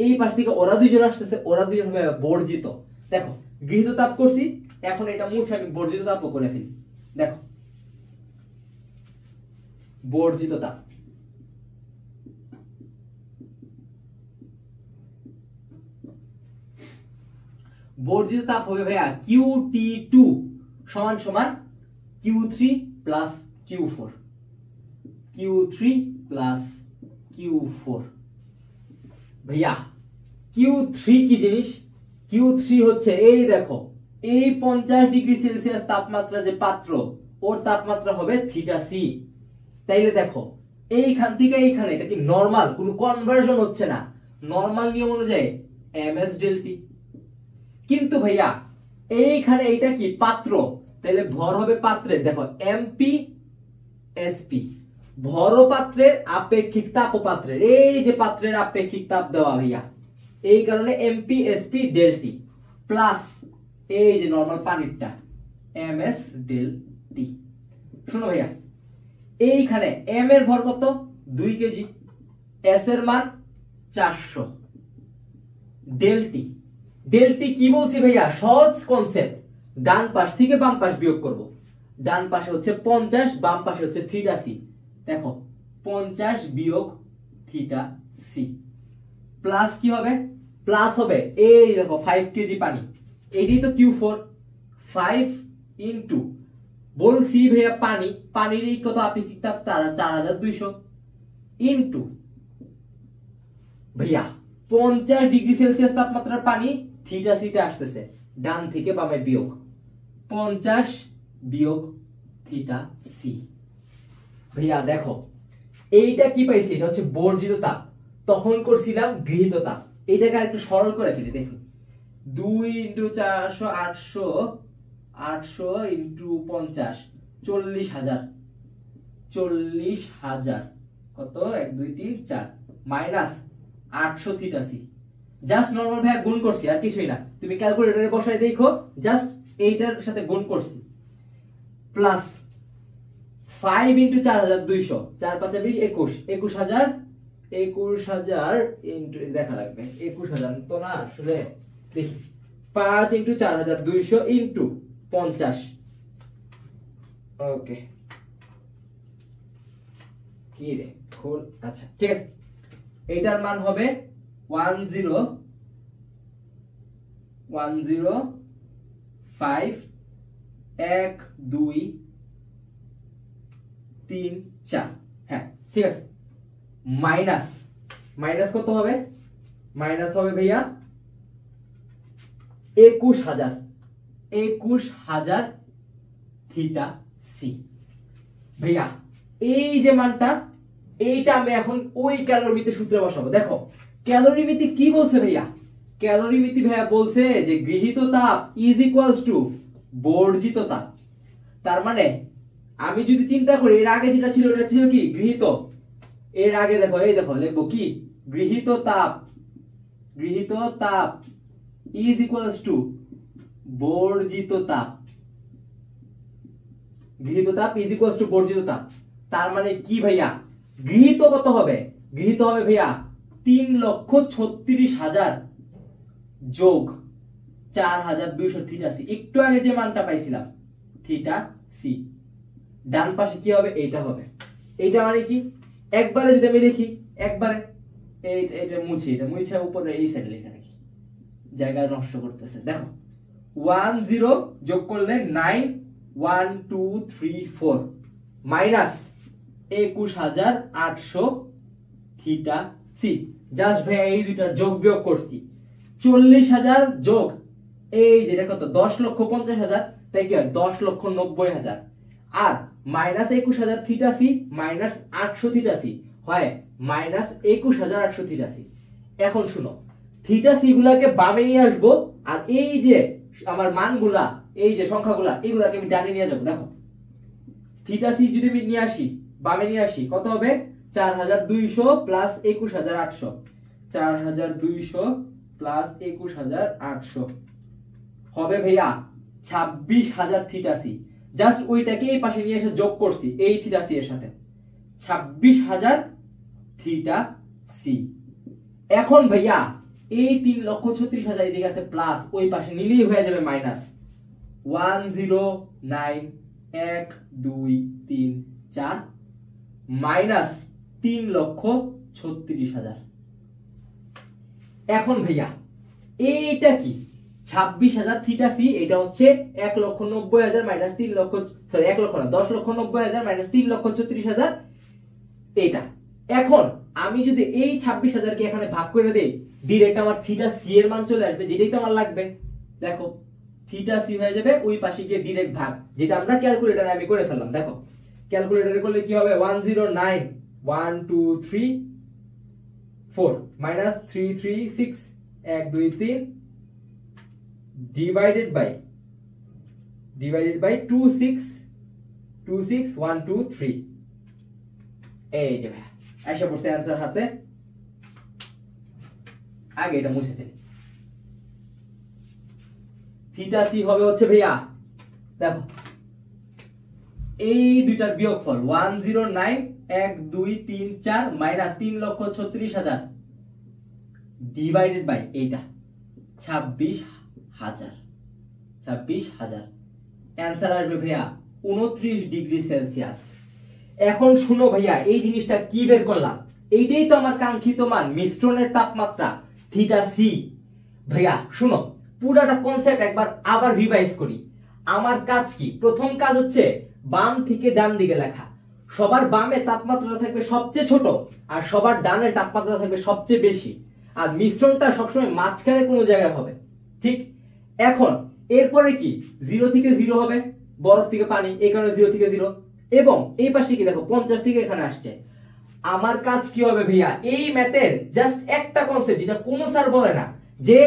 এই পাশ থেকে ওরা দুইজন আসতেছে, ওরা দুইজন হবে বর্জিত। দেখো গৃহীত তাপ করছি, এখন এটা মুছে আমি বর্জিত তাপও করে ফেলি। দেখো বর্জিত তাপ, বর্জিত তাপ হবে ভাইয়া QT2 সমান সমান Q3 plus Q4, Q3 plus Q4। ভাইয়া Q3 কি জিনিস? Q3 হচ্ছে এই দেখো এই 50 ডিগ্রি সেলসিয়াস তাপমাত্রা যে পাত্র, ওর তাপমাত্রা হবে থিটা সি। তাইলে দেখো এইখান থেকে এইখানে এটা কি নরমাল, কোনো কনভার্সন হচ্ছে না, নরমাল নিয়ম অনুযায়ী ms del t। কিন্তু ভাইয়া এইখানে এটা কি পাত্র, তাহলে ভর হবে পাত্রের, দেখো mp sp, ভর পাত্রের আপেক্ষিক তাপ পাত্রের, এই যে পাত্রের আপেক্ষিক তাপ দেওয়া ভাইয়া, এই কারণে mp sp del t plus এই যে নরমাল পানিরটা ms del t। শুনো ভাইয়া এইখানে m এর ভর কত, 2 কেজি, s এর মান 400, del t, del t কি বলছি ভাইয়া, সহজ কনসেপ্ট, ডান পাশ থেকে বাম পাশ বিয়োগ করব, ডান পাশে হচ্ছে 50, বাম পাশে হচ্ছে থিটা সি। দেখো 50 বিয়োগ থিটা সি প্লাস কি হবে, প্লাস হবে এই দেখো 5 কেজি পানি, এটাই তো Q4, 5 ইনটু বলছি ভাইয়া পানি, পানির এই কত আপেক্ষিক তাপ তারা 4200 ইনটু ভাইয়া 50 ডিগ্রি সেলসিয়াস তাপমাত্রার পানি থিটা সিতে আসতেছে, ডান থেকে বামে বিয়োগ 50 বিয়োগ থিটা সি। ভাইয়া দেখো এইটা কি পাইছি, এটা হচ্ছে বর্জিত তাপ, তখন করছিলাম গৃহীত তাপ। এইটাকে আরেকটু সরল করে ফেলি, দেখি 2 ইনটু 400, 800 ইনটু 50, 40,000, 40,000 কত, 1 2 3 4 minus 800 theta C. Just normal ভাবে গুণ করছি, আর কিছুই না, তুমি ক্যালকুলেটরে বসাই দেখো, জাস্ট এইটার সাথে গুণ করছি, প্লাস 5 ইনটু 4,200, 4 5 20, 21,000, 21,000 ইনটু দেখা লাগবে 21,000 তো না আসলে, দেখি 5 ইনটু 4,200 ইনটু 50, ওকে কি রে খোল, আচ্ছা ঠিক আছে, এইটার মান হবে 10,5 1 2 3 4, হ্যাঁ ঠিক আছে, মাইনাস মাইনাস কত হবে, মাইনাস হবে ভাইয়া 21,000 থিটা সি। ভাইয়া এই যে মানটা, এইটা আমি এখন ওই ক্যালোরিমিতি সূত্রে বসাবো। দেখো ক্যালোরিমিতি কি বলছে ভাইয়া, ক্যালোরিমিতি ভাইয়া বলছে যে গৃহীত তাপ ইজ ইকুয়ালস টু বর্জিত তাপ। তার মানে আমি যদি চিন্তা করি এর আগে যেটা ছিল এটা ছিল কি গৃহীত, এর আগে দেখো এই দেখো লিখবো কি গৃহীত তাপ ইজ ইকুয়ালস টু বর্জিত তাপ, গৃহীত তাপ ইজ ইকুয়ালস টু বর্জিত তাপ। তার মানে কি ভাইয়া, গৃহীত কত হবে, গৃহীত হবে ভাইয়া 3,36,000 যোগ 4,200 থিটা সি, একটু আগে যে মানটা পাইছিলাম থিটা সি, ডান পাশে কি হবে, এইটা হবে। এইটা মানে কি, একবারে যদি আমি লিখি, একবারে এটা মুছে, এটা মুছে উপরে এই সাইডে লিখে রাখি, জায়গা নষ্ট করতেছে। দেখো 10 যোগ করলে 9, 1 2 3 4 মাইনাস 21,800 থিটা সি। জাস্ট ভাই এই দুইটার যোগ বিয়োগ করছি, 40,000 যোগ এই যেটা কত 10,50,000, তাই কি হয় 10,90,000, আর minus 21,000 theta C minus 800 theta C হয় মাইনাস 21,800 থিটা সি। এখন শুনো, থিটা সি গুলাকে বামে নিয়ে আসবো, আর এই যে আমার মানগুলা, এই যে সংখ্যাগুলা, এগুলাকে আমি ডানে নিয়ে যাবো। দেখো থিটা সি যদি আমি নিয়ে আসি, বামে নিয়ে আসি, কত হবে? 4200 প্লাস 21,800, 4200 প্লাস 21,800 হবে ভাইয়া 26,000 থিটা সি। জাস্ট ওইটাকে এই পাশে নিয়ে এসে যোগ করছি এই থিটা সি এর সাথে, 26,000 থিটা সি। এখন ভাইয়া এই 3,36,000 এদিকে আছে প্লাস, ওই পাশে নিলেই হয়ে যাবে মাইনাস। 109 1 2 3 4 মাইনাস 3,36,000। এখন ভাইয়া এইটা কি? 26,000 থিটা সি, এটা হচ্ছে 1,90,000 মাইনাস 3 লক্ষ, সরি 1 লক্ষ না, 10,90,000 মাইনাস 3,36,000 এইটা। এখন আমি যদি এই 26,000 কে এখানে ভাগ করে দেই, ডাইরেক্ট আমার থিটা সি এর মান চলে আসবে, যেটাই তো আমার লাগবে। দেখো থিটা সি হয়ে যাবে ওই পাশে গিয়ে ডাইরেক্ট ভাগ, যেটা আমরা ক্যালকুলেটরে আমি করে ফেললাম। দেখো ক্যালকুলেটরে করলে কি হবে? 109 1 2 3 4 মাইনাস 3 3 6 1 2 3 ডিভাইডেড বাই 2 6 2 6 1 2 3। এই যে ভাই আশা পড়ছে অ্যানসার হাতে। আগে এটা মুছে ফেলি। থিটা সি হবে হচ্ছে ভাইয়া, দেখো এই দুইটার বিয়োগফল 109 1 2 3 4 মাইনাস 3,36,000 ডিভাইডেড বাই এইটা 26,000। অ্যানসার আসবে ভাইয়া 29 ডিগ্রি সেলসিয়াস। এখন শুনো ভাইয়া, এই জিনিসটা কি বের করলাম? এইটাই তো আমার কাঙ্ক্ষিত মান, মিশ্রণের তাপমাত্রা থিটা সি। ভাইয়া শুনো, পুরাটা কনসেপ্ট একবার আবার রিভাইজ করি। আমার কাজ কি? প্রথম কাজ হচ্ছে বাম থেকে ডান দিকে লেখা। সবার বামে তাপমাত্রা থাকবে সবচেয়ে ছোট, আর সবার ডানে তাপমাত্রা থাকবে সবচেয়ে বেশি, আর মিশ্রণটা সবসময় মাঝখানে কোনো জায়গায় হবে, ঠিক? এখন এরপরে কি? 0 থেকে 0 হবে, বরফ থেকে পানি, এই কারণে 0 থেকে 0। এবং এই পাশে কি দেখো 50 থেকে এখানে আসছে। আমার কাজ কি হবে ভাইয়া? এই ম্যাথের জাস্ট একটা কনসেপ্ট, যেটা কোনো স্যার বলে না, যে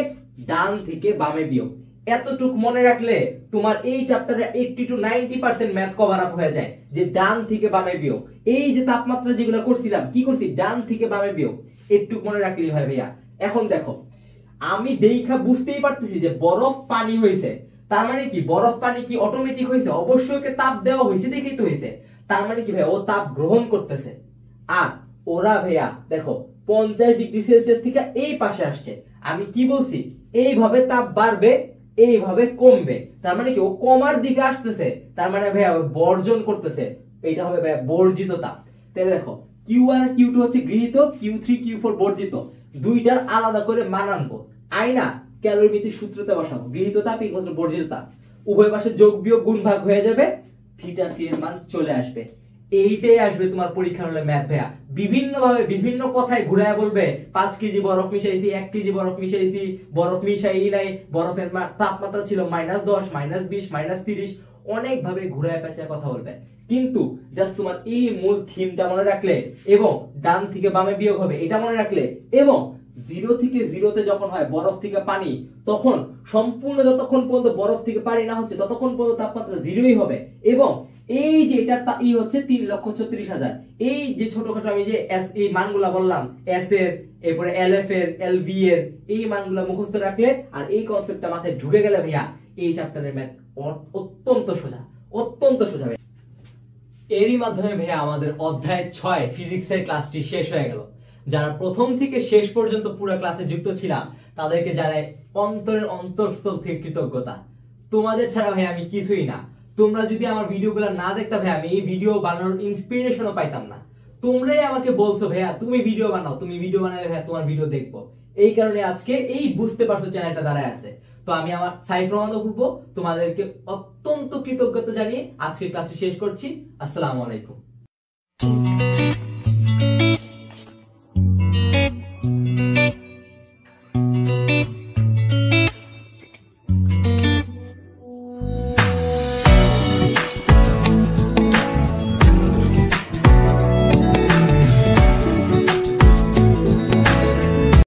ডান থেকে বামে বিয়োগ। এতটুক মনে রাখলে তোমার এই চ্যাপ্টারে 80 to 90% ম্যাথ কভার আপ হয়ে যায়, যে ডান থেকে বামে বিয়োগ। এই যে তাপমাত্রা যেগুলো করছিলাম, কি করছি? ডান থেকে বামে বিয়োগ। একটু মনে রাখলেই হয় ভাইয়া। এখন দেখো আমি দেখা বুঝতেই পারতেছি যে বরফ পানি হয়েছে, তার মানে কি বরফ পানি কি অটোমেটিক হয়েছে? অবশ্যই ওকে তাপ দেওয়া হয়েছে দেখেই তো হয়েছে। তার মানে কি ভাইয়া, ও তাপ গ্রহণ করতেছে। আর ওরা ভাইয়া দেখো 50 ডিগ্রি সেলসিয়াস থেকে এই পাশে আসছে। আমি কি বলছি? এইভাবে তাপ বাড়বে, এইভাবে কমবে, তার মানে কি ও কমার দিকে আসতেছে, তার মানে ভাইয়া ও বর্জন করতেছে। এটা হবে ভাইয়া বর্জিত তাপ। তাহলে দেখো Q1 আর Q2 হচ্ছে গৃহীত, Q3 Q4 বর্জিত। দুইটার আলাদা করে মান আনবো, আইনা ক্যালোরিমিতির সূত্রতে বসাবো। গৃহীত তাপ ইকুয়াল টু বর্জিত তাপ, উভয় পাশে যোগ বিয়োগ গুণ ভাগ হয়ে যাবে, থিটা সি এর মান চলে আসবে। এইটাই আসবে তোমার পরীক্ষার হলে ম্যাথ ভাইয়া। বিভিন্ন ভাবে বিভিন্ন কথায় ঘুরায় বলবে 5 কেজি বরফ মিশাইছি, 1 কেজি বরফ মিশাইছি, বরফ মিশাই নাই, বরফের তাপমাত্রা ছিল -10 -20 -30, অনেক ভাবে ঘুরায় পেঁচায় কথা বলবে। কিন্তু জাস্ট তোমার এই মূল থিমটা মনে রাখলে, এবং ডান থেকে বামে বিয়োগ হবে এটা মনে রাখলে, এবং 0 থেকে 0 যখন হয় বরফ থেকে পানি, তখন সম্পূর্ণ যতক্ষণ পর্যন্ত বরফ থেকে পানি না হচ্ছে ততক্ষণ পর্যন্ত তাপমাত্রা 0ই হবে। এবং এই যে এটার হচ্ছে 3,36,000। এই যে ছোটখাটো আমি যে এই মানগুলা বললাম, এস এর, এরপরে এলএফ এর, এলভি এর, এই মানগুলা মুখস্থ রাখলে আর এই কনসেপ্টটা মাথায় ঢুকে গেলে ভাইয়া এই চ্যাপ্টারের ম্যাথ অত্যন্ত সোজা, অত্যন্ত সোজা। এরই মাধ্যমে ভাইয়া আমাদের অধ্যায় 6 ফিজিক্সের ক্লাসটি শেষ হয়ে গেল। যারা প্রথম থেকে শেষ পর্যন্ত পুরো ক্লাসে যুক্ত ছিলাম তাদেরকে জানাই অন্তরের অন্তঃস্থল থেকে কৃতজ্ঞতা। তোমাদের ছাড়া ভাই আমি কিছুই না। তোমরা যদি আমার ভিডিওগুলো না দেখতে ভাই, আমি এই ভিডিও বানানোর ইন্সপিরেশনও পাইতাম না। তোমরাই আমাকে বলছো ভাইয়া তুমি ভিডিও বানাও, তুমি ভিডিও বানালে ভাইয়া তোমার ভিডিও দেখবো। এই কারণে আজকে এই বুঝতে পারছো চ্যানেলটা দাঁড়ায় আছে। তো আমি আমার সাইফ রহমান বলবো তোমাদেরকে অত্যন্ত কৃতজ্ঞতা জানিয়ে আজকের ক্লাসটি শেষ করছি। আসসালামু আলাইকুম।